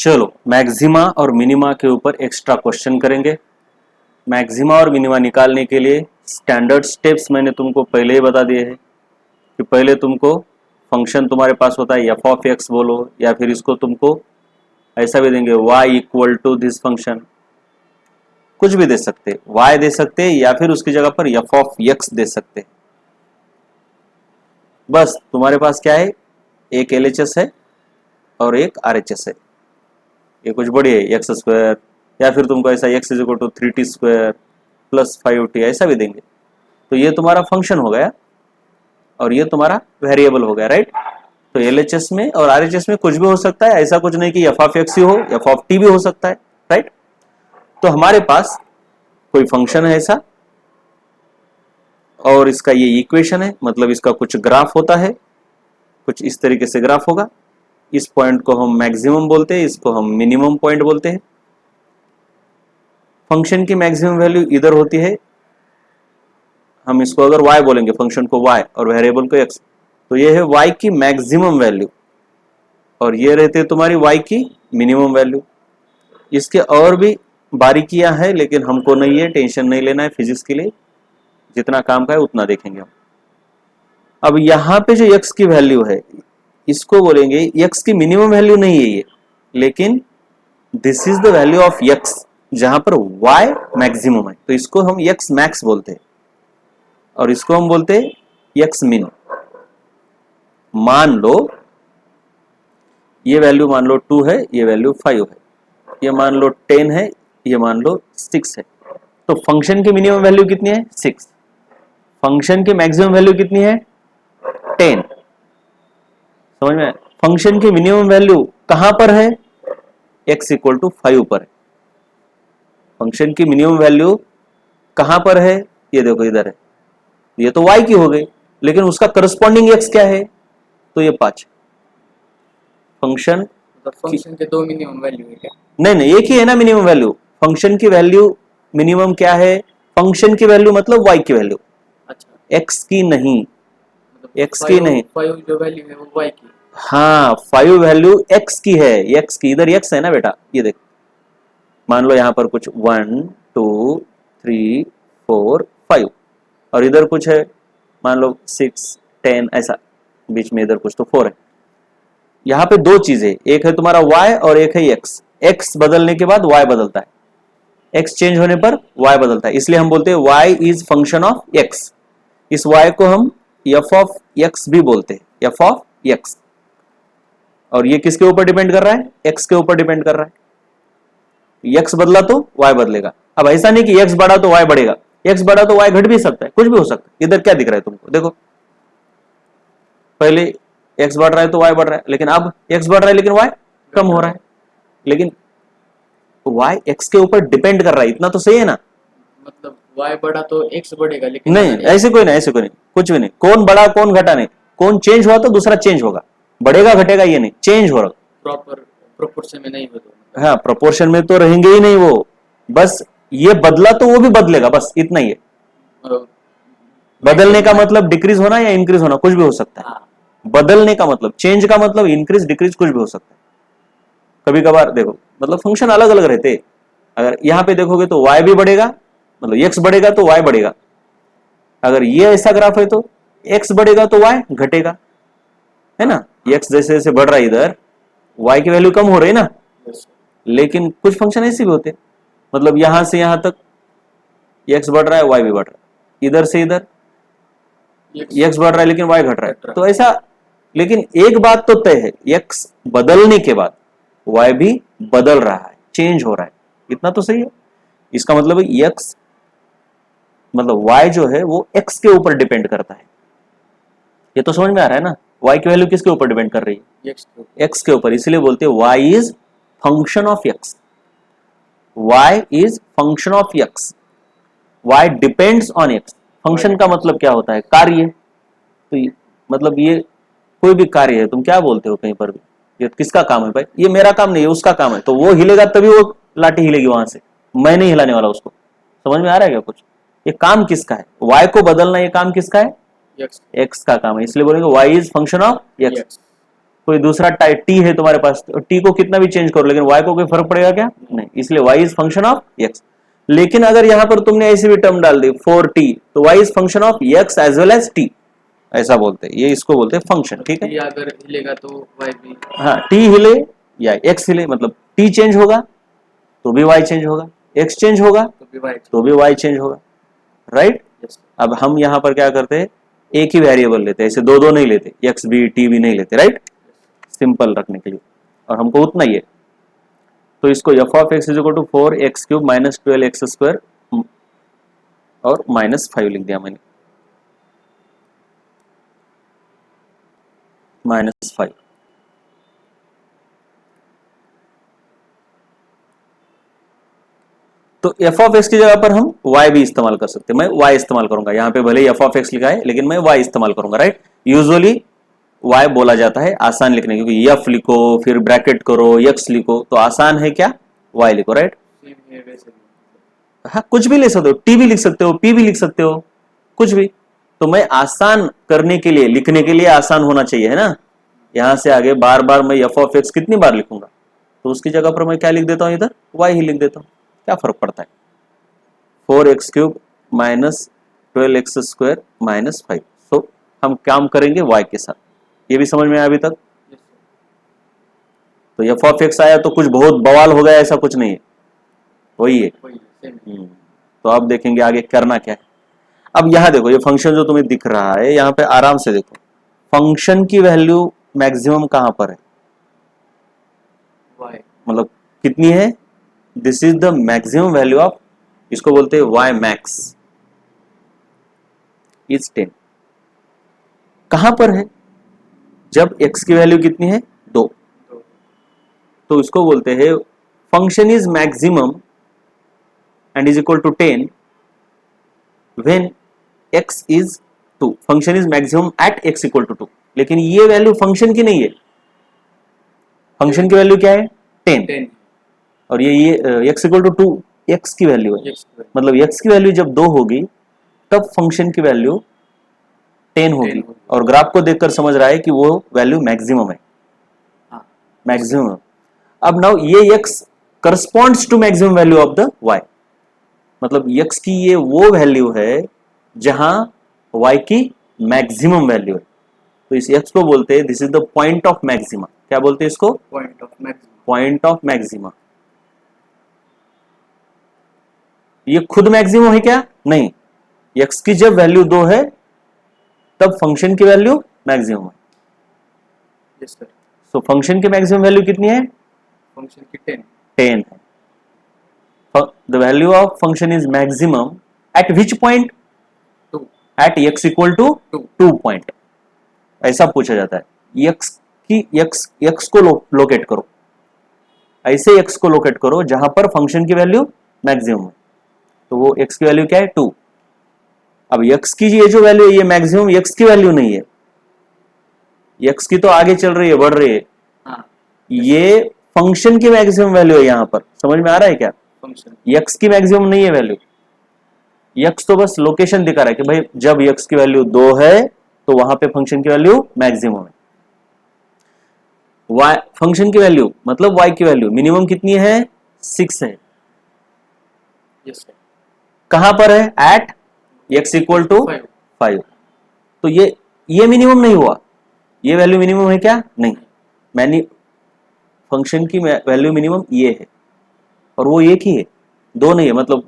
चलो मैक्सिमा और मिनिमा के ऊपर एक्स्ट्रा क्वेश्चन करेंगे। मैक्सिमा और मिनिमा निकालने के लिए स्टैंडर्ड स्टेप्स मैंने तुमको पहले ही बता दिए हैं कि पहले तुमको फंक्शन तुम्हारे पास होता है एफ ऑफ एक्स बोलो, या फिर इसको तुमको ऐसा भी देंगे y equal to this function, कुछ भी दे सकते, y दे सकते या फिर उसकी जगह पर एफ ऑफ एक्स दे सकते। बस तुम्हारे पास क्या है, एक LHS है और एक RHS है। ये कुछ बड़ी है एक्स स्क्वायर, या फिर तुमको ऐसा X is equal to 3t square plus 5t ऐसा भी देंगे। तो ये तुम्हारा फंक्शन हो गया और ये तुम्हारा वेरिएबल हो गया, राइट। तो LHS में और RHS में कुछ भी हो सकता है, ऐसा कुछ नहीं कि एफ ऑफ एक्स ही हो, एफ ऑफ टी भी हो सकता है, राइट। तो हमारे पास कोई फंक्शन है ऐसा और इसका ये इक्वेशन है, मतलब इसका कुछ ग्राफ होता है, कुछ इस तरीके से ग्राफ होगा। इस पॉइंट को हम मैक्सिमम बोलते हैं, इसको हम मिनिमम पॉइंट बोलते हैं। फंक्शन की मैक्सिमम वैल्यू इधर होती है, हम इसको अगर y बोलेंगे, फंक्शन को y और वेरिएबल को x, तो ये है y की मैक्सिमम वैल्यू और ये रहते है तुम्हारी y की मिनिमम वैल्यू। इसके और भी बारीकियां हैं लेकिन हमको नहीं है, टेंशन नहीं लेना है फिजिक्स के लिए, जितना काम का है उतना देखेंगे हम। अब यहाँ पे जो x की वैल्यू है इसको बोलेंगे x की मिनिमम वैल्यू नहीं है ये, लेकिन this is the value of x जहां पर y मैक्सिमम है, तो इसको हम x मैक्स बोलते हैं और इसको हम बोलते हैं x मिन। मान लो ये वैल्यू मान लो 2 है, ये वैल्यू 5 है, ये मान लो 10 है, ये मान लो 6 है। तो फंक्शन की मिनिमम वैल्यू कितनी है 6, फंक्शन की मैक्सिमम वैल्यू कितनी है 10। समझ में? फंक्शन की मिनिमम वैल्यू कहां पर है, x इक्वल टू 5 पर है। फंक्शन की मिनिमम वैल्यू कहां पर है, ये देखो इधर है, ये तो y की हो गई, लेकिन उसका करस्पॉन्डिंग x क्या है, तो ये 5। फंक्शन के दो मिनिमम वैल्यू है क्या? नहीं, एक ही है ना मिनिमम वैल्यू। फंक्शन की वैल्यू मिनिमम क्या है, फंक्शन की वैल्यू मतलब y की वैल्यू, अच्छा, x की नहीं, मतलब x की नहीं। 5 जो वैल्यू है वो y की। हाँ 5 वैल्यू x की है, x की, इधर x है ना बेटा, ये देख, मान लो यहाँ पर कुछ 1 2 3 4 5 और इधर कुछ है मान लो 6 10 ऐसा, बीच में इधर कुछ तो 4 है। यहाँ पे दो चीजें, एक है तुम्हारा y और एक है x। x बदलने के बाद y बदलता है, x चेंज होने पर y बदलता है, इसलिए हम बोलते हैं y is function of x। इस y को हम f ऑफ x भी बोलते हैं, f ऑफ x। और ये किसके ऊपर डिपेंड कर रहा है, x के ऊपर डिपेंड कर रहा है। x बदला तो y बदलेगा। अब ऐसा नहीं कि x बढ़ा तो y बढ़ेगा, x बढ़ा तो y घट भी सकता है, कुछ भी हो सकता है। इधर क्या दिख रहा है तुमको, देखो पहले x बढ़ रहा है तो y बढ़ रहा है, लेकिन अब x बढ़ रहा है लेकिन y कम हो रहा है, लेकिन y x के ऊपर डिपेंड कर रहा है, इतना तो सही है ना। मतलब y बढ़ा तो x बढ़ेगा, लेकिन नहीं ऐसे कोई नहीं, ऐसे कोई नहीं, कुछ भी नहीं, कौन बढ़ा कौन घटा नहीं, कौन चेंज हुआ तो दूसरा चेंज होगा, बढ़ेगा घटेगा ये नहीं, चेंज हो रहा। प्रॉपर प्रोपोर्शन में नहीं हो तो। हाँ प्रोपोर्शन में तो रहेंगे ही नहीं वो, बस ये बदला तो वो भी बदलेगा, बस इतना ही है। बदलने का मतलब डिक्रीज होना या इंक्रीज होना, कुछ भी हो सकता है। बदलने का मतलब, चेंज का मतलब इंक्रीज डिक्रीज कुछ भी हो सकता है। कभी कभार देखो, मतलब फंक्शन अलग अलग रहते, अगर यहाँ पे देखोगे तो y भी बढ़ेगा, मतलब x बढ़ेगा तो y बढ़ेगा। अगर ये ऐसा ग्राफ है तो x बढ़ेगा तो y घटेगा, है ना। x जैसे जैसे बढ़ रहा है इधर y की वैल्यू कम हो रही है ना, लेकिन कुछ फंक्शन ऐसे भी होते, मतलब यहां से यहां तक x बढ़ रहा है y भी बढ़ रहा है, इधर से इधर x बढ़ रहा है लेकिन y घट रहा है, तो ऐसा। लेकिन एक बात तो तय है, x बदलने के बाद y भी बदल रहा है, चेंज हो रहा है, इतना तो सही है। इसका मतलब है x मतलब y जो है वो x के ऊपर डिपेंड करता है, ये तो समझ में आ रहा है ना। y की वैल्यू किसके ऊपर डिपेंड कर रही है, x के ऊपर, इसलिए बोलते हैं y is function of x। y is function of x, y depends on x। Function का मतलब क्या होता है, कार्य। तो मतलब ये कोई भी कार्य है, तुम क्या बोलते हो कहीं पर भी, ये किसका काम है भाई, ये मेरा काम नहीं है उसका काम है, तो वो हिलेगा तभी वो लाठी हिलेगी वहां से, मैं नहीं हिलाने वाला उसको। समझ में आ रहा है क्या कुछ, ये काम किसका है, y को बदलना, ये काम किसका है, x का काम है, इसलिए बोलेंगे y is function of x। कोई दूसरा टी है तुम्हारे पास, तो टी को कितना भी चेंज करो लेकिन वाई को कोई फर्क पड़ेगा क्या? नहीं, इसलिए Y is function of X. लेकिन अगर यहां पर तुमने ऐसी भी टर्म डाल दी 4t, तो Y is function of X as well as T, ऐसा बोलते हैं, ये इसको बोलते हैं फंक्शन। ठीक है, ये अगर हिलेगा तो वाई भी। हाँ, टी हिले या एक्स हिले, मतलब टी चेंज होगा तो भी वाई चेंज होगा, एक्स चेंज होगा तो भी वाई। तो भी वाई चेंज होगा, राइट। यस अब हम यहां पर क्या करते हैं, एक ही वेरिएबल लेते हैं, ऐसे दो दो नहीं लेते, एक्स भी टी भी नहीं लेते, राइट, सिंपल रखने के लिए, और हमको उतना ही है। तो इसको F of X is equal to 4x³ minus 12x² और -5 लिख दिया मैंने, -5। तो एफ ऑफ एक्स की जगह पर हम y भी इस्तेमाल कर सकते हैं, मैं y इस्तेमाल करूंगा, यहां पे भले ही एफ ऑफ एक्स लिखा है लेकिन मैं y इस्तेमाल करूंगा, राइट। यूजुअली y बोला जाता है आसान लिखने, क्योंकि f लिखो फिर ब्रैकेट करो, x लिखो, तो आसान है क्या, y लिखो, राइट। सेम है वैसे भी। हाँ, कुछ भी लिख सकते हो, t भी लिख सकते हो, p भी लिख सकते हो, कुछ भी। तो मैं आसान करने के लिए, लिखने के लिए आसान होना चाहिए, है ना। यहां से आगे बार बार मैं एफ ऑफ एक्स कितनी बार लिखूंगा, तो उसकी जगह पर मैं क्या लिख देता हूं, इधर y ही लिख देता हूं, क्या फर्क पड़ता है। 4x³ minus 12x² minus 5। सो हम काम करेंगे y के साथ, ये भी समझ में आया अभी तक। Yes sir. तो एफ ऑफ एक्स आया तो कुछ बहुत बवाल हो गया, ऐसा कुछ नहीं है, वही है। वही सेम है। तो अब देखेंगे आगे करना क्या है। अब यहां देखो, ये फंक्शन जो तुम्हें दिख रहा है, यहां पे आराम से देखो, फंक्शन की वैल्यू मैक्सिमम कहां पर है, वाई। मतलब कितनी है, this is the maximum value of, इसको बोलते हैं y मैक्स इज 10। कहां पर है, जब x की वैल्यू कितनी है 2, तो इसको बोलते हैं function is maximum and is equal to 10 when x is 2। Function is maximum at x equal to 2, लेकिन ये वैल्यू फंक्शन की नहीं है, फंक्शन की वैल्यू क्या है 10, 10 और ये x इक्वल टू 2 x की वैल्यू है, एक्स वाई। मतलब x की वैल्यू जब 2 होगी तब फंक्शन की वैल्यू 10 होगी, होगी। और ग्राफ को देखकर समझ रहा है कि वो वैल्यू मैक्सिमम है, हाँ मैक्सिमम। अब नाउ ये x corresponds to maximum value of the y, मतलब x की ये वो वैल्यू है जहां y की मैक्सिमम वैल्यू है, तो इस x को बोलते हैं this is the point of maxima. क्या बोलते हैं इसको, point of maximum. Point of maxima. ये खुद मैक्सिमम है क्या, नहीं, x की जब वैल्यू 2 है तब फंक्शन की वैल्यू मैक्सिमम है। Yes sir. सो फंक्शन की मैक्सिमम वैल्यू कितनी है, फंक्शन की 10। 10 है। The value of function is maximum at which point, 2 at x equal to 2 point, ऐसा पूछा जाता है। x को लोकेट करो, ऐसे x को लोकेट करो जहां पर फंक्शन की वैल्यू मैक्सिमम है, तो वो x की वैल्यू क्या है 2। अब x की ये जो वैल्यू है ये मैक्सिमम x की वैल्यू नहीं है, x की तो आगे चल रही है, बढ़ रही है, हाँ ये फंक्शन की मैक्सिमम वैल्यू है। यहां पर समझ में आ रहा है क्या, फंक्शन। x की मैक्सिमम नहीं है वैल्यू, x तो बस लोकेशन दिखा रहा है कि भाई जब x की वैल्यू 2 है तो वहां पे फंक्शन की वैल्यू मैक्सिमम है। y फंक्शन की वैल्यू मतलब y की वैल्यू मिनिमम कितनी है 6 है, यस सर। कहां पर है, एट x इक्वल टू 5। तो ये मिनिमम नहीं हुआ, ये वैल्यू मिनिमम है क्या, नहीं, मैंने फंक्शन की वैल्यू मिनिमम ये है, और वो एक ही है, 2 नहीं है, मतलब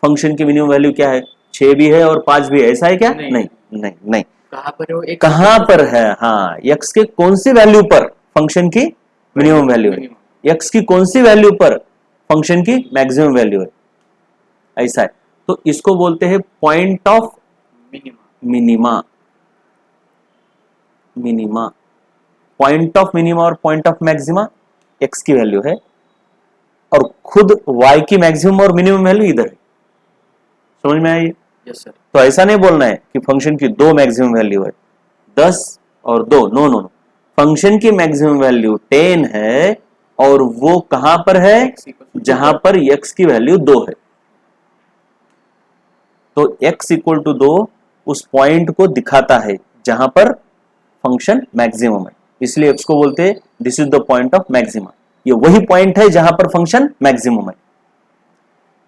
फंक्शन की मिनिमम वैल्यू क्या है 6 भी है और 5 भी है, ऐसा है क्या, नहीं। नहीं नहीं नहीं। कहाँ पर है वो, एक कहां पर है, हाँ, x के कौन सी वैल्यू पर फंक्शन की मिनिमम वैल्यू है, x की कौन सी वैल्यू पर फंक्शन की मैक्सिमम वैल्यू है, ऐसा है। तो इसको बोलते हैं point of minimum. Minima, minima, point of minima और पॉइंट ऑफ मैक्सिमा x की वैल्यू है, और खुद y की मैक्सिमम और मिनिमम वैल्यू इधर है। समझ में आई, यस सर। तो ऐसा नहीं बोलना है कि फंक्शन की 2 मैक्सिमम वैल्यू है 10 और 2, नो नो नो, फंक्शन की मैक्सिमम वैल्यू 10 है, और वो कहां पर है, जहां पर x की वैल्यू 2 है। तो x इक्वल टू 2 उस पॉइंट को दिखाता है जहां पर फंक्शन मैक्सिमम है, इसलिए x को बोलते हैं this is the point of maxima. ये वही पॉइंट है जहां पर फंक्शन मैक्सिमम है,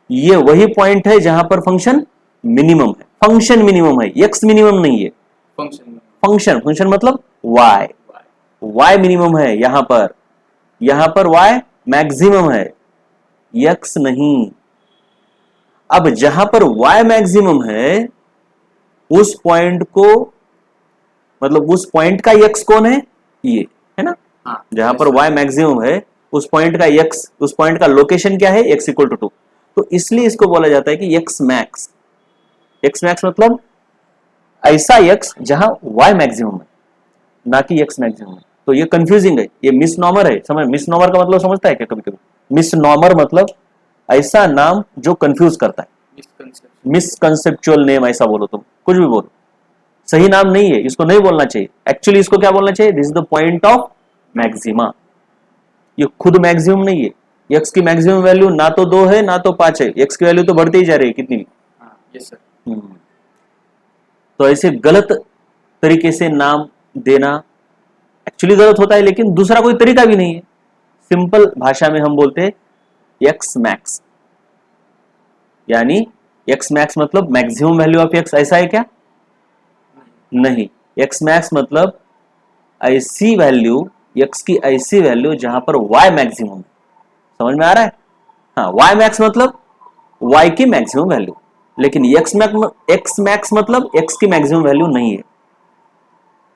ये वही पॉइंट है जहां पर फंक्शन मिनिमम है। फंक्शन मिनिमम है, x मिनिमम नहीं है। फंक्शन फंक्शन फंक्शन मतलब y, y मिनिमम है यहां पर y मैक्सिमम है, x नहीं। अब जहां पर y मैक्सिमम है उस पॉइंट को, मतलब उस पॉइंट का x कौन है, ये है ना। हाँ, जहां पर y मैक्सिमम है उस पॉइंट का x, उस पॉइंट का लोकेशन क्या है, x इक्वल टू 2। तो इसलिए इसको बोला जाता है कि x मैक्स। x मैक्स मतलब ऐसा x जहां y मैक्सिमम है, ना कि x मैक्सिमम है। तो ये कंफ्यूजिंग है, ये मिसनॉमर है। समझ, मिसनॉमर का मतलब समझता है क्या कभी कभी? मिसनॉमर मतलब ऐसा नाम जो कंफ्यूज करता है, मिसकंसेप्चुअल नेम ऐसा बोलो, तुम कुछ भी बोलो, सही नाम नहीं है, इसको नहीं बोलना चाहिए। एक्चुअली इसको क्या बोलना चाहिए, this is the point of maxima. ये खुद मैक्सिमम नहीं है, x की मैक्सिमम वैल्यू ना तो 2 है ना तो 5 है, x की वैल्यू तो बढ़ती ही जा रही है कितनी भी। Yes sir. तो ऐसे गलत तरीके से नाम देना एक्चुअली गलत होता है, लेकिन दूसरा कोई तरीका भी नहीं है। सिंपल भाषा में हम बोलते हैं x मैक्स, यानी x मैक्स मतलब मैक्सिमम वैल्यू ऑफ x, ऐसा है क्या? नहीं, x मैक्स मतलब ऐसी वैल्यू, x की ऐसी वैल्यू जहां पर y मैक्सिमम है। समझ में आ रहा है? हाँ, y मैक्स मतलब y की मैक्सिमम वैल्यू, लेकिन x मैक्स मतलब x की मैक्सिमम वैल्यू नहीं है,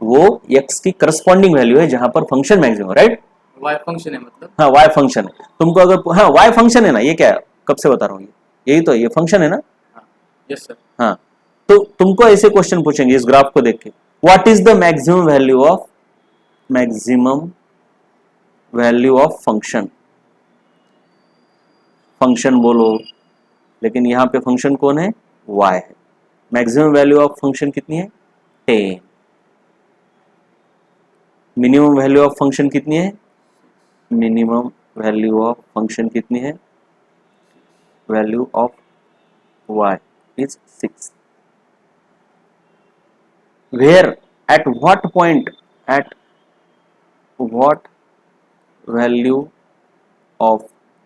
वो x की करस्पॉन्डिंग वैल्यू है जहां पर function maximum, right? y function है मतलब। हाँ, y फंक्शन है। तुमको अगर, हाँ y फंक्शन है ना, ये क्या है? कब से बता रहा हूँ, यही तो, ये फंक्शन है ना। Yes sir. हाँ, तो तुमको ऐसे क्वेश्चन पूछेंगे इस ग्राफ को देख के, what is the maximum value of function. Function बोलो, लेकिन यहां पे फंक्शन कौन है, y है। मैक्सिमम वैल्यू ऑफ फंक्शन कितनी है, 10। मिनिमम वैल्यू ऑफ फंक्शन कितनी है, मिनिमम वैल्यू ऑफ फंक्शन कितनी है, value of y is 6। Where, at what point, at what value of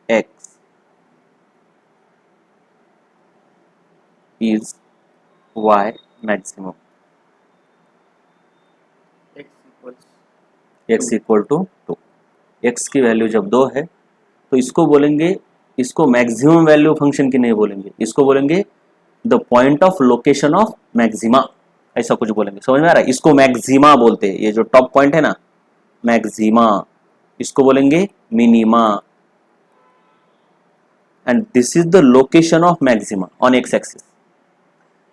x is y maximum? x equal to 2। x की value जब 2 है तो इसको बोलेंगे, इसको मैक्सिमम वैल्यू फंक्शन की नहीं बोलेंगे, इसको बोलेंगे the point of location of maxima, ऐसा कुछ बोलेंगे। समझ में आ रहा है? इसको मैक्सिमा बोलते हैं, ये जो टॉप पॉइंट है ना, मैक्सिमा। इसको बोलेंगे minima, and this is the location of maxima on x axis,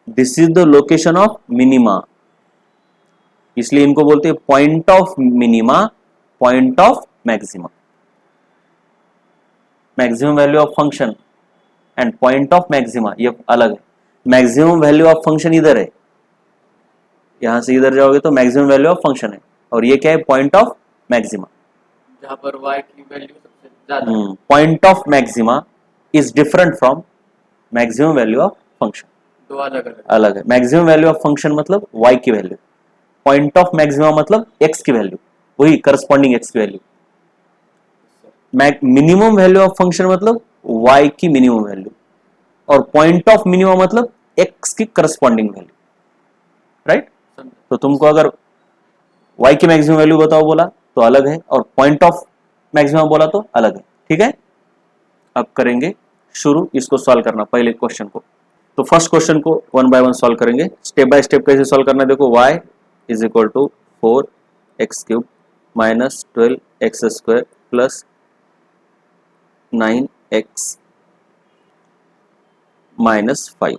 this is the location of minima, इसलिए इनको बोलते हैं point of minima, point of maxima. Maximum value of function and point of maxima ये अलग है। Maximum value of function इधर है, यहां से इधर जाओगे तो मैक्सिमम वैल्यू ऑफ फंक्शन है, और ये क्या है, पॉइंट ऑफ मैक्सिमा, जहां पर y की वैल्यू सबसे ज्यादा। Point of maxima is different from maximum value of function. दो अलग अलग है। मैक्सिमम वैल्यू ऑफ फंक्शन मतलब y की वैल्यू, पॉइंट ऑफ मैक्सिमा मतलब x की वैल्यू, वही करस्पॉन्डिंग x की value. Minimum value of function मतलब y की मिनिमम वैल्यू, और पॉइंट ऑफ मिनिमम मतलब x की करस्पॉन्डिंग वैल्यू, राइट? तो तुमको अगर y की मैक्सिमम वैल्यू बताओ बोला तो अलग है, और पॉइंट ऑफ मैक्सिमम बोला तो अलग है। ठीक है, अब करेंगे शुरू इसको सॉल्व करना, पहले क्वेश्चन को। तो फर्स्ट क्वेश्चन को 1 बाय 1 सॉल्व करेंगे, स्टेप बाय स्टेप कैसे सॉल्व करना है। देखो, y is equal to 4x³ minus 12x² plus 9x minus 5।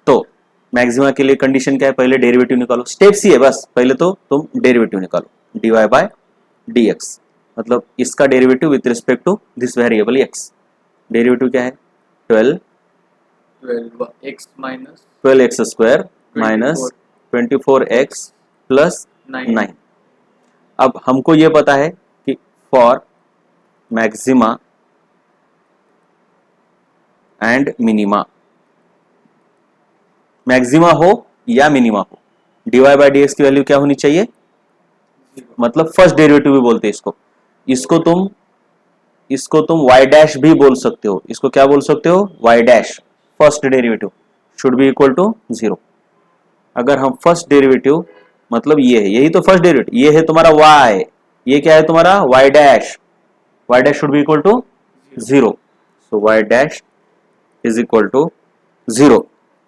तो मैक्सिमा के लिए कंडीशन क्या है, पहले डेरिवेटिव निकालो। स्टेप सी है बस, पहले तो तुम डेरिवेटिव निकालो, dy बाय dx, मतलब इसका derivative with respect to this variable x। Derivative क्या है, 12x² माइनस 24x प्लस 9। अब हमको ये पता है कि for maxima and minima, maxima हो या मिनिमा हो, dy बाय dx की वैल्यू क्या होनी चाहिए, मतलब फर्स्ट डेरिवेटिव भी बोलते हैं इसको। इसको तुम y डैश भी बोल सकते हो। इसको क्या बोल सकते हो? y dash. First derivative should be equal to 0। अगर हम फर्स्ट डेरिवेटिव मतलब ये है, यही तो फर्स्ट डेरिवेटिव, ये है तुम्हारा y, ये क्या है तुम्हारा y dash should be equal to 0। So y dash is equal to 0।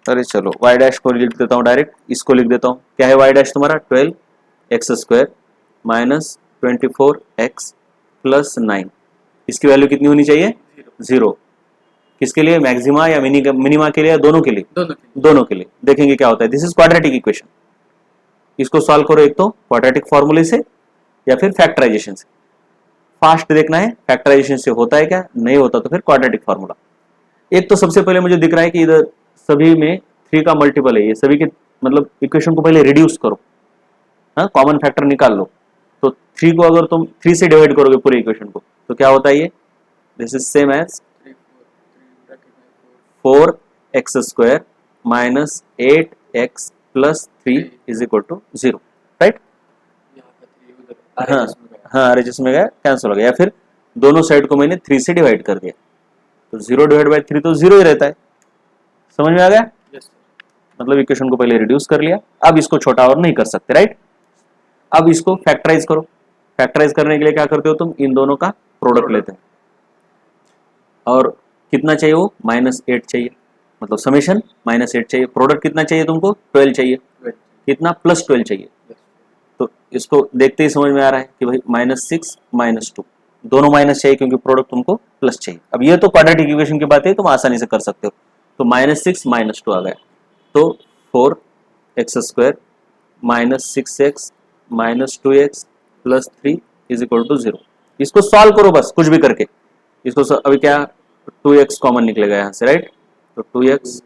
अरे चलो y डैश को लिख देता हूं डायरेक्ट, इसको लिख देता हूं। क्या है y डैश तुम्हारा? 12x² minus 24x plus 9। इसकी वैल्यू कितनी होनी चाहिए? 0। किसके लिए? मैक्सिमा या मिनिमा के लिए या दोनों के लिए? दोनों के लिए। देखेंगे क्या होता है। This is quadratic equation. इसको सॉल्व करो, एक तो क्वाड्रेटिक फॉर्मूले से या फिर फैक्टराइजेशन से। फास्ट देखना है फैक्टराइजेशन से होता है क्या, नहीं होता तो फिर क्वाड्रेटिक फॉर्मूला। एक तो सबसे पहले मुझे दिख रहा है कि इधर सभी में 3 का मल्टीपल है, ये सभी के मतलब इक्वेशन को पहले रिड्यूस करो, हाँ कॉमन फैक्टर निकाल लो। तो 3 को अगर तुम 3 से डिवाइड करोगे पूरे इक्वेशन को तो क्या होता है ये? This is same as 4x² minus 8x plus 3 is equal to 0, right? हाँ RHS में गया, कैंसिल हो गया। या फिर दोनों साइड को मैंने 3 से डिवाइड कर दिया तो 0 डिवाइड बाई 3 तो 0 ही रहता है। समझ में आ गया? मतलब इक्वेशन को पहले रिड्यूस कर लिया, अब इसको छोटा और नहीं कर सकते, राइट? अब इसको फैक्टराइज करो। फैक्टराइज करने के लिए क्या करते हो तुम? इन दोनों का प्रोडक्ट लेते हैं। और कितना चाहिए वो? -8 चाहिए, मतलब समेशन -8 चाहिए। प्रोडक्ट कितना चाहिए तुमको? 12 चाहिए। कितना? +12 चाहिए। तो इसको देखते ही समझ में आ रहा है कि भाई -6 -2 दोनों माइनस चाहिए क्योंकि प्रोडक्ट तुमको प्लस चाहिए। अब ये तो क्वाड्रेटिक इक्वेशन की बात है, तुम आसानी से कर सकते हो। तो -6 -2 आ गया, तो 4x² minus 6x minus 2x plus 3 is equal to 0। इसको सॉल्व करो बस, कुछ भी करके। इसको अभी क्या 2x कॉमन निकलेगा यहाँ से, राइट? तो 2x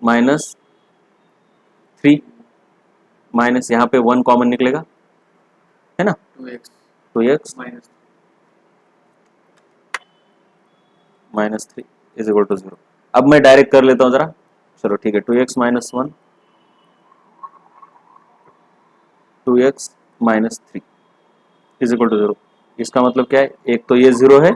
माइनस 3 माइनस यहाँ पे 1 कॉमन निकलेगा, है ना? 2x minus 3 is equal to 0। अब मैं डायरेक्ट कर लेता हूँ जरा, चलो ठीक है। 2x minus 1 2x minus 3 is equal to 0। इसका मतलब क्या है? एक तो ये 0 है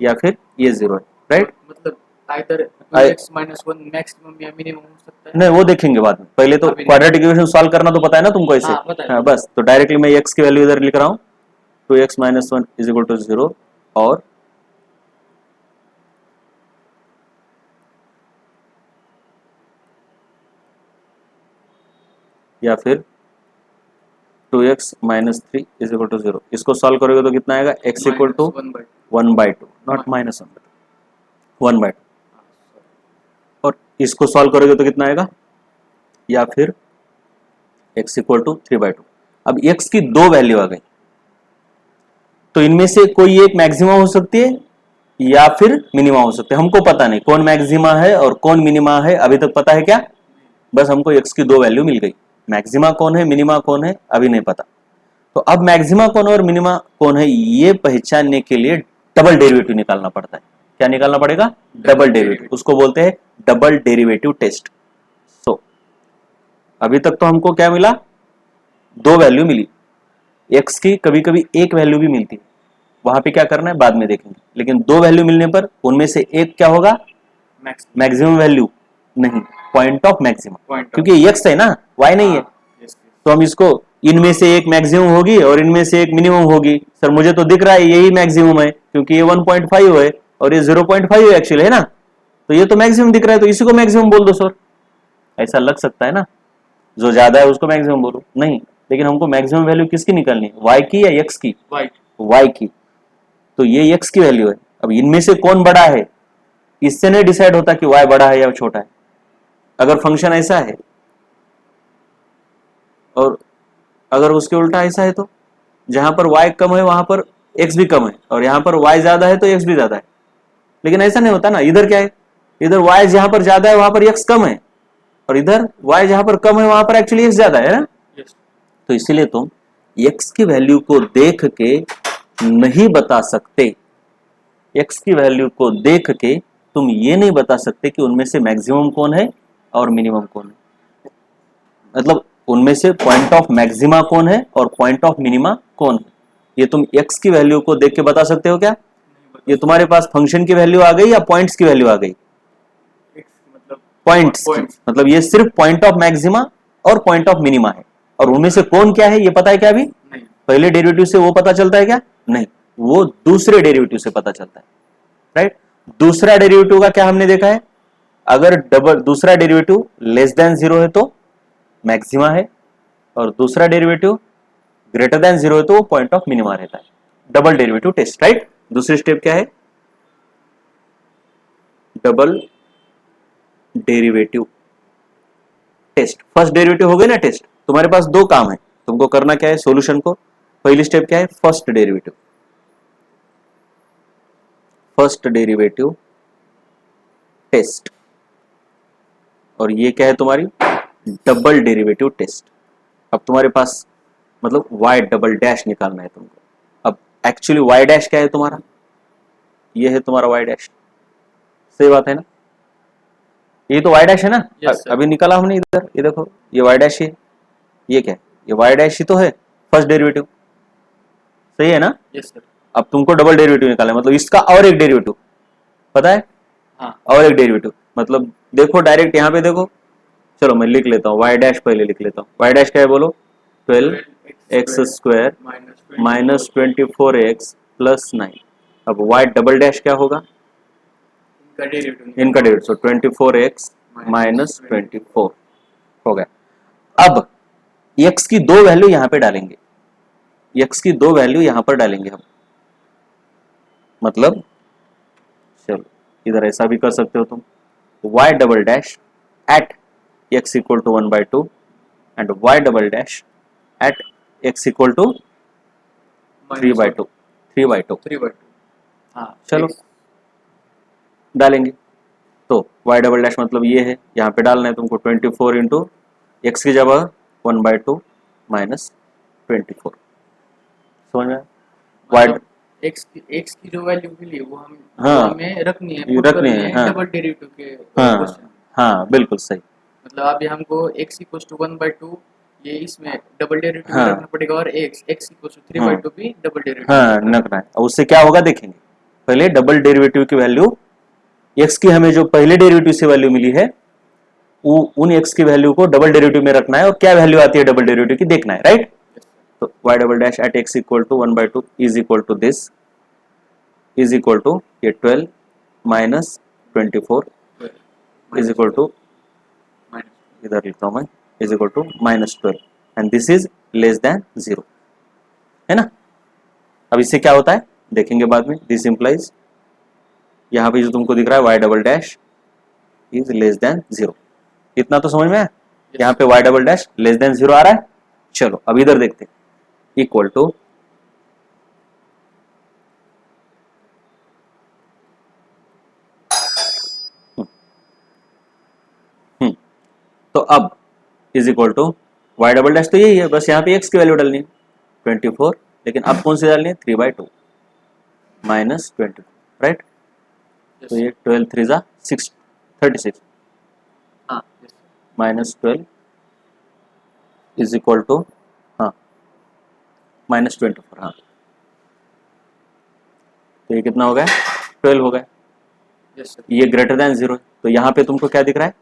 या फिर ये 0 है, राइट? मतलब आइदर 2x माइनस 1 मैक्सिमम या मिनिमम हो सकता है। नहीं वो देखेंगे बाद में, पहले तो क्वाड्रेटिक इक्वेशन सॉल्व करना तो पता है ना तुमको ऐसे। हाँ बस, तो डायरेक्टली मैं x की वैल्यू इधर लिख रहा हूँ, 2x minus 1 is equal to 0। और या फिर 2x minus 3 is equal to 0। इसको सॉल्व करोगे तो कितना आएगा? x equal to 1/2, not minus 1/2। और इसको सॉल्व करोगे तो कितना आएगा? या फिर x इक्वल टू 3/2। अब x की 2 वैल्यू आ गई, तो इनमें से कोई एक मैक्सिमा हो सकती है या फिर मिनिमा हो सकते हैं। हमको पता नहीं कौन मैक्सिमा है और कौन मिनिमा है, अभी तक पता है क्या? बस हमको x की 2 वैल्यू मिल गई। मैक्सिमा कौन है, मिनिमा कौन है, अभी नहीं पता। तो अब मैक्सिमा कौन है और मिनिमा कौन है, ये पहचानने के लिए डबल डेरिवेटिव निकालना पड़ता है। क्या निकालना पड़ेगा? Double derivative. उसको बोलते हैं डबल डेरिवेटिव टेस्ट। सो अभी तक तो हमको क्या मिला? 2 वैल्यू मिली। x की कभी कभी एक वैल्यू भी मिलती है, वहां पे क्या करना है बाद में देखेंगे। लेकिन 2 वैल्यू मिलने पर उनमें से एक क्या होगा? मैक्सिमम वैल्यू नहीं, पॉइंट ऑफ मैक्सिमम, क्योंकि x है ना, y नहीं है। तो हम इसको इनमें से एक मैक्सिमम होगी और इनमें से एक मिनिमम होगी। सर मुझे तो दिख रहा है यही मैक्सिमम है क्योंकि ये 1.5 है और ये 0.5 है एक्चुअली, है ना? तो ये तो मैक्सिमम दिख रहा है, तो इसी को मैक्सिमम बोल दो सर। ऐसा लग सकता है ना, जो ज्यादा है उसको मैक्सिमम बोलो, नहीं। लेकिन हमको मैक्सिमम वैल्यू किसकी निकालनी है? y की या x की? y की। तो ये x की वैल्यू है। अब इनमें से कौन बड़ा है, इससे नहीं डिसाइड होता कि y बड़ा है या छोटा है। अगर फंक्शन ऐसा है और अगर उसके उल्टा ऐसा है, तो जहां पर y कम है वहां पर x भी कम है, और यहां पर y ज्यादा है तो x भी ज्यादा है। लेकिन ऐसा नहीं होता ना, इधर क्या है? इधर y जहां पर ज्यादा है वहां पर x कम है, और इधर y जहां पर कम है वहां पर एक्चुअली x ज्यादा है ना। तो इसीलिए तुम x की वैल्यू को देख के नहीं बता सकते, x की वैल्यू को देख के तुम ये नहीं बता सकते कि उनमें से मैक्सिमम कौन है और मिनिमम कौन है। मतलब उनमें से पॉइंट ऑफ मैक्सिमा कौन है और पॉइंट ऑफ मिनिमा कौन है? ये तुम x की वैल्यू को देख के बता सकते हो क्या? नहीं बता ये तुम्हारे पास फंक्शन की वैल्यू आ गई या पॉइंट्स की वैल्यू आ गई? x मतलब पॉइंट्स पॉइंट्स मतलब ये सिर्फ पॉइंट ऑफ मैक्सिमा और पॉइंट ऑफ मिनिमा है, और उनमें से कौन क्या है ये पता है क्या? अभी नहीं पहले डेरिवेटिव से वो पता चलता है क्या? नहीं, वो दूसरे डेरिवेटिव से पता चलता है, राइट? दूसरा डेरिवेटिव का क्या हमने देखा है? अगर दूसरा डेरिवेटिव लेस देन जीरो है तो मैक्सिमा है, और दूसरा डेरिवेटिव ग्रेटर देन जीरो है तो वो पॉइंट ऑफ मिनिमा रहता है। Double derivative test, right? दूसरी स्टेप क्या है? Double derivative test. First derivative हो गई ना टेस्ट, तुम्हारे पास दो काम है, तुमको करना क्या है सॉल्यूशन को। पहली स्टेप क्या है? First derivative, first derivative test, और ये क्या है तुम्हारी? Double derivative test. अब तुम्हारे पास मतलब y डबल डैश निकालना है तुमको। अब एक्चुअली y डैश क्या है तुम्हारा? ये है तुम्हारा y डैश, सही बात है ना? ये तो y डैश है ना? Yes, sir. अभी निकाला हमने इधर, ये देखो ये y डैश है, ये क्या है? ये y डैश ही तो है, फर्स्ट डेरिवेटिव, सही है ना? यस सर अब तुमको डबल डेरिवेटिव निकालना है, मतलब इसका और एक डेरिवेटिव, पता है? हाँ और एक डेरिवेटिव, मतलब देखो डायरेक्ट यहाँ पे देखो, चलो मैं लिख लेता हूँ, y डैश पहले लिख लेता हूँ। y डैश क्या है बोलो? 12x square minus 24x plus 9। अब y डबल डैश क्या होगा? इनका डेरिवेटिव इनका डेरिवेटिव, सो 24x माइनस 24 हो गया। अब x की दो वैल्यू यहां पे डालेंगे, x की दो वैल्यू यहां पर डालेंगे हम, मतलब चलो इधर ऐसा भी कर सकते हो तुम, y double dash at x equal to 1/2 and y double dash at x equal to 3/2 3/2 हाँ चलो डालेंगे। तो y डबल डैश मतलब ये है, यहाँ पे डालना है तुमको 24 इंटू एक्स की जगह 1/2 माइनस 24, समझ में? मतलब x की जो वैल्यू मिली वो हम हाँ, वो हमें रखनी है, ये put रखनी करनी है, हाँ। डबल डेरिवेटिव के हाँ क्वेश्चन। हाँ बिल्कुल सही, मतलब अभी हमको x इक्वल टू 1/2 ये इसमें डबल डेरिवेटिव हाँ। रखना पड़ेगा, और x इक्वल टू 3/2 भी डबल डेरिवेटिव हाँ रखना है। और उससे क्या होगा देखेंगे, पहले डबल डेरिवेटिव की वैल्यू, x की हमें जो पहले डेरिवेटिव से वैल्यू मिली है उन x की वैल्यू को डबल डेरिवेटिव में रखना है, और क्या वैल्यू आती है डबल डेरिवेटिव की देखना है, राइट? तो y double dash at x equal to 1/2 is equal to this, is equal to ये 12 माइनस 24 इज इक्वल टू, इधर लिखता हूं मैं, is equal to minus 12 and this is less than 0, है ना? अब इससे क्या होता है देखेंगे बाद में। दिस इंप्लाइज, यहाँ पे जो तुमको दिख रहा है y double dash is less than 0, इतना तो समझ में आया? यहाँ पे y double dash less than 0 आ रहा है। चलो अब इधर देखते हैं, इक्वल टू तो अब is equal to y double dash तो यही है, बस यहाँ पे x की वैल्यू डालनी है 24, लेकिन अब कौन सी डालनी है? 3/2 माइनस 24, राइट? तो ये 12 3 जा 6 36 हाँ माइनस 12 इज इक्वल टू हाँ माइनस 24, हाँ तो ये कितना हो गया? 12 हो गया। यस सर ये ग्रेटर देन 0 है, तो यहाँ पे तुमको क्या दिख रहा है?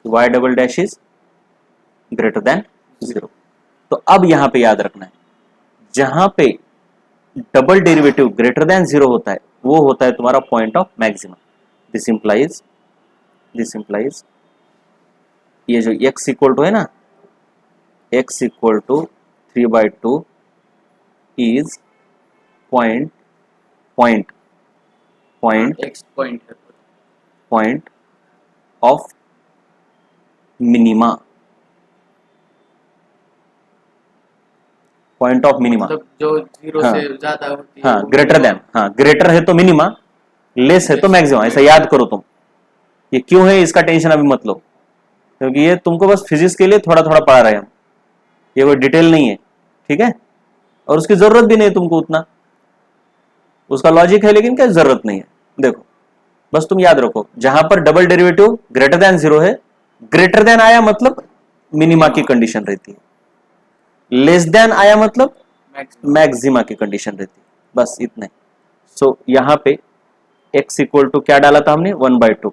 y double dash is greater than 0। तो अब यहाँ पे याद रखना है, जहां पे डबल डेरिवेटिव ग्रेटर देन 0 होता है वो होता है तुम्हारा point of maxima. This implies ये जो x इक्वल टू है ना, x equal to 3/2 is point x point है point of minima, point of minima. मतलब जो 0 हाँ। से ज्यादा होती है हाँ वो ग्रेटर देन, हाँ ग्रेटर है तो मिनिमा, लेस है तो मैक्सिमा, ऐसा याद करो तुम। ये क्यों है इसका टेंशन अभी मत लो, क्योंकि ये तुमको बस फिजिक्स के लिए थोड़ा थोड़ा पढ़ा रहे हैं हम, ये कोई डिटेल नहीं है, ठीक है? और उसकी जरूरत भी नहीं है तुमको उतना, उसका लॉजिक है लेकिन क्या जरूरत नहीं है। देखो बस तुम याद रखो, जहां पर डबल डेरिवेटिव ग्रेटर देन 0 है, ग्रेटर देन आया मतलब मिनिमा की कंडीशन रहती है, लेस देन आया मतलब मैक्सिमा की कंडीशन रहती है, बस इतना ही। सो यहाँ पे x इक्वल टू क्या डाला था हमने 1/2,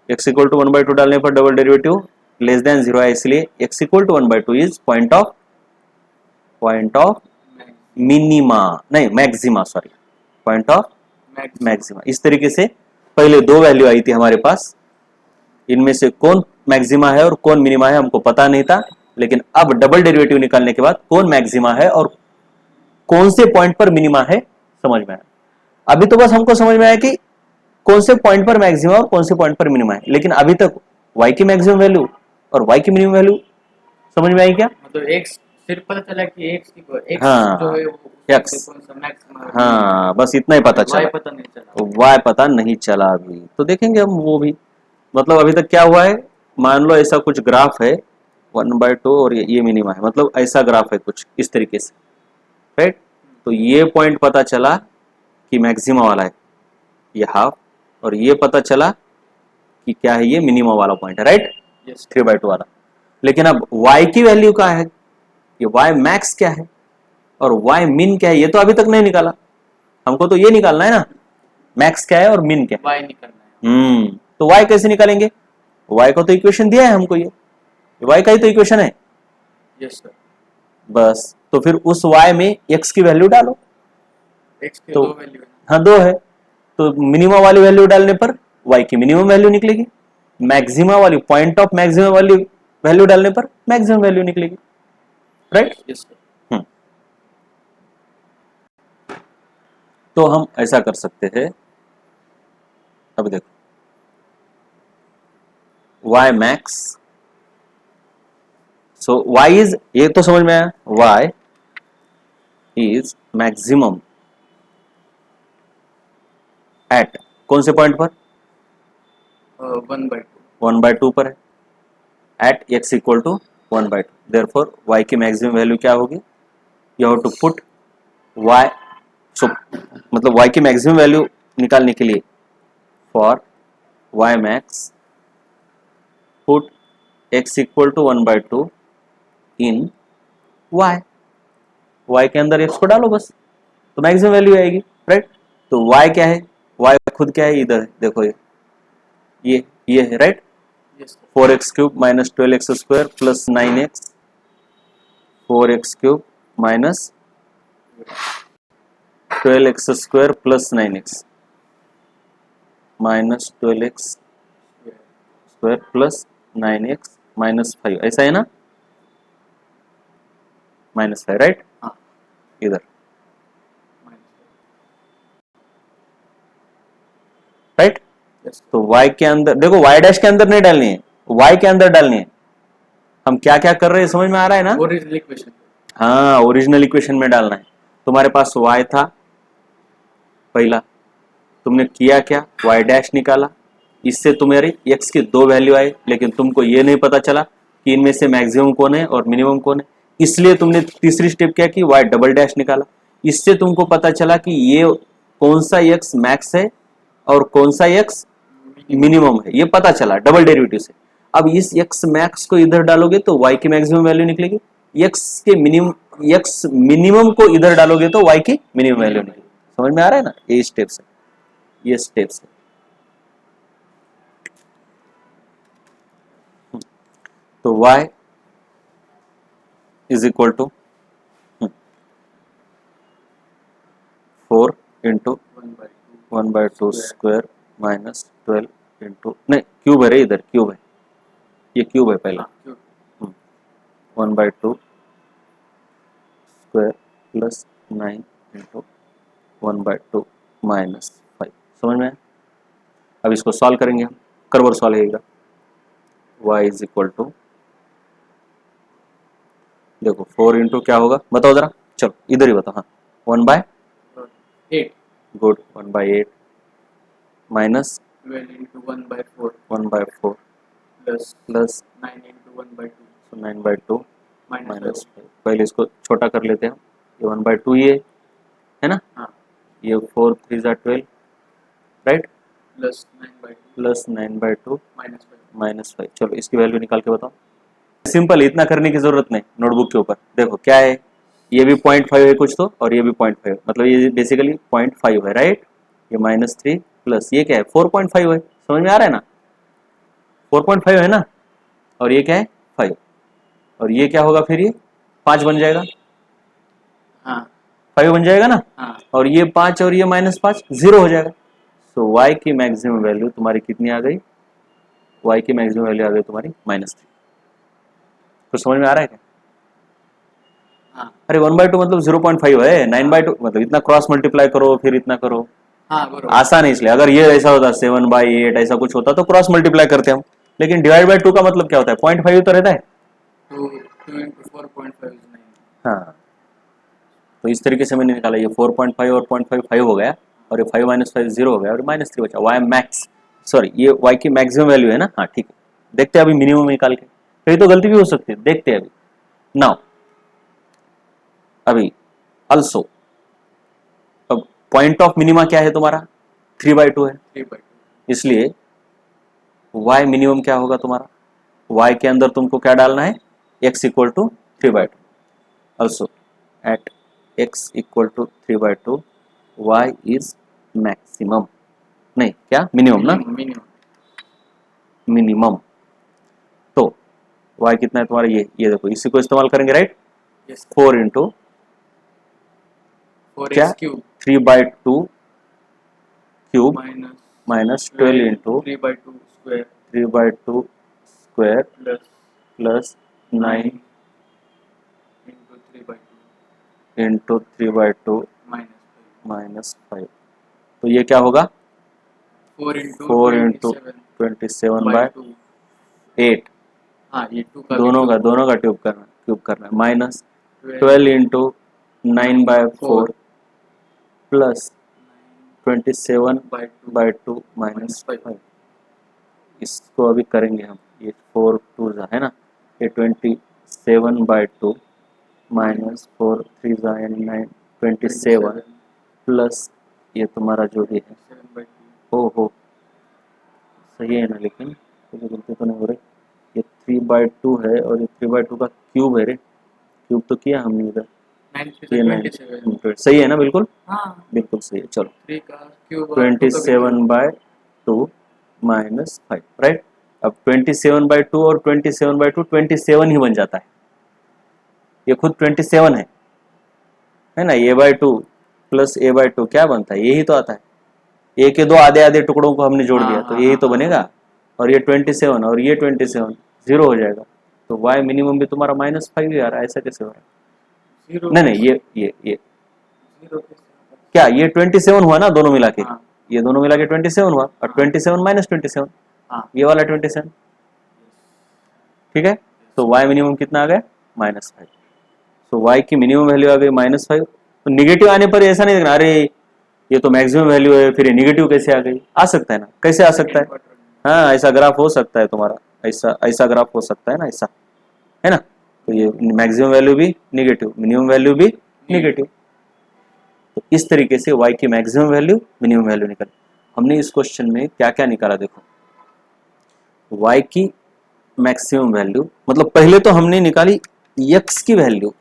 x इक्वल टू 1/2 डालने पर डबल डेरिवेटिव लेस देन 0 है, इसलिए x equal to 1/2 is point of minima, नहीं maxima, sorry point of maxima. इस तरीके से पहले दो वैल्यू आई थी हमारे पास, इनमें से कौन मैक्सिमा है और कौन मिनिमा है हमको पता नहीं था, लेकिन अब डबल डेरिवेटिव निकालने के बाद कौन मैक्सिमा है और कौन से पॉइंट पर मिनिमा है समझ में आया। अभी तो बस हमको समझ में आया कि कौन से पॉइंट पर मैक्सिमा और कौन से पॉइंट पर मिनिमा है, लेकिन अभी तक y की मैक्सिमम वैल्यू और y की मिनिमम वैल्यू समझ में आई क्या? मतलब x सिर्फ पता चला कि x हाँ, जो है वो x, कौन सा मैक्सिमम, हाँ बस इतना ही पता चला, y पता नहीं चला, y पता नहीं चला। अभी तो देखेंगे हम वो भी, मतलब अभी तक क्या हुआ है, मान लो ऐसा कुछ ग्राफ है 1/2 और ये मिनिमा है, मतलब ऐसा ग्राफ है कुछ इस तरीके से, राइट। तो ये पॉइंट पता चला कि मैक्सिमा वाला है ये हाफ, और ये पता चला कि क्या है ये मिनिमा वाला पॉइंट है, राइट, 3/2 वाला। लेकिन अब y की वैल्यू क्या है, ये y मैक्स क्या है और y मिन क्या है, ये तो अभी तक नहीं निकाला। हमको तो ये निकालना है ना, मैक्स क्या है और मिन क्या है। y निकलना है। तो y कैसे निकालेंगे, y को तो इक्वेशन दिया है हमको, ये y का ही तो इक्वेशन है। Yes sir. बस तो फिर उस y में x की वैल्यू डालो, x के तो दो वैल्यू है। हाँ 2 है, तो मिनिमम वाली वैल्यू डालने पर y की मिनिमम वैल्यू निकलेगी, मैक्सिमा वाली पॉइंट ऑफ मैक्सिमम वाली वैल्यू डालने पर मैक्सिमम वैल्यू निकलेगी, राइट। Yes sir. तो हम ऐसा कर सकते हैं, अब देखो y max, so y is, ये तो समझ में आया, y इज मैक्सिमम एट कौन से पॉइंट पर, 1/2 1/2 पर है, at x equal to 1/2, therefore y की मैक्सिमम वैल्यू क्या होगी, you have to put y, so मतलब y की मैक्सिमम वैल्यू निकालने के लिए for y max put x equal to 1/2 in y के अंदर x को डालो बस, तो मैक्सिमम वैल्यू आएगी, राइट। तो y क्या है, y खुद क्या है, इधर है देखो, ये है, right. Yes sir. 4x cube minus 12x square plus 9x, 4x cube minus 12x square plus 9x minus 12x square plus 9x minus 5, ऐसा है ना, -5, राइट। हाँ। इधर राइट। यस तो y के अंदर देखो, y डैश के अंदर नहीं डालनी है, y के अंदर डालनी है। हम क्या क्या कर रहे हैं समझ में आ रहा है ना, ओरिजिनल इक्वेशन। हाँ ओरिजिनल इक्वेशन में डालना है। तुम्हारे पास y था पहला, तुमने किया क्या, y डैश निकाला, इससे तुम्हारी x की दो वैल्यू आई, लेकिन तुमको ये नहीं पता चला कि इनमें से मैक्सिमम कौन है और मिनिमम कौन है, इसलिए तुमने तीसरी स्टेप क्या की, y डबल डैश निकाला, इससे तुमको पता चला कि ये कौन सा x मैक्स है और कौन सा x मिनिमम है, ये पता चला डबल डेरिवेटिव से। अब इस x मैक्स को इधर डालोगे तो y की मैक्सिमम वैल्यू निकलेगी, x मिनिमम को इधर डालोगे तो y की मिनिमम वैल्यू निकलेगी। समझ में आ रहा है ना, ये स्टेप्स है, ये स्टेप्स है। तो y is equal to 4 into 1/2 square minus 12 into, नहीं क्यूब है रे, इधर क्यूब है, ये क्यूब है पहला, 1/2 स्क्वायर प्लस 9 इंटू 1/2 माइनस 5। समझ में आया? अब इसको सॉल्व करेंगे हम, कर्वर सॉल्व होगा, y इज इक्वल टू, देखो 4 इंटू क्या होगा बताओ जरा, चलो इधर ही बताओ, हाँ 1/8, good 1/8 minus 12 into 1/4 1/4 plus plus 9 into 1/2 9/2 minus minus 5। पहले इसको छोटा कर लेते हैं हम, ये 1/2 ये है ना, हाँ ये 4 3 12, right, plus 9/2 plus 9/2 minus 5 minus 5। चलो इसकी वैल्यू निकाल के बताओ, सिंपल, इतना करने की जरूरत नहीं, नोटबुक के ऊपर देखो क्या है, ये भी 0.5 है कुछ तो, और ये भी 0.5, मतलब ये बेसिकली 0.5 है, राइट। ये -3 प्लस ये क्या है 4.5 है, समझ में आ रहा है ना, 4.5 है ना, और ये क्या है 5, और ये क्या होगा फिर, ये 5 बन जाएगा, हाँ 5 बन जाएगा ना, हाँ और ये 5 और ये -5 0 हो जाएगा। सो y की मैक्सिमम वैल्यू तुम्हारी कितनी आ गई, y की मैक्सिमम वैल्यू आ गई तुम्हारी -3। तो समझ में आ रहा है क्या? हाँ अरे 1/2 मतलब 0.5 है, 9/2 मतलब इतना क्रॉस मल्टीप्लाई करो फिर इतना करो, हाँ बरोबर। आसान है। इसलिए अगर ये ऐसा होता 7/8 ऐसा कुछ होता तो क्रॉस मल्टीप्लाई करते हम, लेकिन डिवाइड बाय 2 का मतलब क्या होता है, 0.5 तो रहता है। 2 into 4.5 is 9। हाँ, तो इस तरीके से मैंने निकाला, ये 4.5 और 0.5 5 हो गया, और ये 5 - 5 0 हो गया, और -3 बचा। वाई मैक्स, सॉरी ये वाई की मैक्सिमम वैल्यू है ना, हाँ ठीक है। देखते हैं अभी मिनिमम निकाल के, कहीं तो गलती भी हो सकती है, देखते हैं अभी। नाउ अभी अल्सो, अब पॉइंट ऑफ मिनिमा क्या है तुम्हारा, 3/2 है, 3/2। इसलिए y मिनिमम क्या होगा तुम्हारा, y के अंदर तुमको क्या डालना है, x equal to 3/2। Also at x equal to 3/2 y is maximum, नहीं क्या मिनिमम ना, मिनिमम। मिनिमम। तो y कितना है तुम्हारा, ये देखो, इसी को इस्तेमाल करेंगे, राइट। यस 4 इंटू क्या, 4x³ 3/2 cube minus 12 -12 into 3/2 square 3/2 square plus plus 9 into 3/2 into 3/2 -5। -5। तो ये क्या होगा, 4 into 4 इंटू 27 27 बाय 2। 8, हाँ ये 2 का दोनों का क्यूब करना है, माइनस 12 इंटू 9/4 प्लस 27/2 -5। इसको अभी करेंगे हम, ये 4 2 है ना, ये 27/2 -4 3 9 27 प्लस ये तुम्हारा जो भी है, 7/2 हो सही है ना, लेकिन कुछ गलती तो नहीं हो रही, ये 3/2 है और ये 3/2 का क्यूब है रे, क्यूब तो किया हमने इधर, 9 ये 27। सही है ना, बिल्कुल हाँ बिल्कुल सही है। चलो 3 का क्यूब 27/2 -5, राइट। अब 27/2 और 27/2 27 ही बन जाता है, ये खुद 27 है ना, a/2 प्लस a/2 क्या बनता है, यही तो आता है, ए के दो आधे आधे टुकड़ों को हमने जोड़ दिया, तो यही तो बनेगा। और ये 27 और ये 27 0 हो जाएगा, तो y मिनिमम भी तुम्हारा -5 ही आ रहा है, ऐसा कैसे हो रहा है? 0 नहीं ये 0 क्या, ये 27 हुआ ना दोनों मिला के, हाँ ये दोनों मिला के 27 हुआ, और 27 -27 हाँ ये वाला 27, ठीक है। तो y मिनिमम कितना आ गया -5। तो y की मिनिमम वैल्यू आ गई -5। तो निगेटिव आने पर ऐसा नहीं देखना अरे ये तो मैक्सिमम वैल्यू है, फिर ये निगेटिव कैसे आ गई, आ सकता है ना, कैसे आ सकता है, हाँ ऐसा ग्राफ हो सकता है तुम्हारा, ऐसा ग्राफ हो सकता है ना, ऐसा है ना। तो ये मैक्सिमम वैल्यू भी निगेटिव, मिनिमम वैल्यू भी निगेटिव। तो इस तरीके से y की मैक्सिमम वैल्यू मिनिमम वैल्यू निकल। हमने इस क्वेश्चन में क्या क्या निकाला देखो, y की मैक्सिमम वैल्यू मतलब पहले तो हमने निकाली x की वैल्यू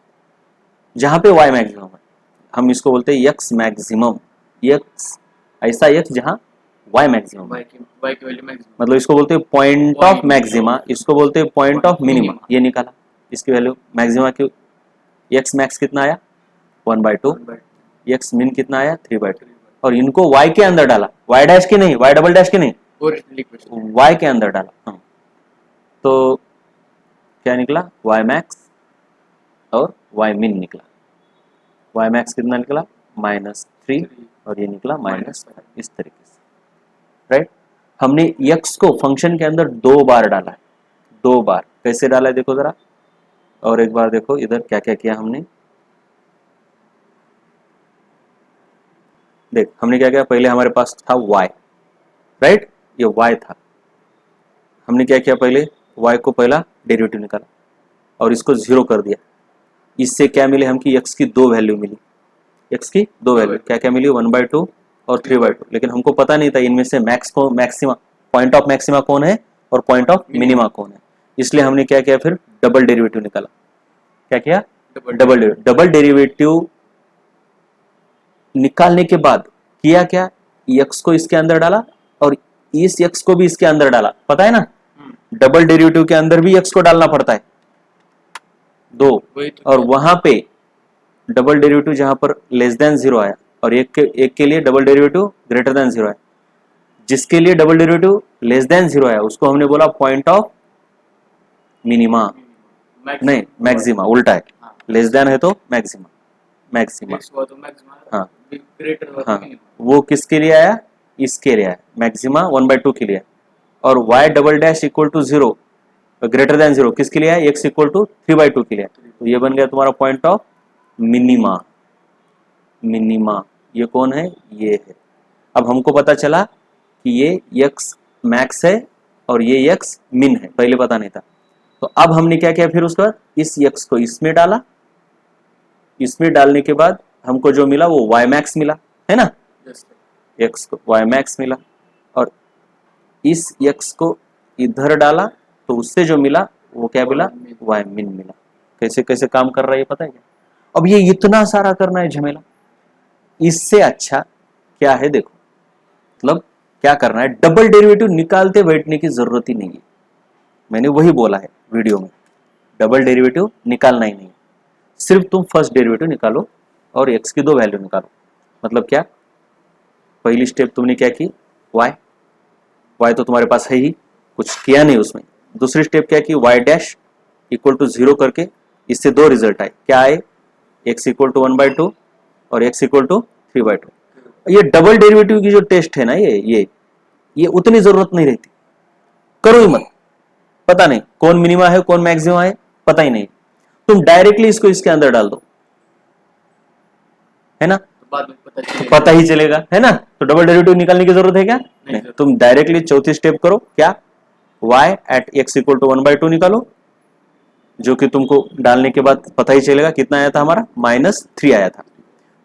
जहां पे y मैक्सिमम है, हम इसको बोलते हैं x मैक्सिमम, x ऐसा x जहां y मैक्सिमम है, y की वैल्यू मैक्सिमम मतलब इसको बोलते हैं पॉइंट ऑफ मैक्सिमा, इसको बोलते हैं पॉइंट ऑफ मिनिमा। ये निकाला इसकी वैल्यू मैक्सिमा की, x मैक्स कितना आया 1/2, x मिन कितना आया 3/2, और इनको y के अंदर डाला, y डैश की नहीं, y डबल डैश की नहीं, y के अंदर डाला। हाँ तो क्या निकला, y मैक्स और y मिन निकला, y मैक्स कितना निकला -3 और ये निकला -5, इस तरीके से, राइट। हमने x को फंक्शन के अंदर 2 बार डाला है, 2 बार कैसे डाला है देखो जरा, और एक बार देखो इधर क्या क्या किया हमने, देख हमने क्या किया, पहले हमारे पास था y, राइट, ये y था, हमने क्या किया पहले y को पहला डेरिवेटिव निकाला और इसको 0 कर दिया, इससे क्या मिले हम कि x की 2 वैल्यू मिली, x की 2 वैल्यू क्या क्या मिली 1/2 और 3/2, लेकिन हमको पता नहीं था इनमें से मैक्स को मैक्सिमा, पॉइंट ऑफ मैक्सिमा कौन है और पॉइंट ऑफ मिनिमा कौन है, इसलिए हमने क्या किया फिर डबल डेरिवेटिव निकाला, क्या किया डबल डेरिवेटिव निकालने के बाद किया क्या, x को इसके अंदर डाला और इस x को भी इसके अंदर डाला, पता है ना, डबल डेरिवेटिव के अंदर भी x को डालना पड़ता है दो, और वहां पे डबल डेरिवेटिव जहां पर लेस देन जीरो आया और एक के लिए double derivative greater than zero आया, जिसके लिए double derivative less than zero आया उसको हमने बोला पॉइंट ऑफ मिनिमा, नहीं मैक्सिमा, उल्टा है, लेस देन है तो मैक्सिमा, मैक्सिमा, हाँ हाँ, वो किसके लिए आया, इसके लिए आया, मैक्सिमा 1/2 के लिए, और y double dash equal to zero greater than zero किसके लिए आया, x इक्वल टू 3/2 के लिए, तो ये बन गया तुम्हारा पॉइंट ऑफ मिनिमा, मिनिमा ये कौन है, ये है। अब हमको पता चला कि ये x मैक्स है और ये x मिन है, पहले पता नहीं था, तो अब हमने क्या किया, फिर उसके बाद इस x को इसमें डाला, इसमें डालने के बाद हमको जो मिला वो y मैक्स मिला, है ना, x को y मैक्स मिला, और इस x को इधर डाला तो उससे जो मिला वो क्या मिला, y मिन मिला। कैसे कैसे काम कर रहा है ये पता है क्या, अब ये इतना सारा करना है झमेला, इससे अच्छा क्या है देखो, मतलब क्या करना है, डबल डेरिवेटिव निकालते बैठने की जरूरत ही नहीं है, मैंने वही बोला है वीडियो में, डबल डेरिवेटिव निकालना ही नहीं, सिर्फ तुम फर्स्ट डेरिवेटिव निकालो और x की दो वैल्यू निकालो। मतलब क्या, पहली स्टेप तुमने क्या की, y तो तुम्हारे पास है ही, कुछ किया नहीं उसमें, दूसरी स्टेप क्या की, y dash equal to zero करके इससे दो रिजल्ट आए, क्या आए, x इक्वल टू 1/2 और x इक्वल टू 3/2। ये डबल डेरिवेटिव की जो टेस्ट है ना, ये उतनी जरूरत नहीं रहती, करो ही मत, पता नहीं कौन मिनिमा है कौन मैक्सिमा है पता ही नहीं, तुम डायरेक्टली इसको इसके अंदर डाल दो, है ना, बाद में पता ही चलेगा, है ना, तो डबल डेरिवेटिव निकालने की जरूरत है क्या, नहीं, तुम डायरेक्टली चौथी स्टेप करो, क्या, y at x equal to 1/2 निकालो, जो कि तुमको डालने के बाद पता ही चलेगा कितना आया था हमारा, -3 आया था।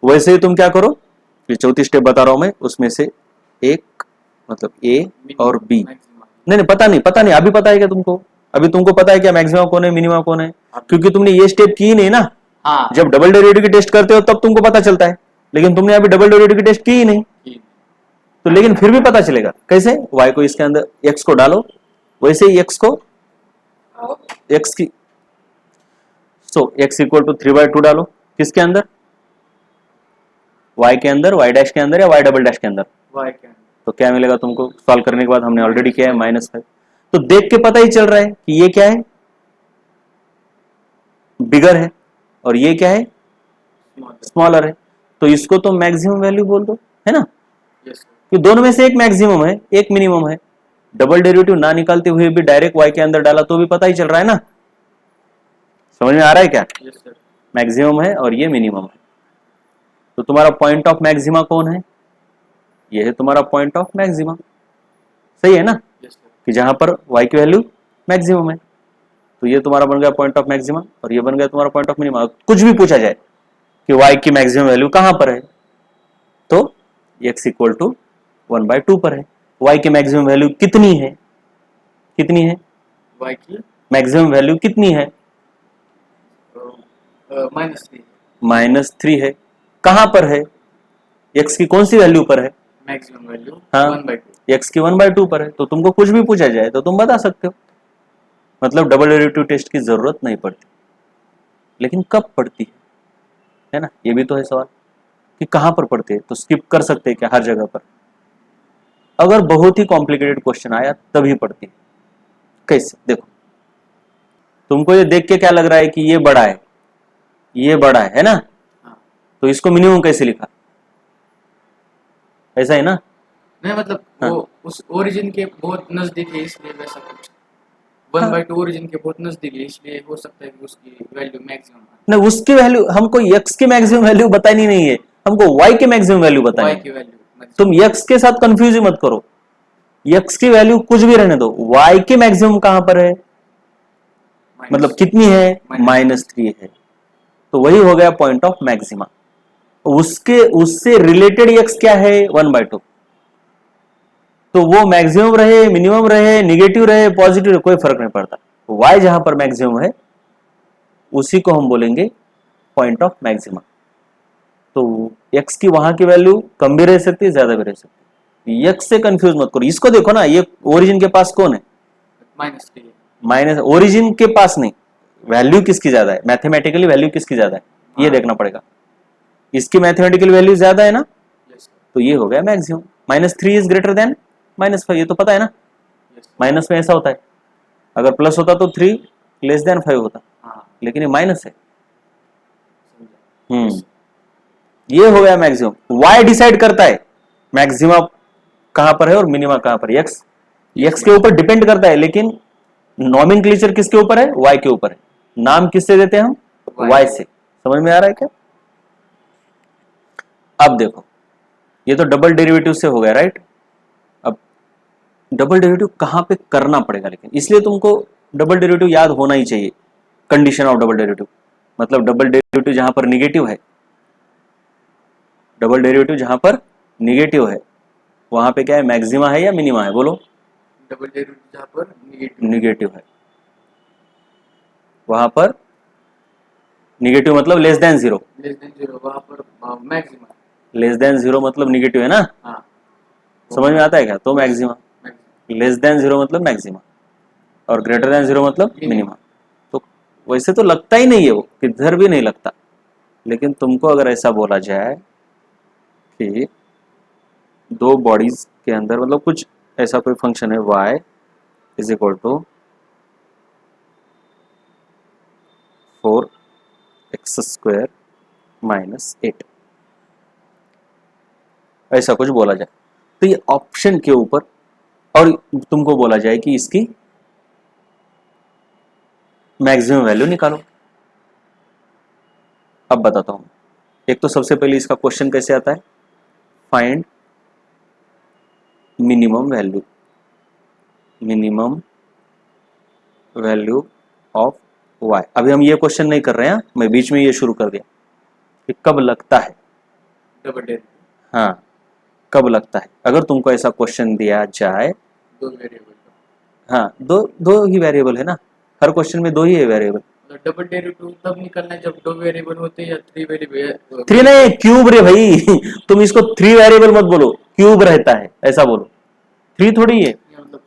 वैसे ही तुम क्या करो, ये चौथी स्टेप बता रहा हूं मैं, उसमें से एक मतलब a और b, नहीं पता नहीं, अभी पता है क्या तुमको, अभी तुमको पता है क्या मैक्सिमा कौन है मिनिमा कौन है, क्योंकि तुमने ये स्टेप की ही नहीं ना, जब डबल डेरिवेटिव की टेस्ट करते हो तब तुमको पता चलता है, लेकिन तुमने अभी डबल डेरिवेटिव की टेस्ट की ही नहीं, तो लेकिन फिर भी पता चलेगा कैसे, y को इसके अंदर x को डालो, वैसे ही x को x की x इक्वल टू 3/2 डालो, किसके अंदर, y के अंदर, y डैश के अंदर या y डबल डैश के अंदर, y के अंदर, तो क्या मिलेगा तुमको, सॉल्व करने के बाद हमने ऑलरेडी किया है -5, तो देख के पता ही चल रहा है कि ये क्या है, बिगर है, और ये क्या है, स्मॉलर है, तो इसको तो मैक्सिमम वैल्यू बोल दो, है ना, कि दोनों में से एक मैक्सिमम है एक मिनिमम है, डबल डेरिवेटिव ना निकालते हुए भी डायरेक्ट y के अंदर डाला तो भी पता ही चल रहा है ना, समझ में आ रहा है क्या, मैक्सिमम है और ये मिनिमम है, तो तुम्हारा पॉइंट ऑफ मैक्सिमा कौन है, ये है तुम्हारा पॉइंट ऑफ मैक्सिमा, सही है ना, कि जहां पर y की वैल्यू मैक्सिमम है, तो ये तुम्हारा बन गया पॉइंट ऑफ मैक्सिमा और ये बन गया तुम्हारा पॉइंट ऑफ मिनिमा। कुछ भी पूछा जाए कि y की मैक्सिमम वैल्यू कहां पर है, तो x इक्वल टू 1/2 पर है, y की मैक्सिमम वैल्यू कितनी है, कितनी है, y की मैक्सिमम वैल्यू कितनी है, -3 है, कहां पर है, x की कौन सी वैल्यू पर है, मैक्सिमम वैल्यू, हाँ 1/2, x की 1/2 पर है, तो तुमको कुछ भी पूछा जाए तो तुम बता सकते हो, मतलब डबल डेरिवेटिव टेस्ट की जरूरत नहीं पड़ती, लेकिन कब पड़ती है ना, ये भी तो है सवाल कि कहां पर पड़ती है, तो स्किप कर सकते हैं क्या हर जगह पर, अगर बहुत ही कॉम्प्लिकेटेड क्वेश्चन आया तभी पड़ती है। कैसे, देखो तुमको ये देख के क्या लग रहा है कि ये बड़ा है, ये बड़ा है ना, तो इसको मिनिमम कैसे लिखा, ऐसा है ना, नहीं मतलब वो उस ओरिजिन के बहुत नजदीक है इसलिए वैसा कुछ, 1/2 ओरिजिन के बहुत नजदीक है इसलिए हो सकता है कि उसकी वैल्यू मैक्सिमम, नहीं उसकी वैल्यू हमको x की मैक्सिमम वैल्यू बतानी नहीं है, हमको y की मैक्सिमम वैल्यू बतानी y है, की वैल्यू, तुम x के साथ कंफ्यूज ही मत करो, x की वैल्यू कुछ भी रहने दो, y की मैक्सिमम कहां पर है, मतलब कितनी है, -3 है, तो वही हो गया पॉइंट ऑफ मैक्सिमा, उसके उससे रिलेटेड x क्या है, 1/2, तो वो मैक्सिमम रहे मिनिमम रहे निगेटिव रहे पॉजिटिव रहे कोई फर्क नहीं पड़ता, y जहां पर मैक्सिमम है उसी को हम बोलेंगे पॉइंट ऑफ मैक्सिमा। तो x की वहां की वैल्यू कम भी रह सकती है, ज्यादा भी रह सकती है। x से कंफ्यूज मत करो, इसको देखो ना, ये ओरिजिन के पास कौन है, -3 माइनस, ओरिजिन के पास नहीं, वैल्यू किसकी ज्यादा है, मैथमेटिकली वैल्यू किसकी ज्यादा है, ये देखना पड़ेगा। इसकी मैथमेटिकल वैल्यू ज्यादा है ना, यस तो ये हो गया मैक्सिमम। -3 इज ग्रेटर देन -5, ये तो पता है ना, यस माइनस में ऐसा होता है, अगर प्लस होता तो 3 लेस देन 5 होता, हाँ लेकिन ये माइनस है। समझा। ये हो गया मैक्सिमम। y डिसाइड करता है मैक्सिमा कहां पर है और मिनिमा कहां पर है। x के ऊपर डिपेंड करता है, लेकिन नॉमेनक्लेचर किसके ऊपर है, y के ऊपर है। नाम किससे देते हैं हम, y से। समझ में आ रहा है क्या? अब देखो, ये तो डबल डेरिवेटिव से हो गया, राइट। अब डबल डेरिवेटिव कहां पे करना पड़ेगा, लेकिन इसलिए तुमको डबल डेरिवेटिव याद होना ही चाहिए। कंडीशन ऑफ डबल डेरिवेटिव मतलब डबल डेरिवेटिव जहां पर निगेटिव है, डबल डेरिवेटिव जहां पर निगेटिव है वहां पे क्या है, मैक्सिमा है या मिनिमा है, बोलो। डबल डेरिवेटिव जहाँ पर निगेटिव निगेटिव है, वहां पर निगेटिव मतलब लेस देन 0, लेस देन 0 वहाँ पर मैक्सिमा। लेस देन 0 मतलब निगेटिव है ना, हाँ समझ में आता है क्या? तो मैक्सिमा। मैक्सिमा लेस देन 0 मतलब मैक्सिमा, और ग्रेटर देन 0 मतलब मिनिमा। तो वैसे तो लगता ही नहीं है वो, किधर भी नहीं लगता, लेकिन तुमको अगर ऐसा बोला जाए कि दो बॉडीज के अंदर मतलब कुछ ऐसा कोई फंक्शन है, y is equal to 4x² - 8, ऐसा कुछ बोला जाए, तो ये ऑप्शन के ऊपर, और तुमको बोला जाए कि इसकी मैक्सिमम वैल्यू निकालो। अब बताता हूं। एक तो सबसे पहले इसका क्वेश्चन कैसे आता है, find minimum value of y। अभी हम ये क्वेश्चन नहीं कर रहे हैं, मैं बीच में ये शुरू कर दिया कि कब लगता है, डबल डेरिवेटिव हाँ कब लगता है, अगर तुमको ऐसा क्वेश्चन दिया जाए। दो वेरिएबल हाँ, दो ही वेरिएबल है ना, हर क्वेश्चन में दो ही है वेरिएबल। डबल डेरिवेटिव तब निकलना है जब दो वेरिएबल होते हैं या 3 वेरिएबल। 3 नहीं, क्यूब रे भाई तुम इसको 3 वेरिएबल मत बोलो, क्यूब रहता है ऐसा बोलो, 3 थोड़ी है, मतलब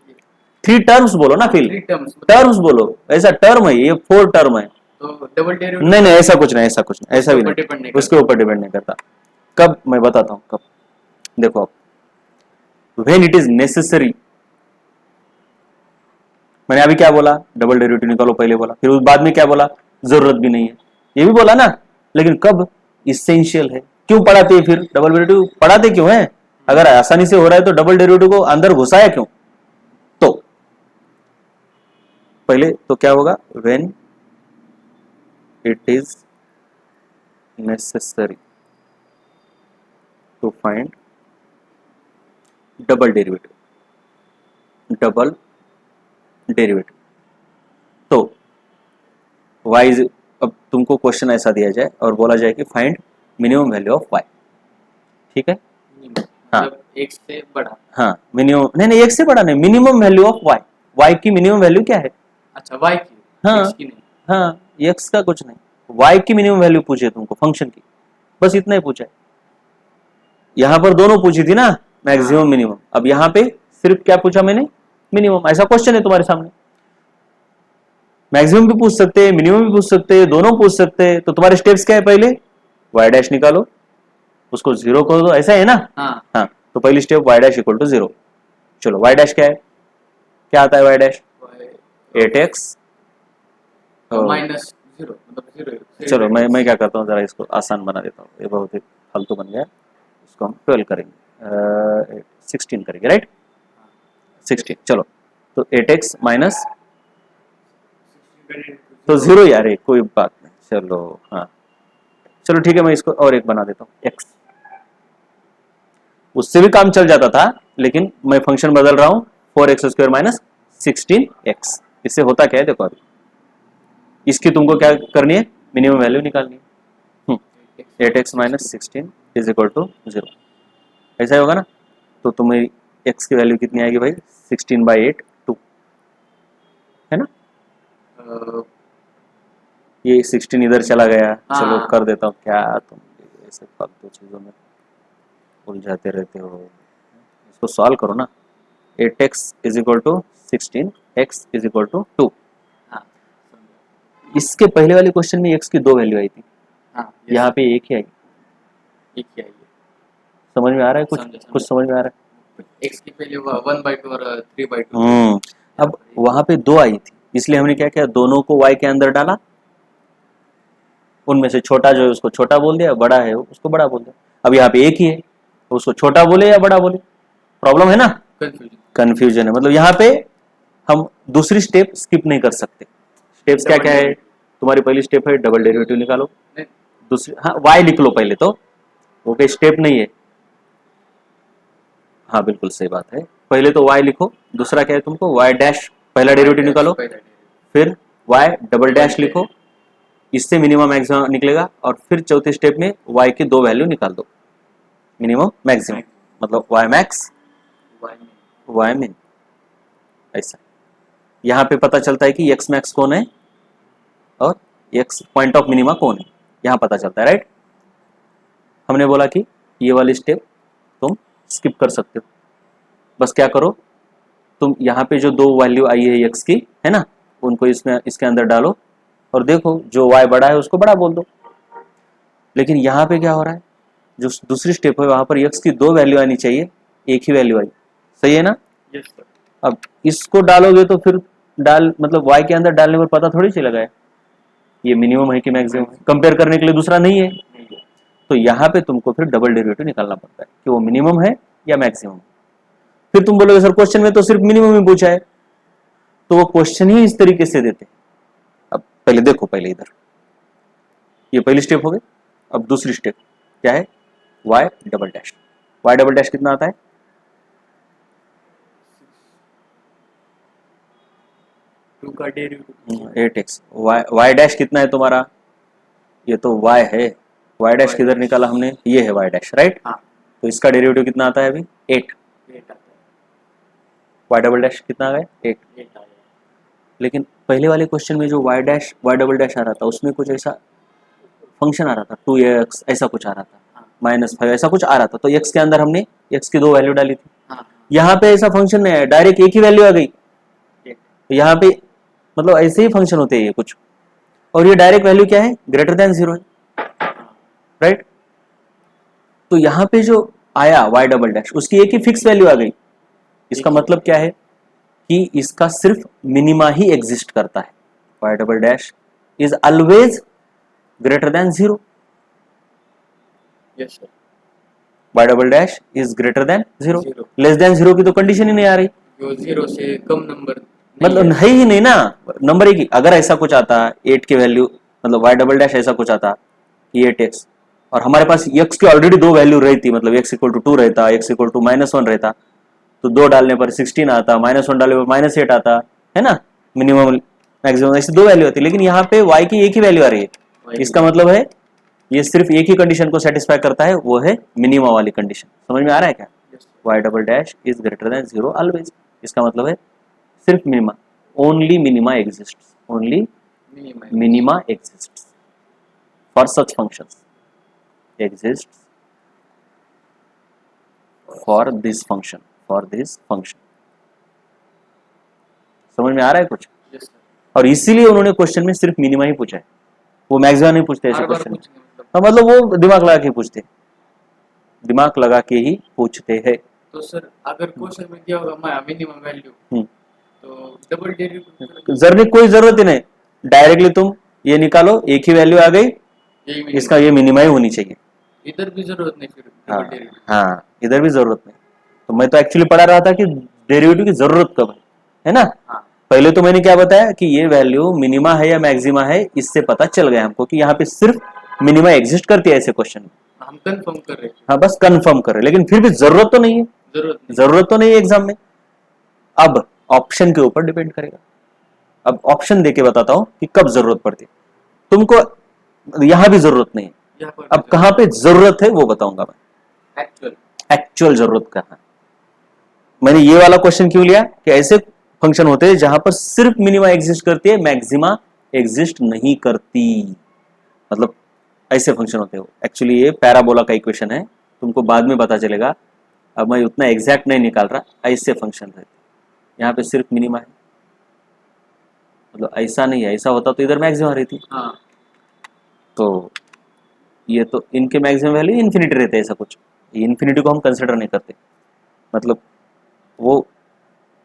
3 टर्म्स बोलो ना, फिर 3 टर्म्स टर्म्स बोलो, ऐसा टर्म है ये, 4 टर्म है। तो डबल डेरिवेटिव नहीं नहीं, ऐसा कुछ नहीं, ऐसा कुछ नहीं, ऐसा भी ऊपर डिपेंड नहीं, नहीं उसके ऊपर डिपेंड नहीं करता। कब, मैं बताता हूं कब। देखो अब, व्हेन इट इज नेसेसरी, मैंने अभी क्या बोला, डबल डेरिवेटिव निकालो पहले बोला, फिर उस बाद में क्या बोला, जरूरत भी नहीं है, ये भी बोला ना। लेकिन कब इसेंशियल है, क्यों पढ़ाते हैं फिर डबल डेरिवेटिव, पढ़ाते क्यों है, अगर आसानी से हो रहा है तो डबल डेरिवेटिव को अंदर घुसाया क्यों। तो पहले तो क्या होगा, when it is necessary to find double derivative तो y इज, अब तुमको क्वेश्चन ऐसा दिया जाए और बोला जाए कि find minimum value of y, ठीक है। हाँ मतलब एक से बड़ा। हाँ, मिनिमम नहीं, एक से बड़ा नहीं, मिनिमम वैल्यू ऑफ y की मिनिमम वैल्यू क्या है। अच्छा y की, हाँ x की नहीं। हाँ, x का कुछ नहीं, y की मिनिमम वैल्यू पूछे तुमको फंक्शन की, बस इतना ही पूछा है। यहां पर दोनों पूछी थी ना, मैक्सिमम मिनिमम, अब यहां पे सिर्फ क्या पूछा मैंने, मिनिमम। ऐसा क्वेश्चन है तुम्हारे सामने, मैक्सिमम भी पूछ सकते हैं, मिनिमम भी पूछ सकते हैं, दोनों पूछ सकते हैं। तो तुम्हारे स्टेप्स क्या है, पहले y डैश निकालो, उसको 0 कर दो, ऐसा है ना। हाँ हाँ, तो पहली step y dash equal to 0। चलो y डैश क्या है, क्या आता है y डैश, 8x। -0 मतलब 0। चलो मैं क्या करता हूँ, जरा इसको आसान बना देता हूँ, ये बहुत ही फालतू बन गया, इसको हम 12 करेंगे, 16 करेंगे, राइट 16। चलो तो 8x माइनस, तो 0 यार, कोई बात नहीं, चलो हाँ, चलो ठीक है, मैं इसको और एक बना देता हूँ x, उससे भी काम चल जाता था, लेकिन मैं फंक्शन बदल रहा हूं, 4x² - 16x। इससे होता क्या है देखो, अभी इसकी तुमको क्या करनी है, मिनिमम वैल्यू निकालनी है। 8x - 16 इज इक्वल टू 0, ऐसा ही होगा ना। तो तुम्हें x की वैल्यू कितनी आएगी भाई, 16/8 2, है ना। ये 16 इधर चला गया, हाँ। चलो कर देता हूँ। क्या तुम ऐसे फालतू चीजों में उलझाते रहते हो, इसको सॉल्व करो ना। 8x is equal to 16, x is equal to 2। हाँ समझा। इसके पहले वाले क्वेश्चन में x की 2 वैल्यू आई थी, हाँ यहाँ पे एक ही आई। एक ही आई है। समझ में आ रहा है कुछ? समझा, समझा। कुछ समझ में आ रहा है? एक्स की पहले 1/2 और 3/2। अब वहां पे 2 आई थी, इसलिए हमने क्या किया, दोनों को y के अंदर डाला, उनमें से छोटा जो है उसको छोटा बोल दिया, बड़ा है उसको बड़ा बोल दिया। अब यहाँ पे एक ही है, तो उसको छोटा बोले या बड़ा बोले, प्रॉब्लम है ना, कंफ्यूजन। कंफ्यूजन है। मतलब यहाँ पे हम दूसरी स्टेप स्किप नहीं कर सकते। स्टेप्स क्या क्या है? तुम्हारी पहली स्टेप है डबल डेरिवेटिव निकालो, दूसरी हाँ y लिख लो पहले तो, ओके स्टेप नहीं है। हाँ बिल्कुल सही बात है, पहले तो y लिखो, दूसरा क्या है तुमको y डैश, पहला डेरिवेटिव निकालो, फिर y डबल डैश लिखो, इससे मिनिमम मैक्सिमम निकलेगा, और फिर चौथे स्टेप में y की 2 वैल्यू निकाल दो, मिनिमम मैक्सिमम, मतलब y मैक्स y मिन। ऐसा यहाँ पे पता चलता है कि x मैक्स कौन है और x पॉइंट ऑफ मिनिमा कौन है, यहाँ पता चलता है, राइट। हमने बोला कि ये वाली स्टेप तुम स्किप कर सकते हो, बस क्या करो, तुम यहाँ पे जो 2 वैल्यू आई है x की, है ना, उनको इसमें इसके अंदर डालो, और देखो जो y बड़ा है उसको बड़ा बोल दो। लेकिन यहाँ पे क्या हो रहा है, जो दूसरी स्टेप है वहां पर x की 2 वैल्यू आनी चाहिए, एक ही वैल्यू आई, सही है ना। Yes sir. अब इसको डालोगे तो फिर डाल मतलब y के अंदर डालने पर पता थोड़ी चलेगा ये मिनिमम है कि मैक्सिमम है, कंपेयर करने के लिए दूसरा नहीं है। तो यहाँ पे तुमको फिर डबल डेरिवेटिव निकालना पड़ता है कि वो मिनिमम है या मैक्सिमम। फिर तुम बोलोगे सर क्वेश्चन में तो सिर्फ मिनिमम ही पूछा है, तो वो क्वेश्चन ही इस तरीके से देते हैं। अब पहले देखो, पहले इधर ये पहली स्टेप हो गई, अब दूसरी स्टेप क्या है, y double dash. y double dash कितना आता है, 2 का डेरिवेटिव 8x। y डैश कितना है तुम्हारा, ये तो y है, y डैश किधर निकाला हमने, ये है y डैश, राइट। हाँ तो इसका डेरिवेटिव कितना आता है अभी, 8। 8 आता है। y डबल डैश कितना आ गया, 8। 8 आया। लेकिन पहले वाले क्वेश्चन में जो y dash y double dash आ रहा था उसमें कुछ ऐसा फंक्शन आ रहा था, 2x ऐसा कुछ आ रहा था, हाँ -5 ऐसा कुछ आ रहा था, तो x के अंदर हमने x की 2 वैल्यू डाली थी। हाँ यहाँ पे ऐसा फंक्शन नहीं है, डायरेक्ट एक ही वैल्यू आ गई। तो यहाँ पे मतलब ऐसे ही फंक्शन होते हैं ये कुछ, और ये डायरेक्ट वैल्यू क्या है, ग्रेटर देन 0 है, राइट। तो यहाँ पे जो आया y डबल डैश उसकी एक ही फिक्स वैल्यू आ गई। इसका मतलब क्या है कि इसका सिर्फ मिनिमा ही एग्जिस्ट करता है, y double dash is always greater than 0। Yes sir. y double dash is greater than 0, Zero. Less than 0 की तो कंडीशन ही नहीं आ रही, जो 0 से कम नंबर मतलब है ही नहीं ना, नंबर एक ही। अगर ऐसा कुछ आता 8 की वैल्यू, मतलब y डबल डैश ऐसा कुछ आता कि 8x, और हमारे पास x की ऑलरेडी 2 वैल्यू रहती, मतलब x इक्वल टू 2 रहता, x इक्वल टू -1 रहता, तो 2 डालने पर 16 आता, -1 डालने पर -8 आता, है ना, मिनिमम मैक्सिमम ऐसी 2 वैल्यू आती। लेकिन यहाँ पे y की एक ही वैल्यू आ रही है, इसका मतलब है ये सिर्फ एक ही कंडीशन को सेटिस्फाई करता है, वो है मिनिमा वाली कंडीशन। समझ में आ रहा है क्या, y double dash is greater than 0 always, इसका मतलब है सिर्फ minima, only minima exists, only minima exists for such functions, exists for this function, for this function। समझ में आ रहा है कुछ? Yes sir. और इसीलिए उन्होंने क्वेश्चन में सिर्फ मिनिमा ही पूछा है, वो मैक्सिमम नहीं पूछते ऐसे हर बार क्वेश्चन। पूछेंगे मतलब। मतलब वो दिमाग लगा के पूछते, दिमाग लगा के ही पूछते हैं। तो सर अगर क्वेश्चन में दिया होगा मैं मिनिमम वैल्यू, तो डबल डेरिवेटिव जरूरी कोई जरूरत ही नहीं, डायरेक्टली तुम ये निकालो, एक ही वैल्यू आ गई, इसका ये मिनिमा ही होनी चाहिए। इधर भी जरूरत नहीं फिर हाँ, डबल डेरिवेटिव। हाँ इधर भी जरूरत नहीं। तो मैं तो एक्चुअली पढ़ा रहा था कि डेरिवेटिव की जरूरत कब है ना। हाँ पहले तो मैंने क्या बताया कि ये वैल्यू मिनिमा है या मैक्सिमा है, इससे पता चल गया हमको कि यहाँ पे सिर्फ मिनिमा एग्जिस्ट करती है ऐसे क्वेश्चन में। हम कंफर्म कर रहे हैं। हाँ बस कंफर्म कर रहे, लेकिन फिर भी जरूरत तो नहीं है, जरूरत तो नहीं है एग्जाम में। अब ऑप्शन के ऊपर डिपेंड करेगा। अब ऑप्शन देके बताता हूं कि कब जरूरत पड़ती है तुमको, यहां भी जरूरत नहीं है। अब कहां पे जरूरत है वो बताऊंगा मैं, एक्चुअल जरूरत कहां। मैंने ये वाला क्वेश्चन क्यों लिया कि ऐसे फंक्शन होते हैं जहां पर सिर्फ मिनिमा एग्जिस्ट करती है, मैक्सिमा एग्जिस्ट नहीं करती। मतलब ऐसे फंक्शन होते हो। एक्चुअली ये पैराबोला का इक्वेशन है, तुमको बाद में पता चलेगा, अब मैं उतना एग्जैक्ट नहीं निकाल रहा। ऐसे फंक्शन रहते, यहाँ पे सिर्फ मिनिमा है, मतलब ऐसा नहीं है। ऐसा होता तो इधर मैक्सिमम रहती। हाँ तो ये तो इनके मैक्सिमम वैल्यू इन्फिनिटी रहते हैं, ऐसा कुछ। इन्फिनिटी को हम कंसिडर नहीं करते, मतलब वो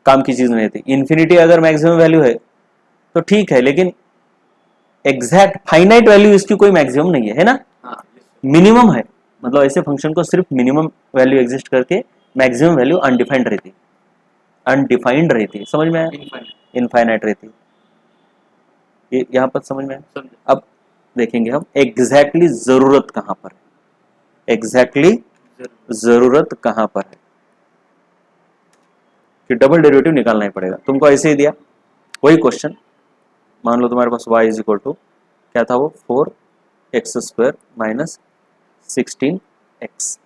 काम की चीज नहीं रहती। इन्फिनिटी अगर मैक्सिमम वैल्यू है तो ठीक है, लेकिन एग्जैक्ट फाइनाइट वैल्यू इसकी कोई मैक्सिमम नहीं है ना, हाँ मिनिमम है। मतलब ऐसे फंक्शन को सिर्फ मिनिमम वैल्यू एग्जिस्ट करके मैक्सिमम वैल्यू अनडिफाइंड रहती है, अनडिफाइंड रहती है। समझ में आया? इनफाइनाइट। इनफाइनाइट रहती है, ये यहाँ पर समझ में आया। समझे। अब देखेंगे हम एग्जैक्टली जरूरत कहां पर है, एग्जैक्टली जरूरत कहां पर है कि डबल डेरिवेटिव निकालना ही पड़ेगा। तुमको ऐसे ही दिया वही क्वेश्चन, मान लो तुम्हारे पास y इज इक्वल टू क्या था वो 4x² माइनस 16x,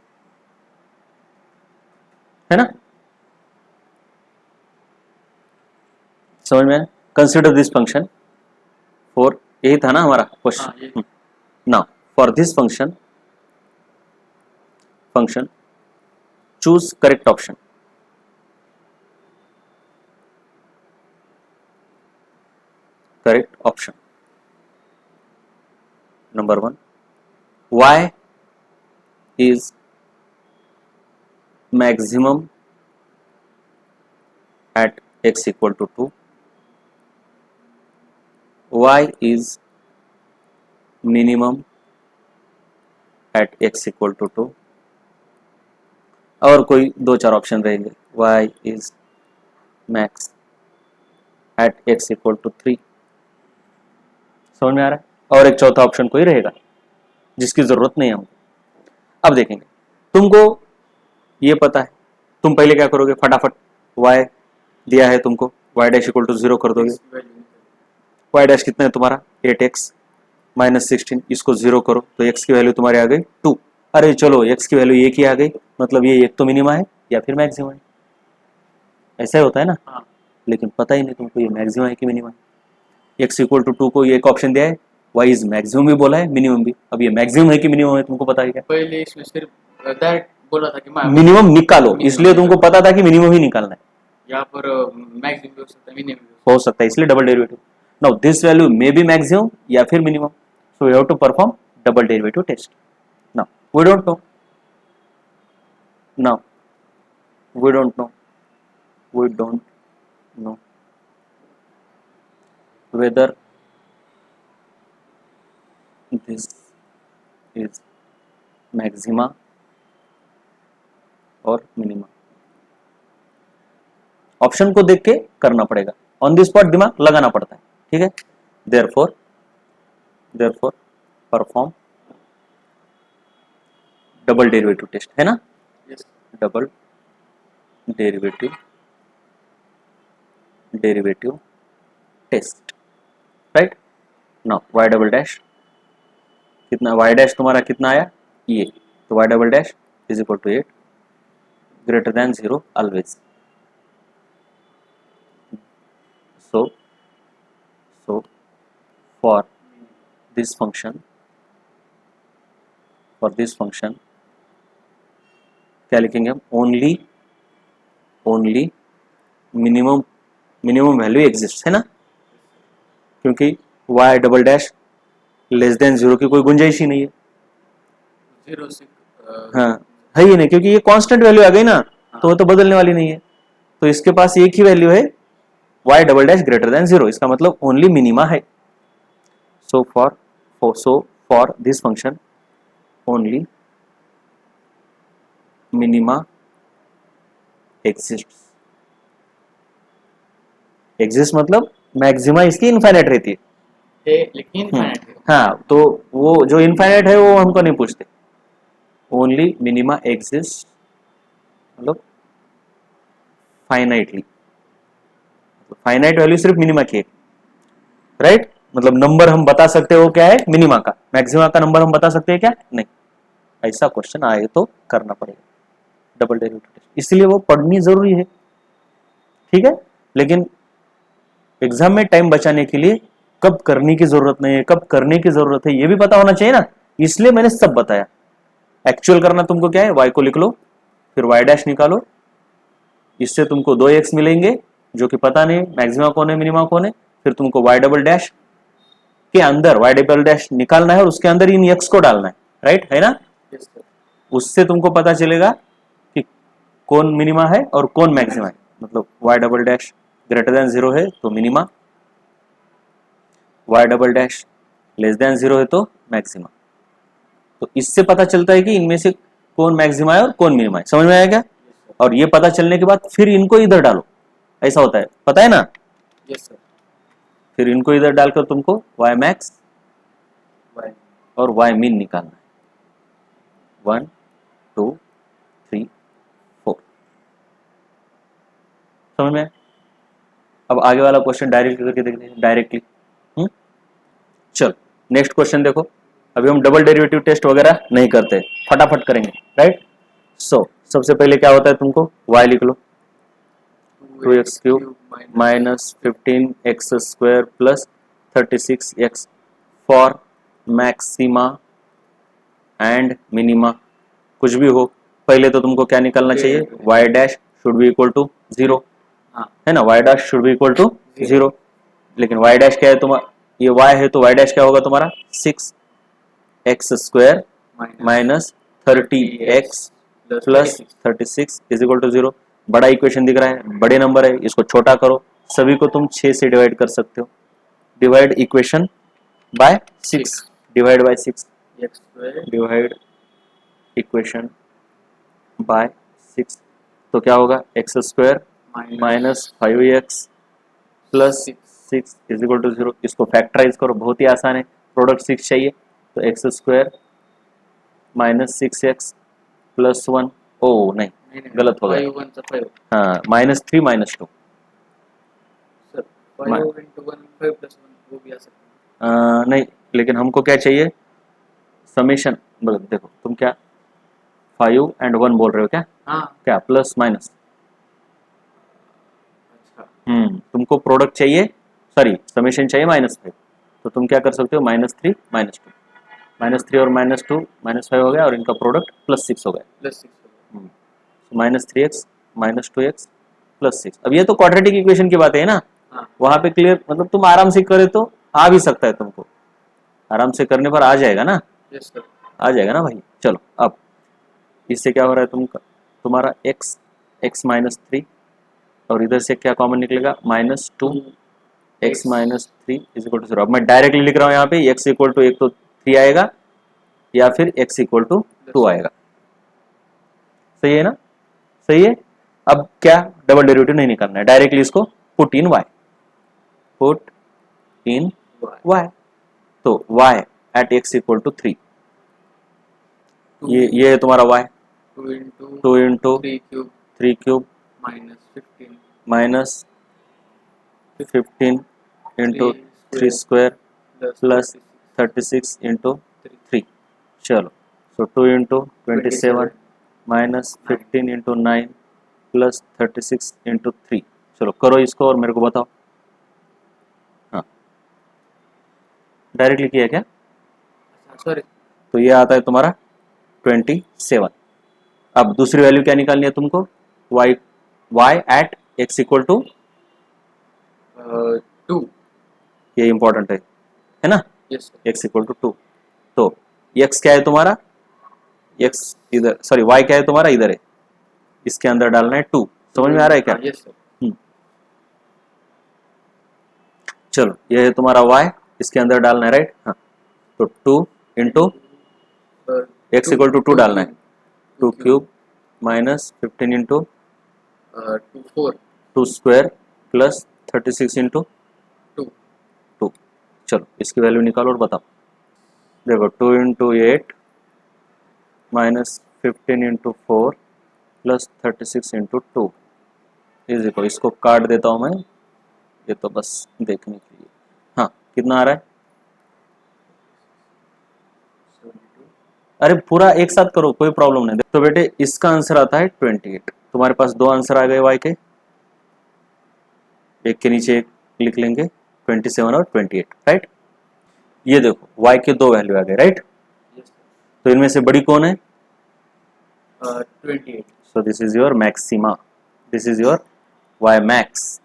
है ना? समझ में? कंसिडर दिस फंक्शन 4, यही था ना हमारा हाँ, ये question. Now for this function choose correct option. Correct option number 1, y is maximum at x equal to 2, y is minimum at x equal to 2, और कोई 2-4 ऑप्शन रहेंगे, y is max at x equal to 3। समझ में आ रहा है? और एक चौथा ऑप्शन कोई रहेगा जिसकी जरूरत नहीं है हमको। अब देखेंगे, तुमको ये पता है, तुम पहले क्या करोगे, फटाफट y दिया है तुमको, y डैश इक्वल टू 0 कर दोगे। y डैश कितना है तुम्हारा 8x माइनस 16, इसको 0 करो तो x की वैल्यू तुम्हारी आ गई 2। अरे चलो x की वैल्यू 1 ही आ गई, मतलब ये एक तो मिनिमा है या फिर मैक्सिमम है। ऐसा ही होता है ना? हाँ। लेकिन पता ही नहीं तुमको ये मैक्सिमम है कि मिनिमम है। x इक्वल टू 2 को ये एक ऑप्शन दिया है, y इज मैक्सिमम भी बोला है, मिनिमम भी। अब ये मैक्सिमम है कि मिनिमम है तुमको पता है क्या? पहले इसमें सिर्फ डायरेक्ट बोला था कि मिनिमम निकालो, minimum इसलिए तुमको पता था कि मिनिमम ही निकालना है। यहाँ पर मैक्सिमम भी हो सकता है, मिनिमम भी हो सकता है, इसलिए double derivative. Now this value may be maximum या फिर minimum, so you have to perform double derivative test. Now we don't know, now we don't know, we don't know whether this is maxima और मिनिमा। Option को देख के करना पड़ेगा, on the spot दिमाग लगाना पड़ता है, ठीक है? Therefore perform double derivative test, है ना? Yes. Double derivative test, right? Now y double dash कितना, y डैश तुम्हारा कितना आया ये, तो y double dash is equal to 8 greater than 0 always. so for this function क्या लिखेंगे हम, ओनली मिनिमम वैल्यू एग्जिस्ट, है ना? क्योंकि y double dash less than 0 की कोई गुंजाइश ही नहीं है। 0 से हाँ, है ही नहीं, क्योंकि ये कांस्टेंट वैल्यू आ गई ना, तो वो तो बदलने वाली नहीं है। तो इसके पास एक ही वैल्यू है, y double dash greater than 0, इसका मतलब ओनली मिनिमा है। So for this function only minima exist मतलब मैक्सिमा इसकी इनफाइनाइट रहती है। लेकिन इनफाइनाइट है। हाँ, तो वो जो इनफाइनाइट है वो हमको नहीं पूछते, ओनली मिनिमा एग्जिस्ट मतलब फाइनाइटली, फाइनाइट वैल्यू सिर्फ मिनिमा की है, राइट? मतलब नंबर हम बता सकते हो क्या है मिनिमा का, मैक्सिमा का नंबर हम बता सकते हैं क्या? नहीं। ऐसा क्वेश्चन आए तो करना पड़ेगा डबल डेरिवेटिव टेस्ट, इसलिए वो पढ़नी जरूरी है, ठीक है? लेकिन एग्जाम में टाइम बचाने के लिए कब करने की जरूरत नहीं है, कब करने की जरूरत है, ये भी पता होना चाहिए ना, इसलिए मैंने सब बताया। एक्चुअल करना तुमको क्या है, y को लिख लो, फिर y डैश निकालो, इससे तुमको 2x मिलेंगे जो कि पता नहीं मैक्सिमा कौन है मिनिमा कौन है, फिर तुमको y डबल डैश के अंदर y डबल डैश निकालना है और उसके अंदर इन x को डालना है, राइट है ना। yes sir, उससे तुमको पता चलेगा कि कौन मिनिमा है और कौन मैक्सिमा है। मतलब y double dash greater than 0 है तो minima, y double dash less than 0 है तो मैक्सिमा। तो इससे पता चलता है कि इनमें से कौन मैक्सिमा है और कौन मिनिमा है। समझ में आया क्या? और ये पता चलने के बाद फिर इनको इधर डालो, ऐसा होता है, पता है ना। yes sir, फिर इनको इधर डालकर तुमको y मैक्स y और y मिन निकालना है। 1 2 3 4। समझ में आया? अब आगे वाला क्वेश्चन डायरेक्ट करके देखते हैं, डायरेक्टली। चलो नेक्स्ट क्वेश्चन देखो। अभी हम डबल डेरिवेटिव टेस्ट वगैरह नहीं करते, फटाफट करेंगे, राइट। सो सबसे पहले क्या होता है, तुमको y लिख लो, 2x cube minus 15x square plus 36x for maxima and minima, कुछ भी हो। पहले तो तुमको क्या निकालना चाहिए, y dash should be equal to 0, हाँ है ना, y dash should be equal to 0। लेकिन y डैश क्या है तुम्हारा, ये y है तो y डैश क्या होगा तुम्हारा 6x square minus 30x plus 36 is equal to 0। बड़ा इक्वेशन दिख रहा है, बड़े नंबर है, इसको छोटा करो, सभी को तुम 6 से डिवाइड कर सकते हो। Divide equation by 6, divide by 6, x square divide equation by 6, तो क्या होगा x square minus 5x plus 6 is equal to 0। इसको फैक्टराइज करो, बहुत ही आसान है, प्रोडक्ट 6 चाहिए तो x square minus 6x plus 1, ओ नहीं गलत हो गया, 5 1 5 हाँ -3 -2, सर 5 into 1 5 plus 1 वो भी आ सकता है। नहीं, लेकिन हमको क्या चाहिए, समेशन। देखो तुम क्या 5 and 1 बोल रहे हो क्या, हाँ क्या प्लस माइनस, अच्छा तुमको प्रोडक्ट चाहिए, सॉरी समेशन चाहिए -5, तो तुम क्या कर सकते हो -3 -2, -3 और -2 -5 हो गया और इनका प्रोडक्ट +6 हो गया, प्लस 6 -3x -2x +6। अब ये तो क्वाड्रेटिक इक्वेशन की बात है ना, हाँ वहां पे क्लियर, मतलब तुम आराम से करे तो आ भी सकता है, तुमको आराम से करने पर आ जाएगा ना, यस सर आ जाएगा ना भाई। चलो अब इससे क्या हो रहा है, तुम्हारा x -3 और इधर से क्या कॉमन निकलेगा -2 x -3 इज इक्वल टू 0। अब मैं डायरेक्टली लिख रहा हूँ यहाँ पे x इक्वल टू एक तो 3 आएगा या फिर x इक्वल टू 2 आएगा, सही है ना, सही है। अब क्या डबल डेरिवेटिव नहीं निकालना है, डायरेक्टली इसको put in y, put in y, तो y at x equal to 3, ये है तुम्हारा y, 2 into 3 cube 3 cube minus 15 minus 15 into 3 square plus 36 into 3। चलो so 2 into 27 minus 15 into 9 plus 36 into 3। चलो करो इसको और मेरे को बताओ। हाँ डायरेक्टली किया क्या, सॉरी तो ये आता है तुम्हारा 27। अब दूसरी वैल्यू क्या निकालनी है तुमको, y at x equal to 2 ये इंपॉर्टेंट है ना, यस x इक्वल टू 2, तो x क्या है तुम्हारा, x इधर, सॉरी y क्या है तुम्हारा इधर है, इसके अंदर डालना है 2। समझ में आ रहा है क्या, यस सर चलो ये है तुम्हारा y, इसके अंदर डालना है, राइट। हाँ तो 2 इंटू x इक्वल टू 2 डालना है, 2 cube minus 15 into 2 square plus 36 into 2। चलो इसकी वैल्यू निकालो और बताओ। देखो 2 into 8 minus 15 into 4 plus 36 into 2 is equal, इसको काट देता हूँ मैं, ये तो बस देखने के लिए। हाँ कितना आ रहा है, अरे पूरा एक साथ करो कोई प्रॉब्लम नहीं। तो बेटे इसका आंसर आता है 28। तुम्हारे पास दो आंसर आ गए y के, एक के नीचे एक लिख लेंगे, 27 और 28, राइट। ये देखो y के दो वैल्यू आ गए, राइट। yes sir. तो इनमें से बड़ी कौन है? 28. सो this is your maxima, this is your y max,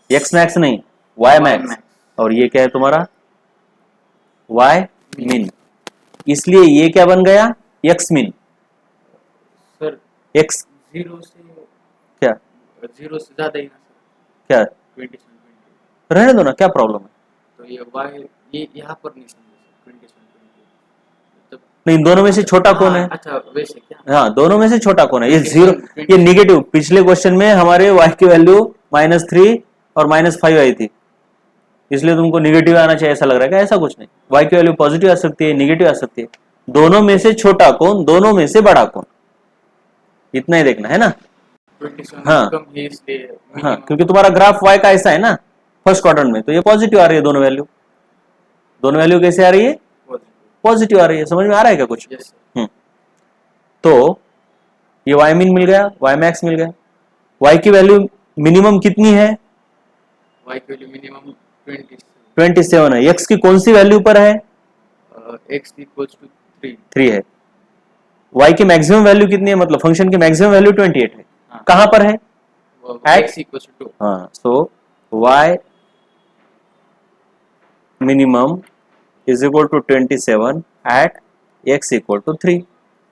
x max नहीं, y मैक्स। max. और ये क्या है तुम्हारा? y मिन। इसलिए ये क्या बन गया? x मिन। सर x 0 से क्या 0 से ज्यादा ही ना सर, क्या 27. रहने दो ना, क्या प्रॉब्लम है? तो ये y ये यहाँ पर नहीं समझे सर, 27. तब नहीं, इन दोनों में से छोटा कौन है? अच्छा वैसे क्या? हाँ, दोनों में से छोटा कौन है? ये 0, 27. ये निगेटिव। पिछले क्वेश्चन में हमारे y की वैल्यू -3 और -5 आई थी, इसलिए तुमको निगेटिव आना चाहिए ऐसा लग रहा है क्या? ऐसा कुछ नहीं, y की वैल्यू पॉजिटिव आ सकती है, निगेटिव आ सकती है। दोनों में से छोटा कौन, दोनों में से बड़ा कौन, इतना ही देखना है ना। 27 हाँ। कम है इसलिए हाँ, minimum क्योंकि तुम्हारा ग्राफ y का ऐसा है ना फर्स्ट क्वाड्रेंट में, तो ये पॉजिटिव आ रही है दोनों वैल्यू। दोनों वैल्यू कैसे आ रही है? positive. पॉजिटिव आ रही है। समझ में आ रहा है क्या कुछ? Yes sir. तो ये y मिन मिल गया, y मैक्स मिल गया। y की वैल्यू मिनिमम कितनी है? y की वैल्यू मिनिमम 27. 27 है। x की कौन सी वैल्यू पर है? x equals to 3. 3 है। y की मैक्सिमम वैल्यू कितनी है? मतलब फंक्शन की मैक्सिमम वैल्यू 28 है। हाँ. कहां पर है? At- x equals to 2. हाँ, so y minimum is equal to 27 at x equal to 3।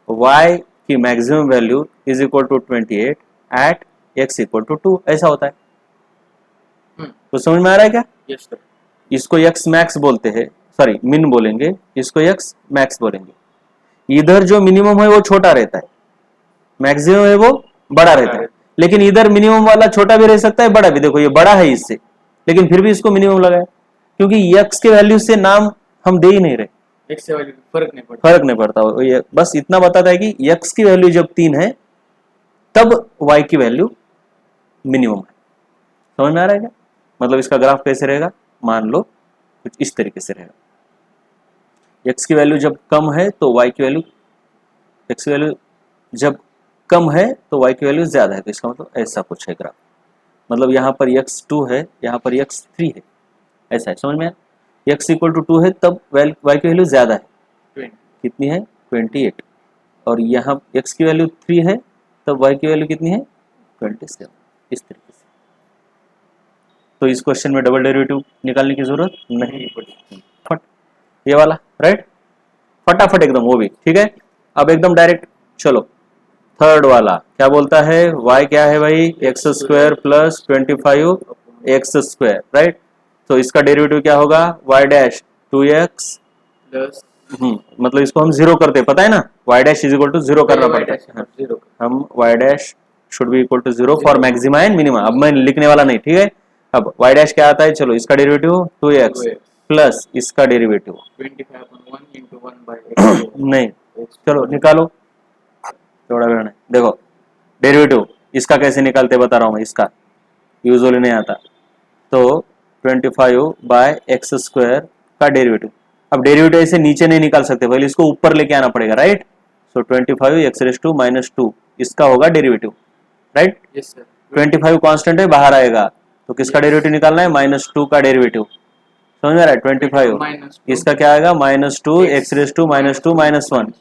y की maximum value is equal to 28 at x equal to 2, ऐसा होता है। तो समझ में आ रहा है क्या? Yes sir. इसको x मैक्स बोलते हैं, सॉरी मिन बोलेंगे, इसको x मैक्स बोलेंगे। इधर जो मिनिमम है वो छोटा रहता है, मैक्सिमम है वो बड़ा रहता है। लेकिन इधर मिनिमम वाला छोटा भी रह सकता है, बड़ा भी। देखो ये बड़ा है इससे, लेकिन फिर भी इसको मिनिमम लगाया, क्योंकि x के वैल्यू से नाम हम दे ही नहीं रहे, x से वैल्यू फर्क नहीं पड़ता. फर्क नहीं पड़ता। ये बस इतना बताता है कि x की वैल्यू जब 3 है तब y की वैल्यू मिनिमम है। समझ में आ रहा है क्या? मतलब इसका ग्राफ कैसे रहेगा? मान लो कुछ इस तरीके से रहेगा। x की वैल्यू जब कम है तो y की वैल्यू, x की वैल्यू जब कम है तो y की वैल्यू ज्यादा है, तो इसका मतलब ऐसा कुछ है ग्राफ। मतलब यहाँ पर x2 है, यहाँ पर x3 है, ऐसा है। समझ में आया? x इक्वल टू 2 है तब y की वैल्यू ज्यादा है। 20. कितनी है? 28। और यहाँ x की वैल्यू 3 है तब y की वैल्यू कितनी है? 27। इस तरीके से। तो इस क्वेश्चन में डबल डेरिवेटिव निकालने की जरूरत नहीं पड़ी। फट ये वाला, राइट, फटाफट एकदम वो भी ठीक है। अब एकदम डायरेक्ट चलो थर्ड वाला क्या बोलता है? y क्या है भाई? x square plus 25 x square, right. तो इसका डेरिवेटिव क्या होगा? y डैश 2x, प्लस मतलब इसको हम जीरो करते हैं, पता है ना, y dash is equal to zero करना पड़ता है। 0. हम y dash should be equal to zero for maxima and minima. अब मैं लिखने वाला नहीं, ठीक है। अब y डैश क्या आता है? चलो इसका डेरिवेटिव 2x प्लस इसका डेरिवेटिव 25/1 into 1 by x. नहीं, चलो निकालो, थोड़ा वेळ नहीं। देखो डेरिवेटिव इसका कैसे निकालते बता रहा हूँ मैं, इसका यूजुअली नहीं आता। तो 25 बाय एक्स स्क्वायर का डेरिवेटिव। अब डेरिवेटिव ऐसे नीचे नहीं निकाल सकते, पहले इसको ऊपर लेके आना पड़ेगा, right. So 25 x raise to -2 इसका होगा derivative, right. Yes sir. 25 constant है, बाहर आएगा, तो किसका डेरिवेटिव निकालना है? -2 का डेरिवेटिव। समझ में आ रहा है? 25 -2 इसका क्या आएगा? -2 एक्स रेस टू -2 -1।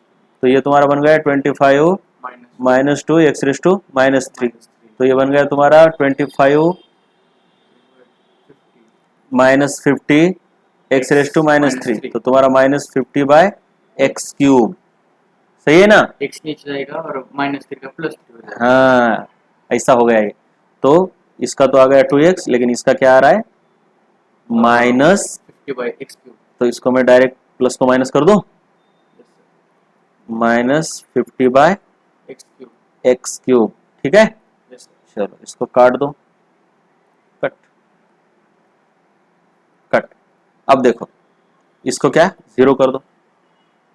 तो ये तुम्हारा बन गया 25 -2 एक्स रेस टू -3। तो ये बन गया तुम्हारा 25 -50 एक्स रेस टू -3। तो तुम्हारा -50 बाय एक्स क्यूब, सही है ना? x नीचे जाएगा और -3 का +3 हो जाएगा. हाँ, ऐसा हो गया ये। तो इसका तो आ गया 2x, लेकिन इसका क्या आ रहा है? माइनस। 50 by x cube. तो इसको मैं डायरेक्ट प्लस को माइनस कर दूं, Yes sir. -50 by x cube. X cube, ठीक है। Yes sir. चलो इसको काट दो, कट कट। अब देखो इसको क्या जीरो कर दो।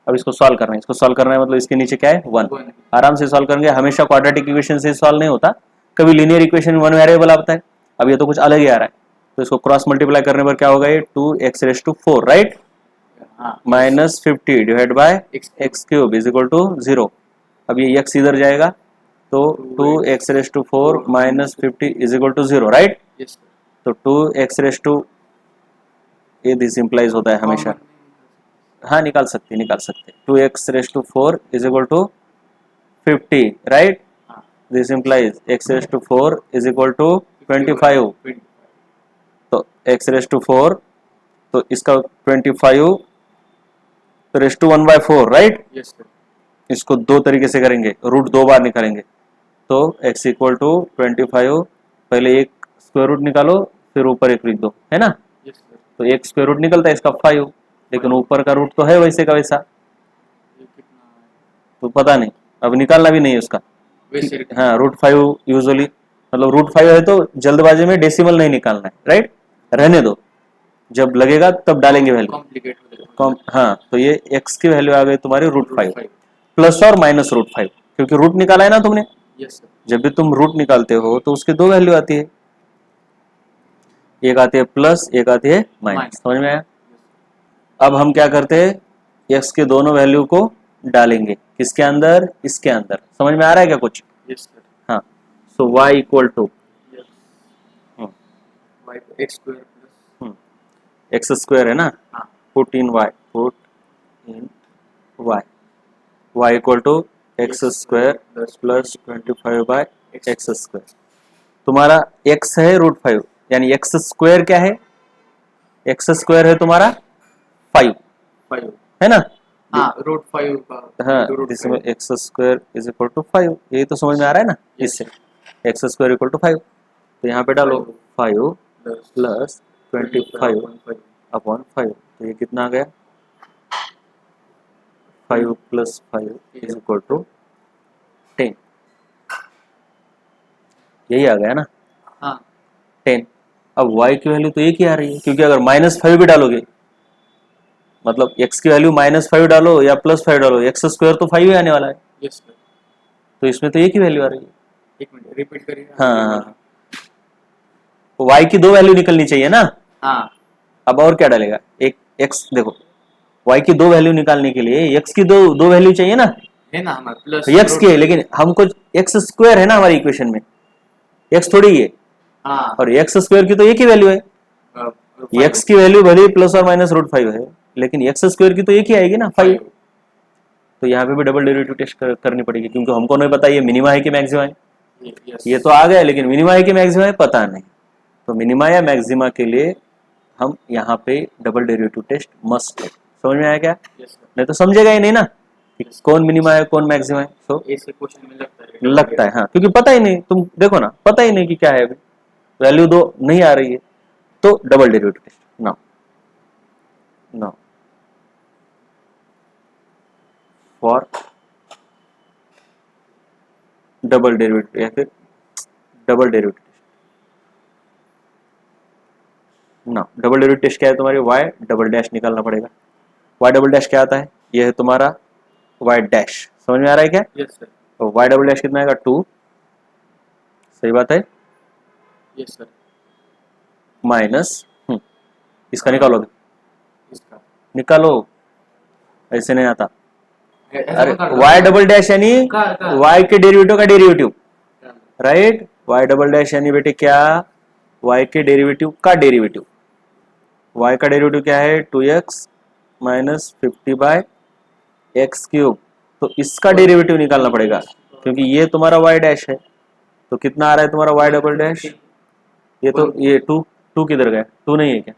अब इसको सॉल्व करना है, इसको सॉल्व करना है मतलब इसके नीचे क्या है? 1। 1. आराम से सॉल्व करेंगे। हमेशा क्वाड्रेटिक इक्वेशन से सॉल्व नहीं होता, कभी लीनियर इक्वेशन में वन वेरिएबल आता है। अब ये तो कुछ अलग ही आ रहा है, तो इसको क्रॉस मल्टीप्लाई करने पर क्या होगा? ये 2x⁴, राइट। हाँ. -50 divide by X x cube is equal to 0। अब ये x इधर जाएगा, तो 2x⁴ -50 is equal to 0, right. Yes sir. तो 2x⁴ ये दिस इम्प्लाइज होता है हमेशा। हाँ निकाल सकते 2x⁴ is equal to 50 right. This implies x⁴ is equal to 25। तो x⁴ तो इसका 25 तो raise to 1/4 right. Yes sir. इसको दो तरीके से करेंगे, रूट दो बार निकालेंगे। तो x इक्वल टू 25, पहले एक स्क्वायर रूट निकालो फिर ऊपर एक लिख दो, है ना। Yes sir. तो एक स्क्वायर रूट निकलता है इसका 5, लेकिन ऊपर का रूट तो है वैसे का वैसा, ये कितना है? तो पता नहीं, अब निकालना भी नहीं है उसका। वैसे हाँ रूट 5 यूजुअली, मतलब रूट 5 है तो जल्दबाजी में डेसिमल नहीं निकालना है राइट, रहने दो, जब लगेगा तब डालेंगे वैल्यू। कॉम्प्लिकेट हो जाएगा। हाँ तो ये x की वैल्यू आ गई तुम्हारी √5 5। प्लस और माइनस √5, क्योंकि रूट निकाला है ना तुमने। Yes sir. जब भी तुम रूट निकालते हो तो उसकी दो वैल्यू आती है, एक आती है प्लस एक आती है माइनस, समझ में आया। अब हम क्या करते हैं, x के दोनों वैल्यू को डालेंगे किसके अंदर, इसके अंदर। समझ में आ रहा है क्या कुछ। Yes sir. हाँ so y equal to yes y को x स्क्वायर प्लस x² है ना, हाँ put in y y equal to x² plus 25/x²। तुम्हारा x है √5, यानी x² क्या है, x² है तुम्हारा 5, 5 है ना। हाँ √5 का हाँ √5 इसमें x² इज इक्वल टू 5, यही तो समझ में आ रहा है ना। इससे x² इक्वल टू 5, तो यहाँ पे डालो 5 प्लस 25/5, तो ये कितना आ गया, 5 प्लस 5 इज इक्वल टू 10, यही आ गया ना हाँ 10। अब y की वैल्यू तो एक ही आ रही है, क्योंकि अगर -5 भी डालोगे, मतलब x की वैल्यू -5 डालो या +5 डालो, x² तो 5 ही आने वाला है, यस सर। तो इसमें तो एक ही वैल्यू आ रही है। एक मिनट रिपीट करिए। हाँ तो y की दो वैल्यू निकलनी चाहिए ना। हाँ अब और क्या डालेगा, एक x, देखो y की दो वैल्यू निकालने के लिए x की दो वैल्यू चाहिए ना, है ना हमारा प्लस तो x की है, लेकिन हमको x² है ना हमारी इक्वेशन में, x थोड़ी है, हाँ और x² की तो एक ही वैल्यू है। x की वैल्यू भले प्लस और माइनस √5 है, लेकिन x² की तो एक ही आएगी ना 5। तो यहाँ पे भी डबल डेरिवेटिव टेस्ट करनी पड़ेगी, क्योंकि हमको नहीं पता ये मिनिमा है कि मैक्सिमा है। ये तो आ गया, लेकिन मिनिमा है कि मैक्सिमा है पता नहीं। तो मिनिमा या मैक्सिमा के लिए हम यहाँ पे डबल डेरिवेटिव टेस्ट मस्ट है। समझ में आया क्या, नहीं तो समझेगा ही नहीं ना कि कौन मिनिमा है कौन मैक्सिमा है। तो ऐसे क्वेश्चन में लगता लगता है हाँ, क्योंकि पता ही नहीं, तुम देखो ना पता ही नहीं कि क्या है, अभी वैल्यू दो नहीं आ रही है, तो double derivative test now for double derivative, या फिर डबल डेरिवेटिव टेस्ट। ना डबल डेरिवेटिव टेस्ट क्या है, तुम्हारी y डबल डैश निकालना पड़ेगा। y डबल डैश क्या आता है, ये है तुम्हारा y डैश, समझ में आ रहा है क्या। Yes sir. तो y डबल डैश कितना आएगा 2, सही बात है, यस सर। माइनस इसका निकालोगे, इसका निकालो, ऐसे नहीं आता। ऐसा अरे मत कर y डबल डैश यानी का y के डेरिवेटिव का derivative right, y double dash यानी बेटे क्या, y के डेरिवेटिव का डेरिवेटिव। y का डेरिवेटिव क्या है 2x माइनस 50/x³, तो इसका डेरिवेटिव निकालना पड़ेगा, क्योंकि ये तुम्हारा y डैश है, तो कितना आ रहा है तुम्हारा y डबल डैश, ये तो ये 2 किधर गया, 2 नहीं है क्या,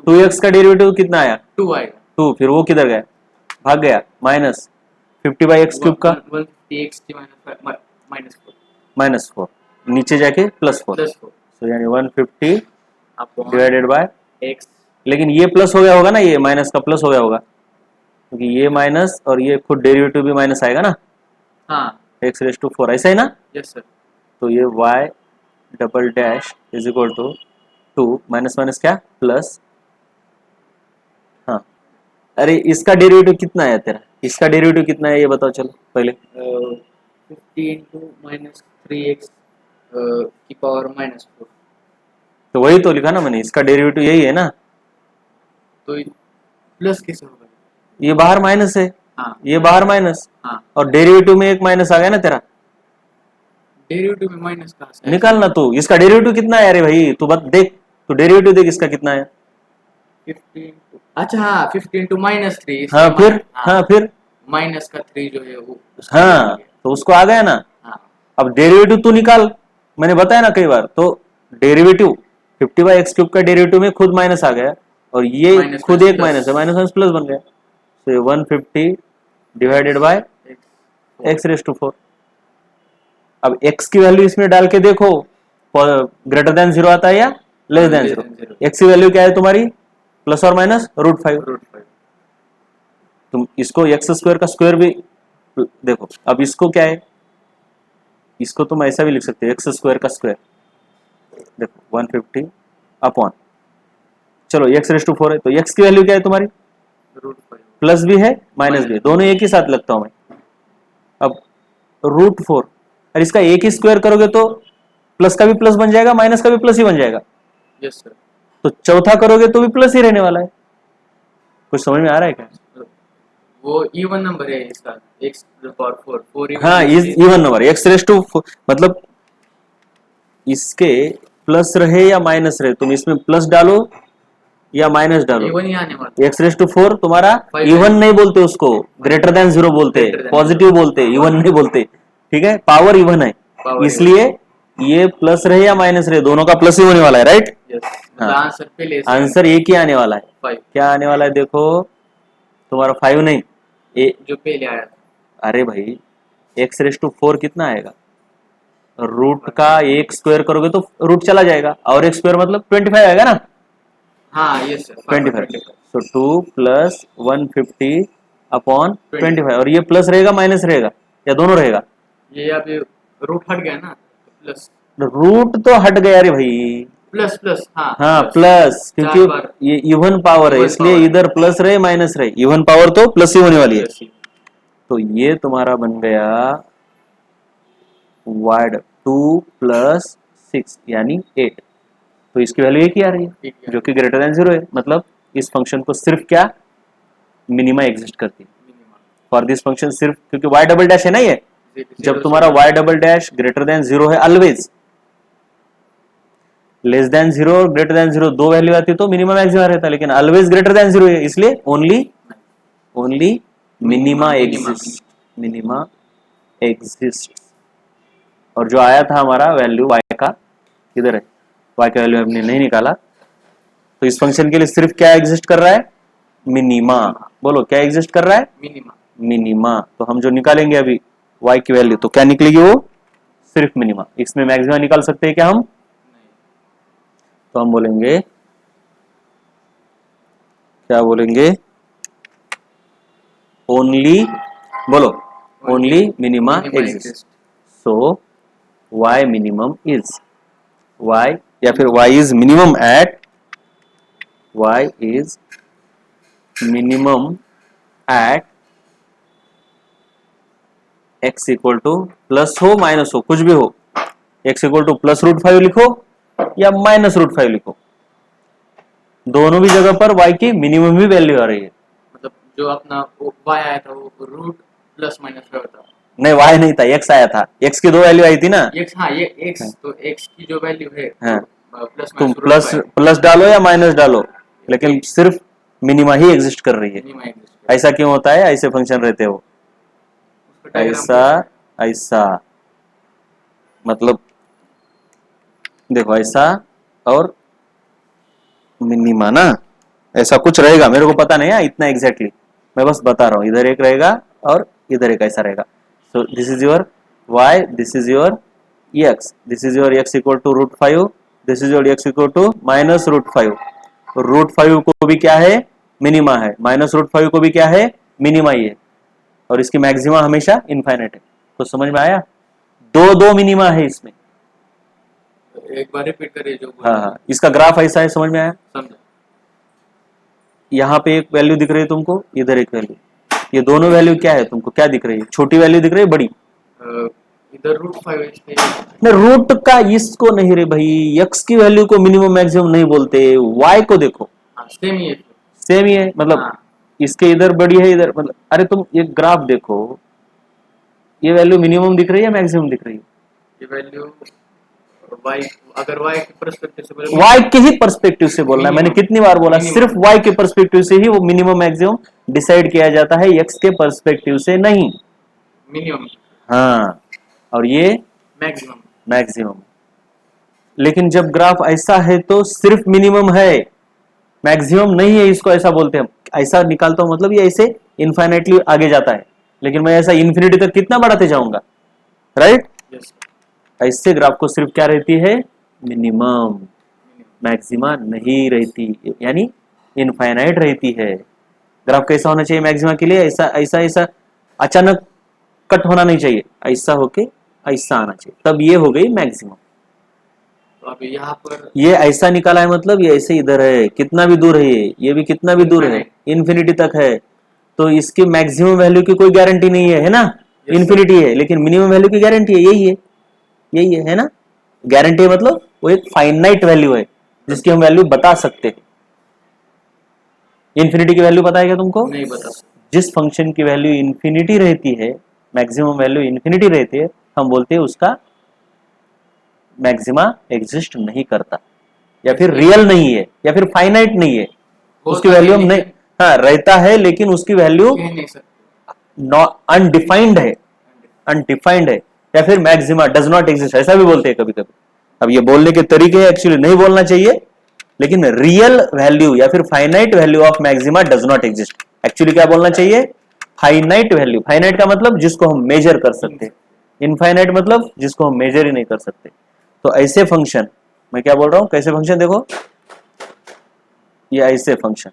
2x का डेरिवेटिव कितना आया 2 आएगा, 2, फिर वो किधर गया, भाग गया, माइनस 50/x³ का -4, नीचे जाके +4, तो यानी 150 डिवाइडेड बाय x। लेकिन ये प्लस हो गया होगा ना, ये माइनस का प्लस हो गया होगा, क्योंकि ये माइनस और ये खुद डेरिवेटिव भी माइनस आएगा ना, हाँ x⁴ ऐसा ही ना। Yes sir. तो ये y double dash is equal to 2 minus minus क्या प्लस, हाँ अरे इसका डेरिवेटिव कितना है तेरा, इसका डेरिवेटिव कितना है ये बताओ चलो पहले। 50 × -3x की पावर -4, तो वही तो लिखा ना मैंने, इसका डेरिवेटिव यही है ना, तो प्लस कैसे होगा। ये बाहर माइनस है, हाँ ये बाहर माइनस, हाँ और डेरिवेटिव में एक माइनस आ गया ना तेरा, डेरिवेटिव में माइनस कहाँ से निकालना तू इसका डेरिवेटिव कितना है, अरे भाई तू बत देख, तू डेरिवेटिव देख इसका कितना है, 15 अच्छा हाँ 15 टू -3 हाँ फिर, हाँ फिर, माइनस का 3 जो है वो उसका हाँ value है। तो उसको आ गया ना। हाँ अब डेरिवेटिव तू निकाल, मैंने बताया ना कई बार, तो डेरिवेटिव 50/x³ का डेरिवेटिव में खुद माइनस आ गया, और ये माइनस खुद एक प्लस माइनस है, माइनस माइनस प्लस बन गया, तो ये 150 डिवाइडेड बाय x⁴। अब x की वैल्यू इसमें डाल के देखो, ग्रेटर देन 0 आता है या less than less 0। than 0। x की वैल्यू क्या है तुम्हारी, प्लस और माइनस √5। √5 तुम इसको x² का स्क्वायर भी देखो, अब इसको क्या है, इसको तुम ऐसा भी लिख सकते हो, x² का स्क्वायर, देखो 150 अपॉन, चलो x⁴ है, तो x की वैल्यू क्या है तुम्हारी, √5 प्लस भी है माइनस भी है, दोनों एक ही साथ लगता हूं मैं। अब √4, और इसका एक ही स्क्वायर करोगे तो प्लस का भी प्लस बन जाएगा, माइनस का भी प्लस ही बन जाएगा, यस सर। तो चौथा करोगे तो भी प्लस ही रहने वाला है। कुछ समझ में आ रहा है क्या? वो इवन नंबर है इसका x⁴ 4 इवन हाँ, इवन नंबर x⁴, मतलब इसके प्लस रहे या माइनस रहे, तुम इसमें प्लस डालो या माइनस डालो, इवन ही आने वाला x⁴ तुम्हारा Five इवन है। नहीं बोलते उसको, ग्रेटर देन 0 बोलते, Greater than पॉजिटिव 0 बोलते, इवन नहीं बोलते, ठीक है, पावर इवन है, Power इसलिए ये प्लस रहे या माइनस रहे, दोनों का प्लस ही होने वाला है, राइट। यस हाँ। आंसर पहले से आंसर एक ही आने वाला है, 5 क्या आने वाला है देखो, तुम्हारा 5 नहीं, जो पहले आया था। अरे भाई x⁴ कितना आएगा, रूट का एक स्क्वायर करोगे तो रूट चला जाएगा, और एक स्क्वायर मतलब 25 आएगा ना, हाँ यस सर 25, तो 2 प्लस 150 अपॉन 25, और ये प्लस रहेगा माइनस रहेगा या दोनों रहेगा, ये अभी रूट हट गया ना प्लस रूट तो हट गया रे भाई, प्लस प्लस हाँ हाँ प्लस, चार क्योंकि बार ये इवन पावर है, Even इसलिए power है। इधर प्लस रहे माइनस रहे, इवन पावर तो प्लस ही होने वाली है, प्लस ही। तो ये तुम्हारा बन गया वाइड 2 + 6 यानी 8, तो इसकी वैल्यू एक ही आ रही है, ठीक है जो कि ग्रेटर देन 0 है, मतलब इस फंक्शन को सिर्फ क्या मिनिमा एग्जिस्ट करती है मिनिमम फॉर दिस फंक्शन, सिर्फ क्योंकि y डबल डैश है ना ये, जब तुम्हारा y double dash greater than 0 है ऑलवेज, लेस देन 0 और ग्रेटर देन 0 दो वैल्यू आती तो मिनिमम मैक्सिमम रहता, लेकिन ऑलवेज ग्रेटर देन 0 है, इसलिए only minima exist, minima exist. और जो आया था हमारा वैल्यू y का, किधर है, y का वैल्यू हमने नहीं निकाला, तो इस फंक्शन के लिए सिर्फ क्या एग्जिस्ट कर रहा है, मिनिमा, बोलो क्या एग्जिस्ट कर रहा है, मिनिमम मिनिमा, तो हम जो निकालेंगे अभी y की वैल्यू, तो क्या निकलेगी वो, सिर्फ मिनिमा, इसमें मैक्सिमा निकाल सकते हैं क्या हम, तो हम बोलेंगे, क्या बोलेंगे, ओनली, बोलो only minima exist, so y minimum is, y या फिर y is minimum at, y is minimum at x equal to, plus हो माइनस हो कुछ भी हो, x इक्वल टू प्लस √5 लिखो या माइनस √5 लिखो, दोनों भी जगह पर y की मिनिमम ही वैल्यू आ रही है। मतलब जो अपना y आया था वो रूट प्लस माइनस का होता नहीं y नहीं था, x आया था, x की दो वैल्यू आई थी ना, x हाँ ये x तो x की जो वैल्यू है हाँ, प्लस तुम माइनस प्लस डालो या माइनस डालो, लेकिन सिर्फ मिनिमा ही एग्जिस्ट कर रही है, मिनिमम एग्जिस्ट ऐसा क्यों होता है, ऐसे फंक्शन रहते हो, ऐसा ऐसा, मतलब देखो ऐसा और मिनिमा ना, ऐसा कुछ रहेगा, मेरे को पता नहीं है इतना एग्जैक्टली, मैं बस बता रहा हूँ, इधर एक रहेगा और इधर एक ऐसा रहेगा, so this is your y, this is your x, this is your x equal to √5, this is your x equal to minus √5, √5 को भी क्या है, मिनिमा है, माइनस √5 को भी क्या है, मिनिमा ही है, और इसकी मैक्सिमा हमेशा इनफाइनाइट है, तो समझ में आया, दो मिनिमा है इसमें, एक बार रिपीट करिए जो हाँ हाँ, इसका ग्राफ ऐसा है, समझ में आया, समझा यहाँ पे एक वैल्यू दिख रही है तुमको, इधर एक वैल्यू, ये दोनों वैल्यू क्या है, तुमको क्या दिख रही है, छोटी वैल्यू दिख रही है बड़ी, इधर √5 है नहीं रूट का इसको नहीं रे भाई, x की वैल्यू को मिनिमम मैक्सिमम नहीं बोलते, y को देखो हाँ सेम ही है सेम ही है, मतलब हाँ इसके इधर बड़ी है इधर, मतलब अरे तुम ये ग्राफ देखो, ये वैल्यू मिनिमम दिख रही है मैक्सिमम दिख रही है, ये वैल्यू वाई, अगर वाई के पर्सपेक्टिव से बोले, वाई के ही पर्सपेक्टिव से बोलना है। मैंने कितनी बार बोला, Minimum. सिर्फ वाई के पर्सपेक्टिव से ही वो मिनिमम मैक्सिमम डिसाइड किया जाता है, एक्स के पर्सपेक्टिव से नहीं। मिनिमम, हाँ, और ये मैक्सिमम। मैक्सिमम। लेकिन जब ग्राफ ऐसा है तो सिर्फ मिनिमम है, मैक्सिमम नहीं है, इसको ऐसा बोलते हैं। ऐसा निकालता हूं मतलब ये ऐसे इनफाइनाइटली आगे जाता है, लेकिन मैं ऐसा इन्फिनिटी तक कितना बढ़ाते जाऊंगा, राइट। यस, ऐसे ग्राफ को सिर्फ क्या रहती है, मिनिमम, मैक्सिमा नहीं रहती, यानी इनफाइनाइट रहती है। ग्राफ कैसा होना चाहिए मैक्सिमा के लिए, ऐसा ऐसा ऐसा अचानक कट होना नहीं चाहिए, ऐसा होके ऐसा आना चाहिए, तब ये हो गई मैक्सिमम। तो अब यहाँ पर ये ऐसा निकाला है मतलब ये ऐसे इधर है, कितना भी दूर है ये भी कितना भी दूर है, इन्फिनिटी तक है, तो इसकी मैक्सिमम वैल्यू की कोई गारंटी नहीं है, है ना। इन्फिनिटी है लेकिन मिनिमम वैल्यू की गारंटी है, यही है ना। गारंटी मतलब वो एक फाइनाइट वैल्यू है जिसकी हम वैल्यू बता सकते हैं। इन्फिनिटी की वैल्यू पता है क्या तुमको? नहीं बता सकते। जिस फंक्शन की वैल्यू इन्फिनिटी रहती है, मैक्सिमम वैल्यू इन्फिनिटी रहती है, हम बोलते हैं उसका मैक्सिमा एग्जिस्ट नहीं करता, या फिर रियल नहीं है, या फिर फाइनाइट नहीं है, उसकी वैल्यू हम नहीं, हाँ रहता है लेकिन उसकी वैल्यू कह नहीं सकते, अनडिफाइंड है, अनडिफाइंड है, या फिर मैक्सिमा डज नॉट एग्जिस्ट, ऐसा भी बोलते हैं कभी कभी। अब ये बोलने के तरीके हैं, एक्चुअली नहीं बोलना चाहिए, लेकिन रियल वैल्यू या फिर finite value of maxima does not exist. Actually क्या बोलना चाहिए, फाइनाइट वैल्यू। फाइनाइट का मतलब जिसको हम मेजर कर सकते हैं, इनफाइनाइट मतलब जिसको हम मेजर ही नहीं कर सकते। तो ऐसे फंक्शन, मैं क्या बोल रहा हूं, कैसे फंक्शन, देखो ये ऐसे फंक्शन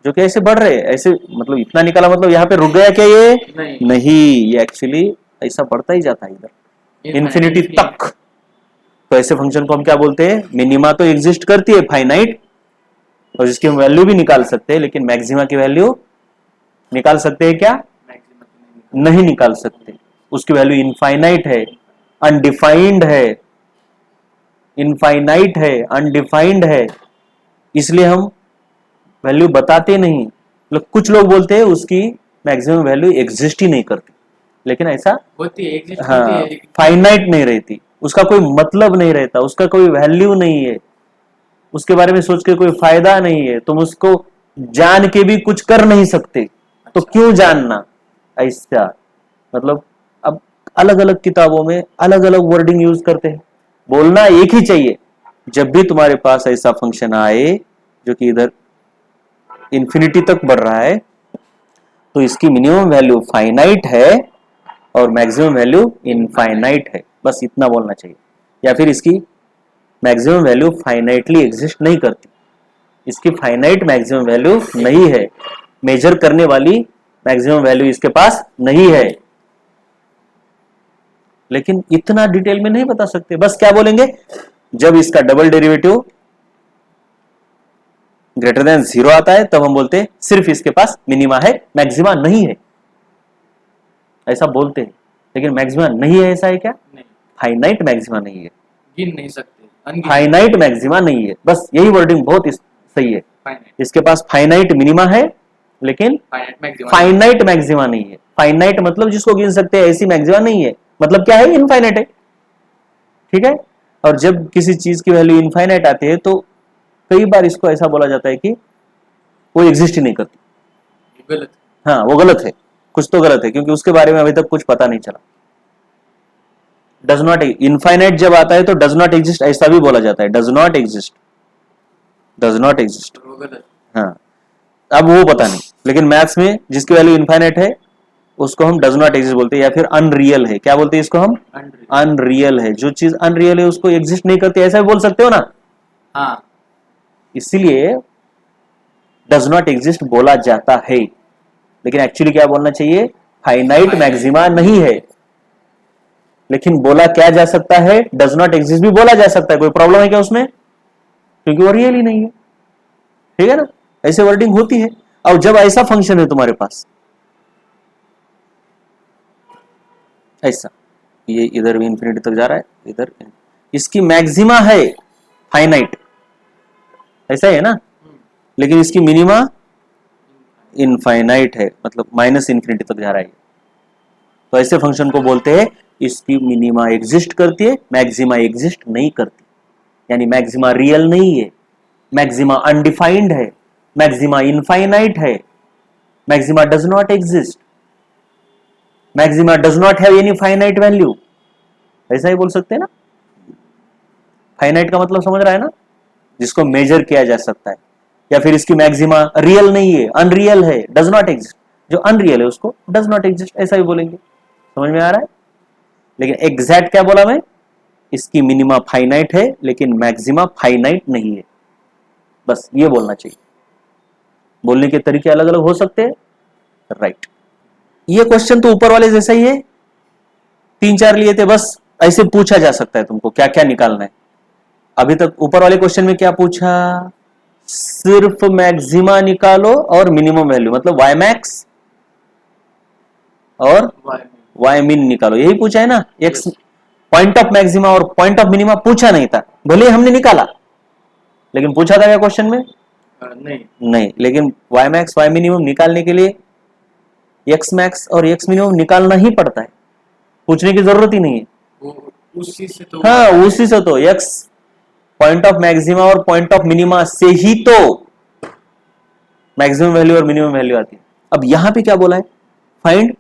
जो कि ऐसे बढ़ रहे हैं, ऐसे मतलब इतना निकाला मतलब यहाँ पे रुक गया क्या ये? नहीं, ये एक्चुअली ऐसा बढ़ता ही जाता है इधर इन्फिनिटी तक। तो ऐसे फंक्शन को हम क्या बोलते हैं, मिनिमा तो एग्जिस्ट करती है फाइनाइट, और जिसकी हम वैल्यू भी निकाल सकते हैं, लेकिन मैक्सिमा की वैल्यू निकाल सकते हैं क्या? नहीं निकाल सकते, उसकी वैल्यू इनफाइनाइट है, अनडिफाइंड है, इनफाइनाइट है, अनडिफाइंड है, इसलिए हम वैल्यू बताते नहीं। कुछ लोग बोलते हैं उसकी मैक्सिमम वैल्यू एग्जिस्ट ही नहीं करती, लेकिन ऐसा होती है, एग्जिस्ट हाँ, होती है, फाइनाइट नहीं रहती, उसका कोई मतलब नहीं रहता, उसका कोई वैल्यू नहीं है, उसके बारे में सोच के कोई फायदा नहीं है, तुम उसको जान के भी कुछ कर नहीं सकते, तो क्यों जानना। ऐसा मतलब अब अलग अलग किताबों में अलग अलग वर्डिंग यूज करते हैं, बोलना एक ही चाहिए। जब भी तुम्हारे पास ऐसा फंक्शन आए जो कि इधर इंफिनिटी तक बढ़ रहा है, तो इसकी मिनिमम वैल्यू फाइनाइट है और मैक्सिमम वैल्यू इनफाइनाइट है, बस इतना बोलना चाहिए। या फिर इसकी मैक्सिमम वैल्यू फाइनाइटली एग्जिस्ट नहीं करती, इसकी फाइनाइट मैक्सिमम वैल्यू नहीं है, मेजर करने वाली मैक्सिमम वैल्यू इसके पास नहीं है। लेकिन इतना डिटेल में नहीं बता सकते, बस क्या बोलेंगे, जब इसका डबल डेरिवेटिव ग्रेटर देन 0 आता है तब हम बोलते हैं सिर्फ इसके पास मिनिमा है, मैक्सिमा नहीं है, ऐसा बोलते हैं। लेकिन मैक्सिमा नहीं है ऐसा है क्या? नहीं, फाइनाइट मैक्सिमा नहीं है, गिन नहीं सकते, फाइनाइट मैक्सिमा नहीं है, बस यही वर्डिंग बहुत सही है। फाइनाइट, इसके पास फाइनाइट मिनिमा है लेकिन फाइनाइट मैक्सिमा नहीं है। फाइनाइट मतलब जिसको गिन सकते हैं, ऐसी मैक्सिमा नहीं है, मतलब क्या है, इनफाइनाइट है, ठीक है। और जब किसी चीज की वैल्यू इनफाइनाइट आती है तो कई बार इसको ऐसा बोला जाता है कि वो एग्जिस्ट ही नहीं करती, गलत, हाँ वो गलत है, कुछ तो गलत है, क्योंकि उसके बारे में अभी तक कुछ पता नहीं चला। डज नॉट, इनफाइनाइट जब आता है तो डज नॉट एग्जिस्ट ऐसा भी बोला जाता है, does not exist, does not exist, वो गलत, हाँ अब वो पता नहीं। लेकिन मैथ्स में जिसकी वैल्यू इनफाइनाइट है उसको हम डज नॉट एग्जिस्ट बोलते हैं, या फिर अनरियल है, क्या बोलते हैं इसको हम? अनरियल है, जो चीज अनरियल है उसको एग्जिस्ट नहीं करती, ऐसा भी बोल सकते हो ना। हाँ, इसीलिए डज नॉट एग्जिस्ट बोला जाता है, लेकिन एक्चुअली क्या बोलना चाहिए, फाइनाइट मैक्सिमा नहीं है। लेकिन बोला क्या जा सकता है, डज नॉट एग्जिस्ट भी बोला जा सकता है, कोई प्रॉब्लम है क्या उसमें, क्योंकि वो रियल ही नहीं है, ठीक है ना। ऐसे वर्डिंग होती है। और जब ऐसा फंक्शन है तुम्हारे पास, ऐसा ये इधर भी इंफिनिटी तक जा रहा है, इधर इसकी मैक्सिमा है फाइनाइट, ऐसा है ना, लेकिन इसकी मिनिमा इनफाइनाइट है, मतलब माइनस इन्फिनिटी तक जा रहा है, तो ऐसे फंक्शन को बोलते हैं इसकी मिनिमा एग्जिस्ट करती है, मैक्सिमा एग्जिस्ट नहीं करती, यानी मैक्सिमा रियल नहीं है, मैक्सिमा अनडिफाइंड है, मैक्सिमा इनफाइनाइट है, maxima does not exist, maxima does not have any finite value, ऐसा ही बोल सकते हैं ना। फाइनाइट का मतलब समझ रहा है ना, जिसको मेजर किया जा सकता है, या फिर इसकी मैक्सिमा रियल नहीं है, अनरियल है, डज नॉट एग्जिस्ट, जो अनरियल है उसको डज नॉट एग्जिस्ट ऐसा ही बोलेंगे। समझ में आ रहा है। लेकिन एग्जैक्ट क्या बोला मैं, इसकी मिनिमा फाइनाइट है लेकिन मैक्सिमा फाइनाइट नहीं है, बस ये बोलना चाहिए। बोलने के तरीके अलग अलग हो सकते हैं, राइट। ये क्वेश्चन तो ऊपर वाले जैसा ही है, 3-4 लिए थे, बस ऐसे पूछा जा सकता है तुमको क्या क्या निकालना है। अभी तक ऊपर वाले क्वेश्चन में क्या पूछा, सिर्फ मैक्सिमा निकालो और मिनिमम वैल्यू, मतलब वाई मैक्स और वाई मिन निकालो, यही पूछा है ना। एक्स पॉइंट ऑफ मैक्सिमा और पॉइंट ऑफ मिनिमा पूछा नहीं था, भले ही हमने निकाला, लेकिन पूछा था क्या क्वेश्चन में, नहीं। लेकिन वाई मैक्स वाई मिनिमम निकालने के लिए एक्स मैक्स और एक्स मिनिमम निकालना ही पड़ता है, पूछने की जरूरत ही नहीं है। उसी से तो हाँ, उसी से तो एक्स पॉइंट ऑफ मैक्सिमा और पॉइंट ऑफ मिनिमा से ही तो मैक्सिमम वैल्यू और मिनिमम वैल्यू आती है। अब यहां पे क्या बोला है, find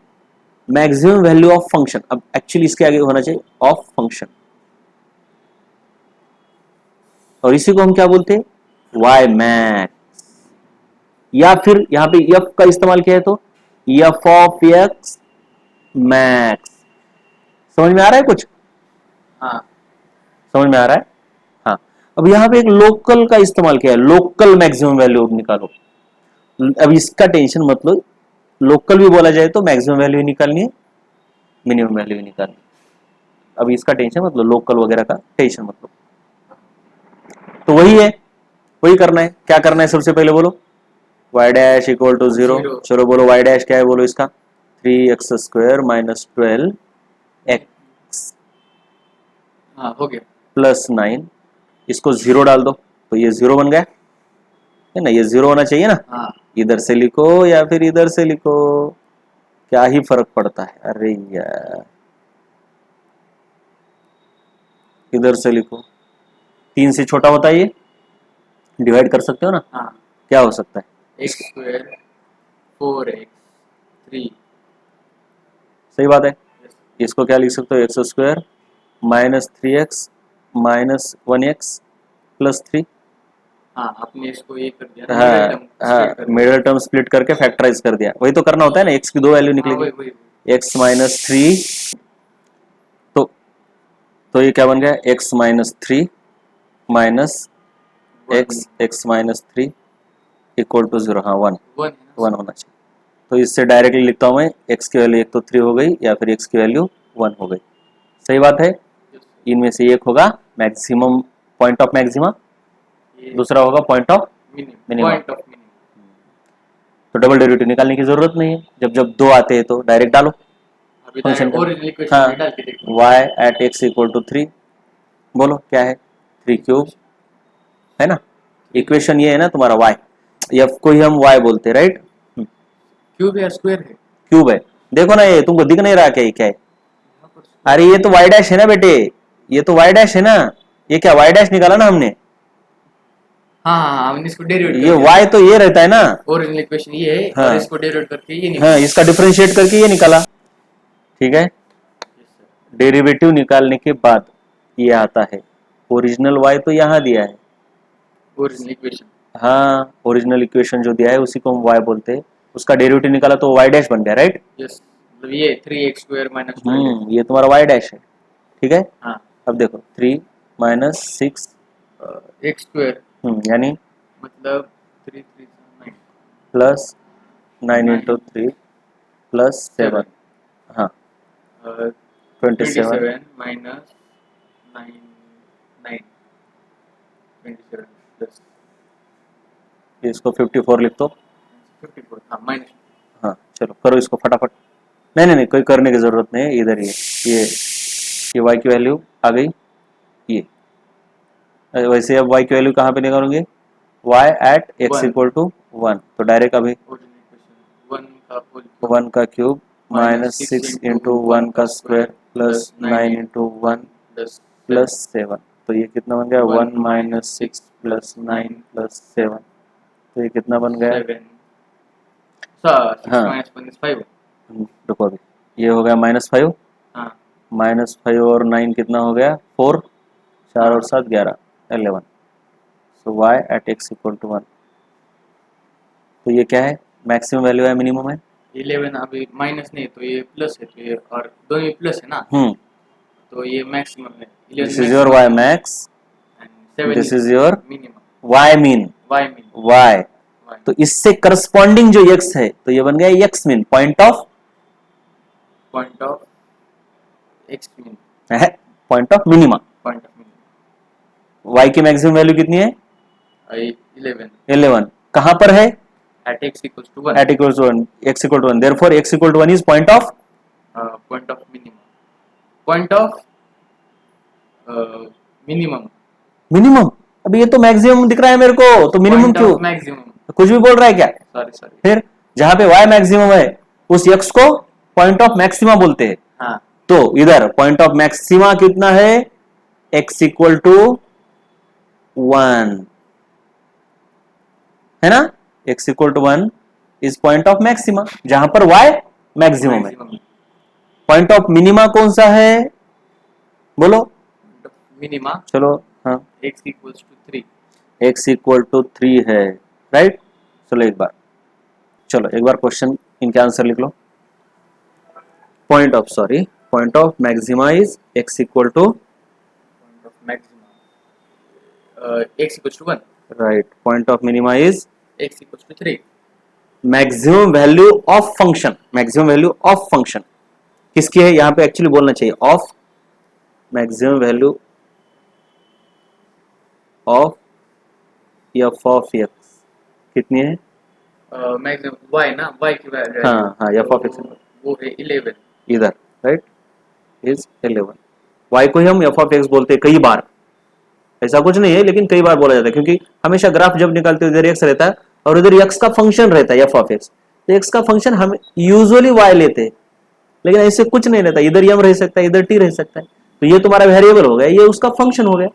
maximum value of function. अब एक्चुअली इसके आगे होना चाहिए ऑफ फंक्शन, और इसी को हम क्या बोलते हैं, वाई मैक्स, या फिर यहां पे एफ का इस्तेमाल किया है तो एफ ऑफ एक्स मैक्स। समझ में आ रहा है कुछ, हाँ समझ में आ रहा है। हाँ, अब यहां पे एक लोकल का इस्तेमाल किया है, लोकल मैक्सिमम वैल्यू निकालो। अब इसका टेंशन मत लो, लोकल भी बोला जाए तो मैक्सिमम वैल्यू निकालनी है, मिनिमम वैल्यू निकालनी है। अब इसका टेंशन मत लो, लोकल वगैरह का टेंशन मत लो। तो वही है, वही करना है। क्या करना है सबसे पहले बोलो, y डैश इक्वल टू 0। चलो बोलो y डैश क्या है, बोलो इसका 3x स्क्वायर माइनस 12x हाँ हो गया प्लस 9, इसको 0 डाल दो तो ये 0 बन गया है ना, ये 0 होना चाहिए ना। हाँ इधर से लिखो या फिर इधर से लिखो, क्या ही फर्क पड़ता है। अरे यार, इधर से लिखो, 3 से छोटा होता है ये, डिवाइड कर सकते हो ना। हाँ क्या हो सकता है, एक्स स्क्वायर 4x3 सही बात है। इसको क्या लिख सकते हो, x square minus 3x minus 1x plus 3। हाँ आपने इसको ये कर दिया हाँ middle term हाँ, split कर दिया। मिडिल टर्म स्प्लिट करके फैक्टराइज कर दिया, वही तो करना होता है ना। x की 2 वैल्यू हाँ निकलेगी, वही वही x माइनस 3, तो ये क्या बन गया, x minus 3 minus x minus 3 equal to 0। हाँ 1 1 होना चाहिए। तो इससे डायरेक्टली लिखता हूँ मैं, x की वैल्यू एक तो 3 हो गई, या फिर x की वैल्यू 1 हो गई। सही बात है। इनमें से एक होगा मैक्सिमम पॉइंट ऑफ मैक्सिमा, दूसरा होगा point of minimum. Point of minimum. तो डबल डेरिवेटिव निकालने की जरूरत नहीं है, जब जब 2 आते हैं तो डायरेक्ट डालो अभी फंक्शन ओरिजिनल इक्वेशन हाँ, में डाल के देखो y at x equal to 3, बोलो क्या है, 3 क्यूब है ना। इक्वेशन ये है ना तुम्हारा y, f को ही हम y बोलते हैं, राइट। क्यूब या स्क्वायर है क्यूब है, देखो ना, ये तुमको दिख नहीं रहा क्या, ये क्या है। अरे ये तो y डैश है ना बेटे, ये तो y डैश है ना, ये क्या y डैश निकाला ना हमने, हाँ हाँ हमने इसको डेरिवेट ये y तो ये रहता है ना। ओरिजिनल इक्वेशन ये है हाँ। और इसको डेरिवेट करके ये हाँ, इसका डिफरेंशिएट करके ये निकाला, ठीक है। डेरिवेटिव निकालने के बाद ये आता है, ओरिजिनल y तो यहाँ दिया है। ओरिजिनल इक्वेशन हाँ, ओरिजिनल इक्वेशन जो दिया है उसी को हम y बोलते हैं, उसका डेरिवेटिव निकाला तो y डैश बन गया, राइट। यस मतलब ये 3x स्क्वायर माइनस 12 ये तुम्हारा y डैश है, ठीक है। हाँ अब देखो 3 माइनस 6 x स्क्वायर यानी मतलब 3 3 9 प्लस 9 इंटू 3 प्लस 7, हाँ 27 माइनस 9 9 27 प्लस इसको 54 लिख दो। 54 हाँ माइनस हाँ चलो करो इसको फटाफट। नहीं कोई करने की जरूरत नहीं है, इधर ये y की वैल्यू आ गई, ये वैसे अब y की वैल्यू कहाँ पे निकालोगे, y at x equal to 1, तो डायरेक्ट अभी 1 का क्यूब माइनस 6 इंटू 1 का स्क्वायर प्लस 9 इंटू 1 10 प्लस 7, तो ये कितना बन गया 1 माइनस 6 प्लस 9 प्लस 7, तो ये कितना बन गया 7 6 हाँ minus 1 is 5 देखो अभी ये हो गया -5, हाँ -5 और 9 कितना हो गया 4, 4 और 7 11 11, so y at x equal to 1, तो ये क्या है मैक्सिमम वैल्यू है मिनिमम है 11 अभी माइनस नहीं तो ये प्लस है तो ये और दोनों ही प्लस है ना तो ये मैक्सिमम है 11 this is your y max, and 7 this is your minimum y mean, y min y, y तो इससे करस्पॉन्डिंग जो x है तो ये बन गया x mean, point of point of x min point of minima. point of minimum y की maximum value कितनी है 11 11, कहां पर है at x equals to 1 at equal to 1, x equal to 1, therefore x equal to 1 is point of point of minimum point of minimum minimum. अभी ये तो maximum दिख रहा है मेरे को, तो मिनिमम point क्यों, of maximum कुछ भी बोल रहा है क्या, sorry फिर जहां पे y मैक्सिमम है उस x को पॉइंट ऑफ मैक्सिमा बोलते हैं, हाँ तो इधर पॉइंट ऑफ मैक्सिमा कितना है x इक्वल टू 1 है ना, x equal to 1 is point of maxima जहां पर y मैक्सिमम है। maximum पॉइंट ऑफ मिनिमा कौन सा है बोलो, minima चलो हाँ x equals to 3 x equal to 3 है, राइट। चलो एक बार क्वेश्चन इनके आंसर लिख लो। Point of maxima is x equal to point of maximum x equals to 1 right, point of minima is x equals to 3 maximum value of function, किसकी है यहां पे एक्चुअली बोलना चाहिए of, maximum value of f of x कितनी है, maximum y ना y की वैल्यू हाँ f ऑफ x वो है 11 इधर राइट इज 11, y को ही हम f ऑफ x बोलते हैं कई बार, ऐसा कुछ नहीं है लेकिन कई बार बोला जाता है क्योंकि हमेशा ग्राफ जब निकालते हैं इधर x रहता है और इधर x का फंक्शन रहता है f ऑफ x, तो x का फंक्शन हम यूजुअली y लेते हैं लेकिन ऐसे कुछ नहीं रहता, इधर m रह सकता है इधर t रह सकता है, तो ये तुम्हारा वेरिएबल हो गया, ये उसका फंक्शन हो गया।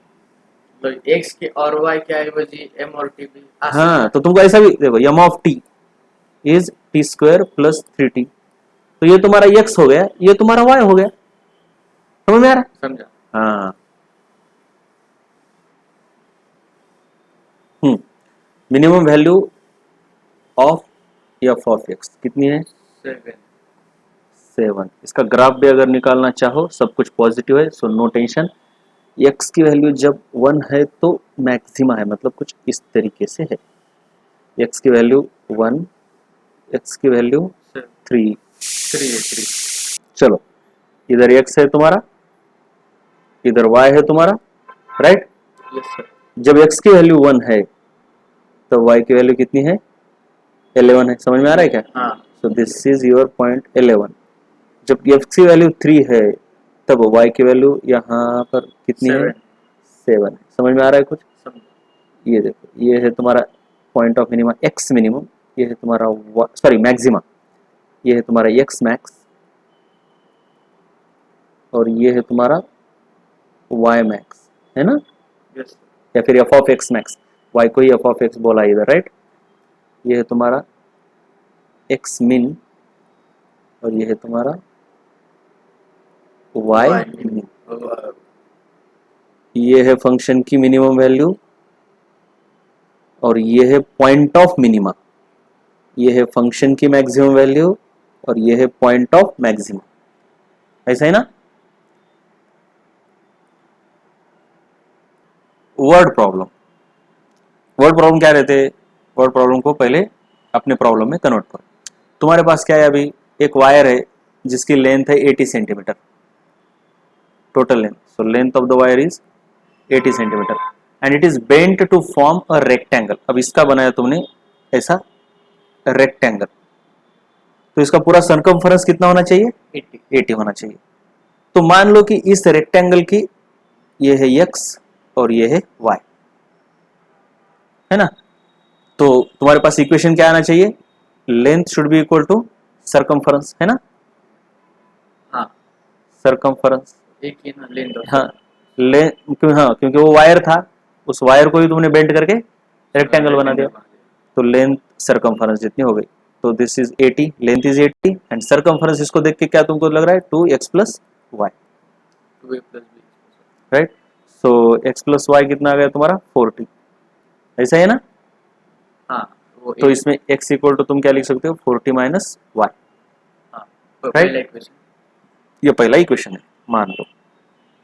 तो x के और y के एवजी m और t भी आ सकते हाँ तो तुमको ऐसा भी देखो m of t is t square plus 3t, तो ये तुम्हारा x हो गया, ये तुम्हारा y हो गया, समझ में आ रहा है? समझा हाँ minimum value of f of x कितनी है 7, इसका ग्राफ भी अगर निकालना चाहो सब कुछ पॉजिटिव है, सो नो टेंशन। x की वैल्यू जब 1 है तो मैक्सिमा है, मतलब कुछ इस तरीके से है, x की वैल्यू 1, x की वैल्यू 3, चलो इधर x है तुम्हारा इधर y है तुम्हारा, राइट। यस सर जब x की वैल्यू 1 है तो y की वैल्यू कितनी है 11 है, समझ में आ रहा है क्या, हाँ सो दिस इज योर पॉइंट 11। जब x की वैल्यू 3 है तब y की वैल्यू यहाँ पर कितनी है 7 है, समझ में आ रहा है कुछ, समझा ये देखो ये है तुम्हारा point of minima x minimum, ये है तुम्हारा मैक्सिमा, ये है तुम्हारा x मैक्स और ये है तुम्हारा y मैक्स, है ना, यस या फिर f of x max, y को ही f ऑफ x बोला इधर, राइट। ये है तुम्हारा x मिन और ये है तुम्हारा y मिन, ये है फंक्शन की मिनिमम वैल्यू और ये है पॉइंट ऑफ मिनिमा, ये है फंक्शन की मैक्सिमम वैल्यू और ये है पॉइंट ऑफ मैक्सिमा, ऐसा है ना। वर्ड प्रॉब्लम क्या रहते हैं, वर्ड प्रॉब्लम को पहले अपने प्रॉब्लम में कन्वर्ट करो। तुम्हारे पास क्या है, अभी एक वायर है जिसकी लेंथ है 80 centimetre total length, so length of the wire is 80 centimetre and it is bent to form a rectangle. अब इसका बनाया तुमने ऐसा रेक्टेंगल, तो इसका पूरा सर्कमफरेंस कितना होना चाहिए 80 होना चाहिए। तो मान लो कि इस रेक्टेंगल की ये है x और ये है y, है ना, तो तुम्हारे पास इक्वेशन क्या आना चाहिए, length should be equal to circumference, है ना, हाँ सरकमफरेंस, एक ही ना लेंथ और हाँ क्योंकि वो वायर था, उस वायर को ही तुमने बेंड करके रेक्टेंगल बना दिया, तो लेंथ सरकमफरेंस जितनी हो गई। तो this is 80, length is 80 and circumference इसको देख के क्या तुमको लग रहा है 2x plus y, 2a plus b। Right. So x plus y कितना आ गया तुम्हारा 40, ऐसा है ना। हाँ वो तो एक, इसमें x इक्वल टू तुम क्या लिख सकते हो 40 माइनस वाई, हाँ पहला इक्वेशन। ये पहला इक्वेशन है मान लो।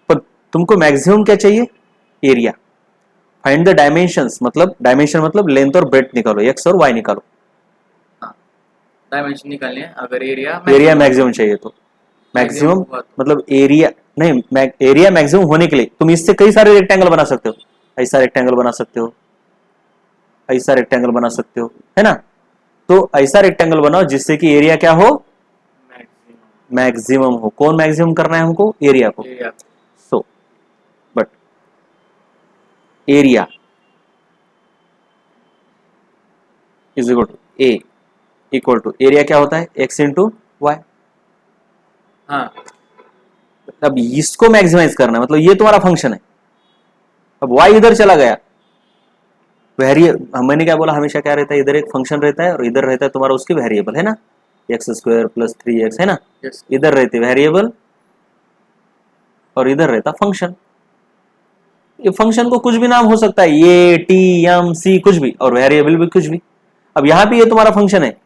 पर तुमको मैक्सिमम क्या चाहिए, एरिया। फाइंड द डायमेंशंस, मतलब डायमेंशन मतलब लेंथ और ब्रेड्थ निकालो, x और y निकालो। हाँ डायमेंशन निकालने हैं, अगर एरिया एरिया मैक्सिमम चाहिए तो मैक्सिमम हुआ तो मतलब एरिया नहीं, एरिया मैक्सिमम होने के लिए तुम इससे कई सारे रेक्टेंगल बना सकते हो, ऐसा रेक्टेंगल बना सकते हो, ऐसा रेक्टेंगल बना सकते हो, है ना। तो ऐसा रेक्टेंगल बनाओ जिससे कि एरिया क्या हो, मैक्सिमम हो। कौन मैक्सिमम करना है हमको, एरिया को। Area so but area is equal to A, equal to area क्या होता है x इंटू वाई। हाँ अब इसको मैक्सिमाइज करना है, मतलब ये तुम्हारा फंक्शन है। अब y इधर चला गया, मैंने क्या बोला, हमेशा क्या रहता है, इधर एक फंक्शन रहता है और इधर रहता है तुम्हारा उसकी वेरिएबल, है ना, एक्स स्क्वायर प्लस 3x, है ना। यस इधर रहती वेरिएबल और इधर रहता फंक्शन। ये फंक्शन को कुछ भी नाम हो सकता है, ये टी एम सी कुछ भी, और वेरिएबल भी कुछ भी। अब यहां भी ये तुम्हारा फंक्शन है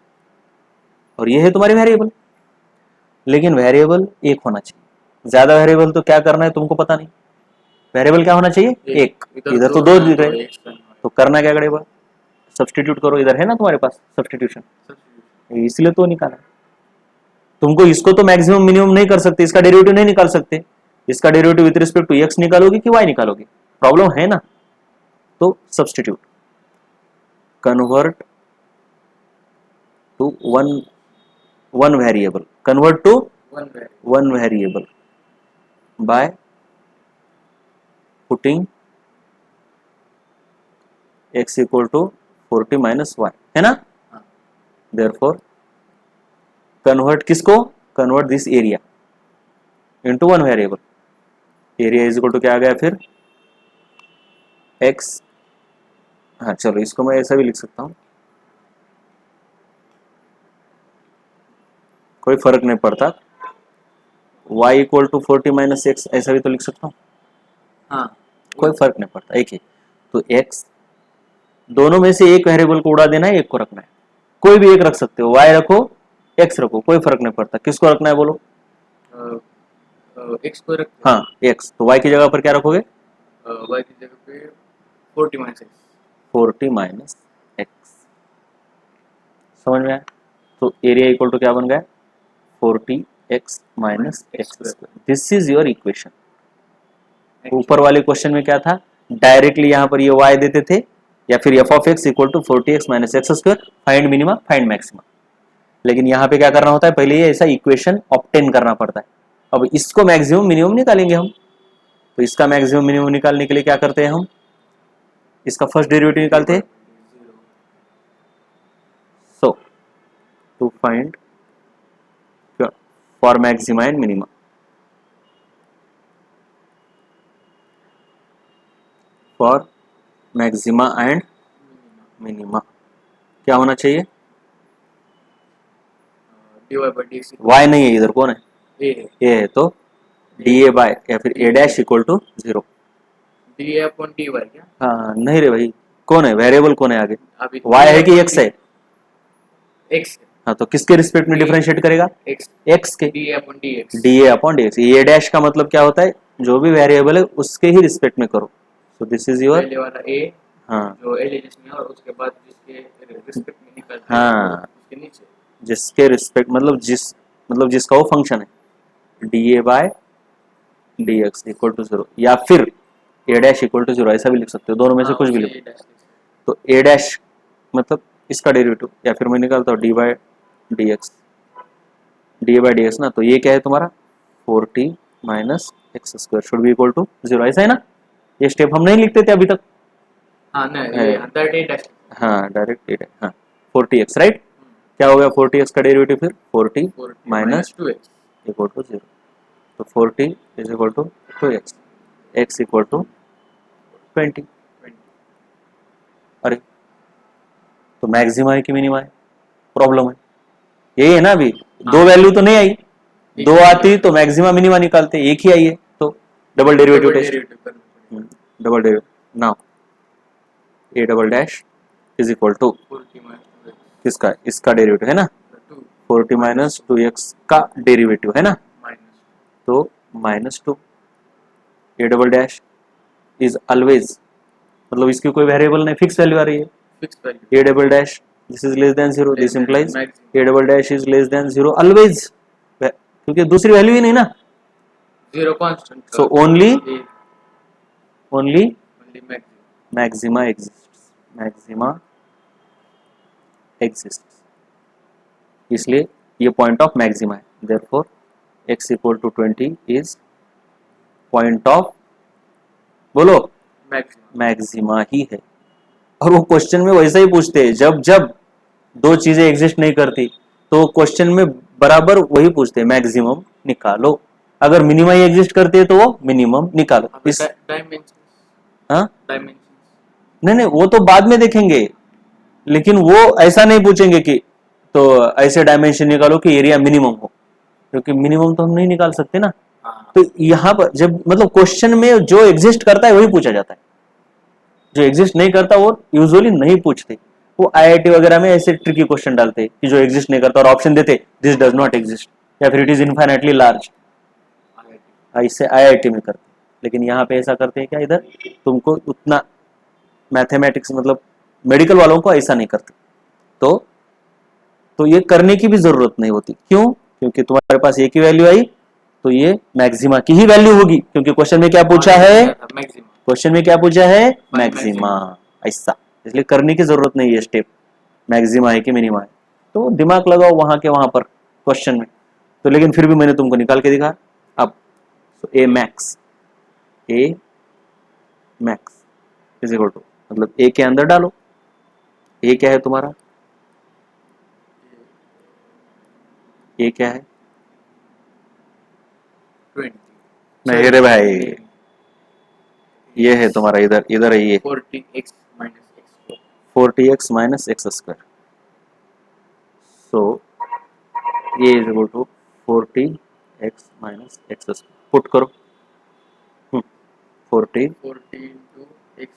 और ये है तुम्हारी वेरिएबल, लेकिन वेरिएबल एक होना चाहिए। ज्यादा वेरिएबल तो क्या करना है तुमको पता नहीं, वेरिएबल क्या होना चाहिए एक, इधर तो दो दिख रहे, तो करना क्या करेगा, सब्सटीट्यूट करो, इधर है ना तुम्हारे पास सब्सटीट्यूशन, इसलिए तो निकाला। तुमको इसको तो मैक्सिमम मिनिमम नहीं कर सकते, इसका डेरिवेटिव नहीं निकाल सकते, इसका derivative with respect to x निकालोगे कि वाई निकालोगे, प्रॉब्लम है ना। तो substitute, convert to one variable, convert to one variable by putting x equal to 40 minus y, है ना। देयरफॉर कन्वर्ट किसको, convert this area into one variable, area is equal to क्या आ गया फिर x, हाँ चलो इसको मैं ऐसा भी लिख सकता हूं, कोई फर्क नहीं पड़ता, y equal to 40 minus x ऐसा भी तो लिख सकता हूं, हाँ कोई फर्क नहीं पड़ता, एक ही। तो x, दोनों में से एक वेरिएबल को उड़ा देना है, एक को रखना है, कोई भी एक रख सकते हो, y रखो x रखो, कोई फर्क नहीं पड़ता, किसको रखना है बोलो, एक्स को रखते हाँ x, तो y की जगह पर क्या रखोगे, वाई की जगह पे 40 माइनस एक्स, 40 माइनस एक्स, समझ में आया। तो एरिया इक्वल टू क्या बन गया 40x minus x square, this is your equation. ऊपर वाले क्वेश्चन में क्या था, डायरेक्टली यहां पर ये y देते थे, या फिर f of x equal to 40x minus x square, find minima find maxima. लेकिन यहाँ पे क्या करना होता है, पहले ये ऐसा इक्वेशन ऑब्टेन करना पड़ता है। अब इसको मैक्सिमम मिनिमम निकालेंगे हम, तो इसका मैक्सिमम मिनिमम निकालने के लिए क्या करते हैं हम, इसका फर्स्ट डेरिवेटिव निकालते हैं। So to find for maxima and minima, for maxima and minima क्या होना चाहिए, dy by dx y नहीं है इधर, कौन है, a है, ए है, तो dA बाय या फिर a dash equal to 0। dA upon dy क्या, हाँ नहीं रे भाई, कौन है वेरिएबल, कौन है आगे, अभी y है कि x है, x हाँ तो किसके रिस्पेक्ट में डिफरेंशिएट करेगा, x x के, dA upon dx dA upon dx। ये डैश का मतलब क्या होता है, जो भी वेरिएबल है उसके ही रिस्पेक्ट में करो। सो दिस इज योर, पहले वाला a हाँ जो एलिजेंस में, और उसके बाद जिसके रिस्पेक्ट में निकलते हैं हाँ, उसके नीचे जिसके रिस्पेक्ट मतलब जिसका वो फंक्शन है, dA by dx equal to 0, या फिर a डैश इक्वल टू 0, ऐसा भी लिख सकते हो, दोनों में से कुछ भी लिखो। तो a डैश मतलब इसका डेरिवेटिव, या फिर मैं निकालता हूँ d बाय dx ना, तो ये क्या है तुम्हारा 40 minus x square should be equal to 0, ऐसा है ना। ये स्टेप हम नहीं लिखते थे अभी तक, हाँ ना ये अंदर डे डैश, हाँ डायरेक्ट ये हाँ 40x, राइट। क्या हो गया 40x का डेरिवेटिव फिर 40 माइनस 2x इक्वल टू 0, तो 40 is equal to 2x, x equal to 20। अरे तो मैक्सिमा है कि मिनिमा है, प्रॉब्लम है यही है ना। अभी दो वैल्यू तो नहीं आई, दो आती तो मैक्सिमा मिनिमा निकालते, एक ही आई है तो double derivative test. Double derivative now a double dash is equal to किसका, इसका डेरिवेटिव है ना, 40 माइनस 2x का डेरिवेटिव है ना, तो -2 a double dash is always, मतलब इसकी कोई वेरिएबल नहीं, फिक्स वैल्यू आ रही है। a double dash this is less than 0, this implies a double dash is less than 0 always, क्योंकि दूसरी वैल्यू ही नहीं ना, 0 constant, so only maxima exists, maxima exists, इसलिए ये पॉइंट ऑफ मैक्सिमा है। Therefore x equal to 20 is point of, बोलो maxima ही है। और वो क्वेश्चन में वैसा ही पूछते हैं, जब जब दो चीजें एग्जिस्ट नहीं करती तो क्वेश्चन में बराबर वही पूछते हैं, मैक्सिमम निकालो। अगर मिनिमा ही एग्जिस्ट करती है तो वो मिनिमम निकालो। इस हाँ नहीं वो तो बाद में देखेंगे, लेकिन वो ऐसा नहीं पूछेंगे कि तो ऐसे डायमेंशन निकालो कि एरिया मिनिमम हो, क्योंकि मिनिमम तो हम नहीं निकाल सकते ना। तो यहाँ पर जब मतलब क्वेश्चन में जो एग्जिस्ट करता है वही पूछा जाता है, जो एग्जिस्ट नहीं करता वो यूजुअली नहीं पूछते। वो आईआईटी वगैरह में ऐसे ट्रिकी क्वेश्चन डालते हैं कि जो एग्जिस्ट नहीं करता और ऑप्शन देते दिस डज नॉट एग्जिस्ट या फिर इट इज इनफाइनाइटली लार्ज, ऐसे आईआईटी में करते। लेकिन यहाँ पे ऐसा करते हैं क्या, इधर तुमको उतना मैथमेटिक्स मतलब मेडिकल वालों को ऐसा नहीं करते, तो ये करने की भी जरूरत नहीं होती। क्यों? क्योंकि तुम्हारे पास एक ही वैल्यू आई तो ये मैक्सिमा की ही वैल्यू होगी, क्योंकि क्वेश्चन में क्या पूछा है, क्वेश्चन में क्या पूछा है, मैक्सिमा, ऐसा। इसलिए करने की जरूरत नहीं है स्टेप, मैक्सिमा है कि मिनिमा है, तो दिमाग लगाओ वहां के वहां पर क्वेश्चन में। तो लेकिन फिर भी मैंने तुमको निकाल के दिखा। अब ए मैक्स इज इक्वल टू, मतलब ए के अंदर डालो, ए क्या है तुम्हारा, ए क्या है 20, नहीं रे भाई, ये है तुम्हारा, इधर है ये 40x minus x square. So ये is equal to 40x minus x square, put करो 40 into x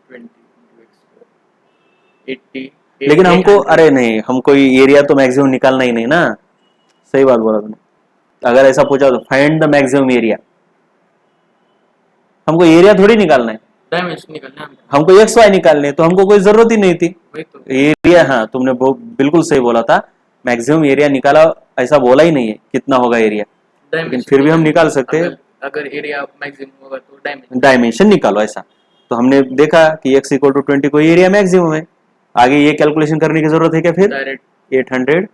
20 into x square 80। लेकिन हमको अरे नहीं, हमको एरिया तो मैक्सिमम निकालना ही नहीं ना। सही बात बोला तुमने, अगर ऐसा पूछा तो फाइंड द मैक्सिमम एरिया, हमको एरिया थोड़ी निकालना है, डायमेंशन निकालना है हमको एक्स वाई निकालने, तो हमको कोई जरूरत ही नहीं थी तो। एरिया, हाँ तुमने बिल्कुल सही बोला था, मैक्सिमम एरिया निकाला ऐसा बोला ही नहीं है कितना होगा एरिया, लेकिन फिर भी हम निकाल सकते हैं। अगर एरिया मैक्सिमम होगा तो डायमेंशन निकालो ऐसा। तो हमने देखा कि x इक्वल टू 20 कोई एरिया मैक्सिमम है, आगे ये कैलकुलेशन करने की जरूरत है क्या, फिर direct 800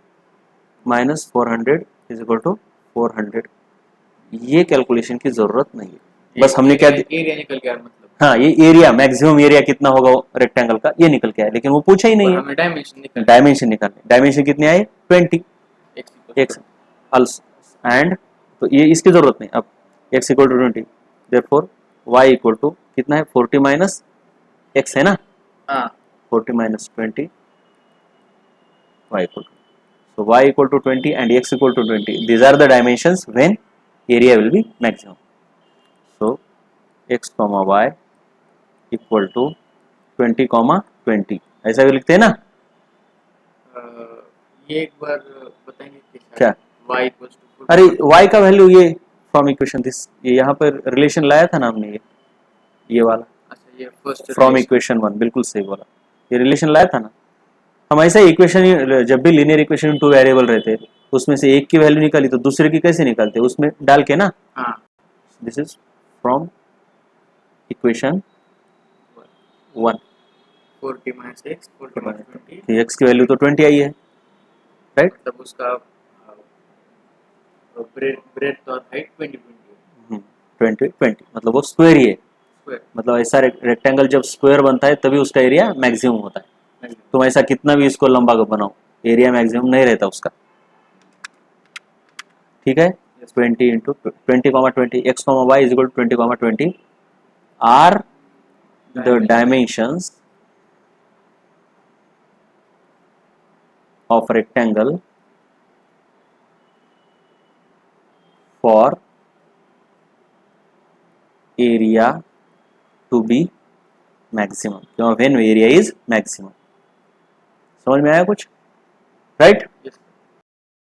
minus 400 is equal to 400, ये कैलकुलेशन की जरूरत नहीं है। बस हमने क्या एरिया निकल गया, मतलब हाँ ये एरिया मैक्सिमम एरिया कितना होगा रेक्टेंगल का ये निकल के आया, लेकिन वो पूछा ही नहीं है। डायमेंशन निकालने, डायमेंशन कितने आए 20 x एंड, तो ये इसकी जरूरत नहीं। अब x equal to 20, therefore y equal to कितना है 40 माइनस x है ना, 40 minus 20 y equal to, so y equal to 20 and x equal to 20, these are the dimensions when area will be maximum. So x comma y equal to 20 comma 20, ऐसा भी लिखते हैं ना। ये एक बार बताएंगे क्या y equals to, अरे y का वैल्यू ये फ्रॉम इक्वेशन दिस, ये यहाँ पर रिलेशन लाया था ना हमने, ये वाला, अच्छा ये फर्स्ट फ्रॉम इक्वेशन 1, बिल्कुल सही बोला, ये रिलेशन लाया था ना। हम ऐसा इक्वेशन जब भी लीनियर इक्वेशन में 2 वेरिएबल रहते उसमें से एक की वैल्यू निकाली तो दूसरे की कैसे निकालते, उसमें डाल के ना। This is from equation 1, 40 minus x 40 minus 20, x की वैल्यू तो 20 आई है, राइट, मतलब उसका ब्रेड्थ और हाइट 20 मतलब वो स्क्वायर ही है, स्क्वायर, मतलब ऐसा रेक्टेंगल जब स्क्वायर बनता है तभी उसका एरिया मैक्सिमम होता है। तुम ऐसा कितना भी इसको लंबा बनाओ एरिया मैक्सिमम नहीं रहता उसका, ठीक है। 20 into 20, x, y is equal to 20, 20 are the dimensions of rectangle for area to be maximum when area is maximum. समझ में आया कुछ? राइट? Yes.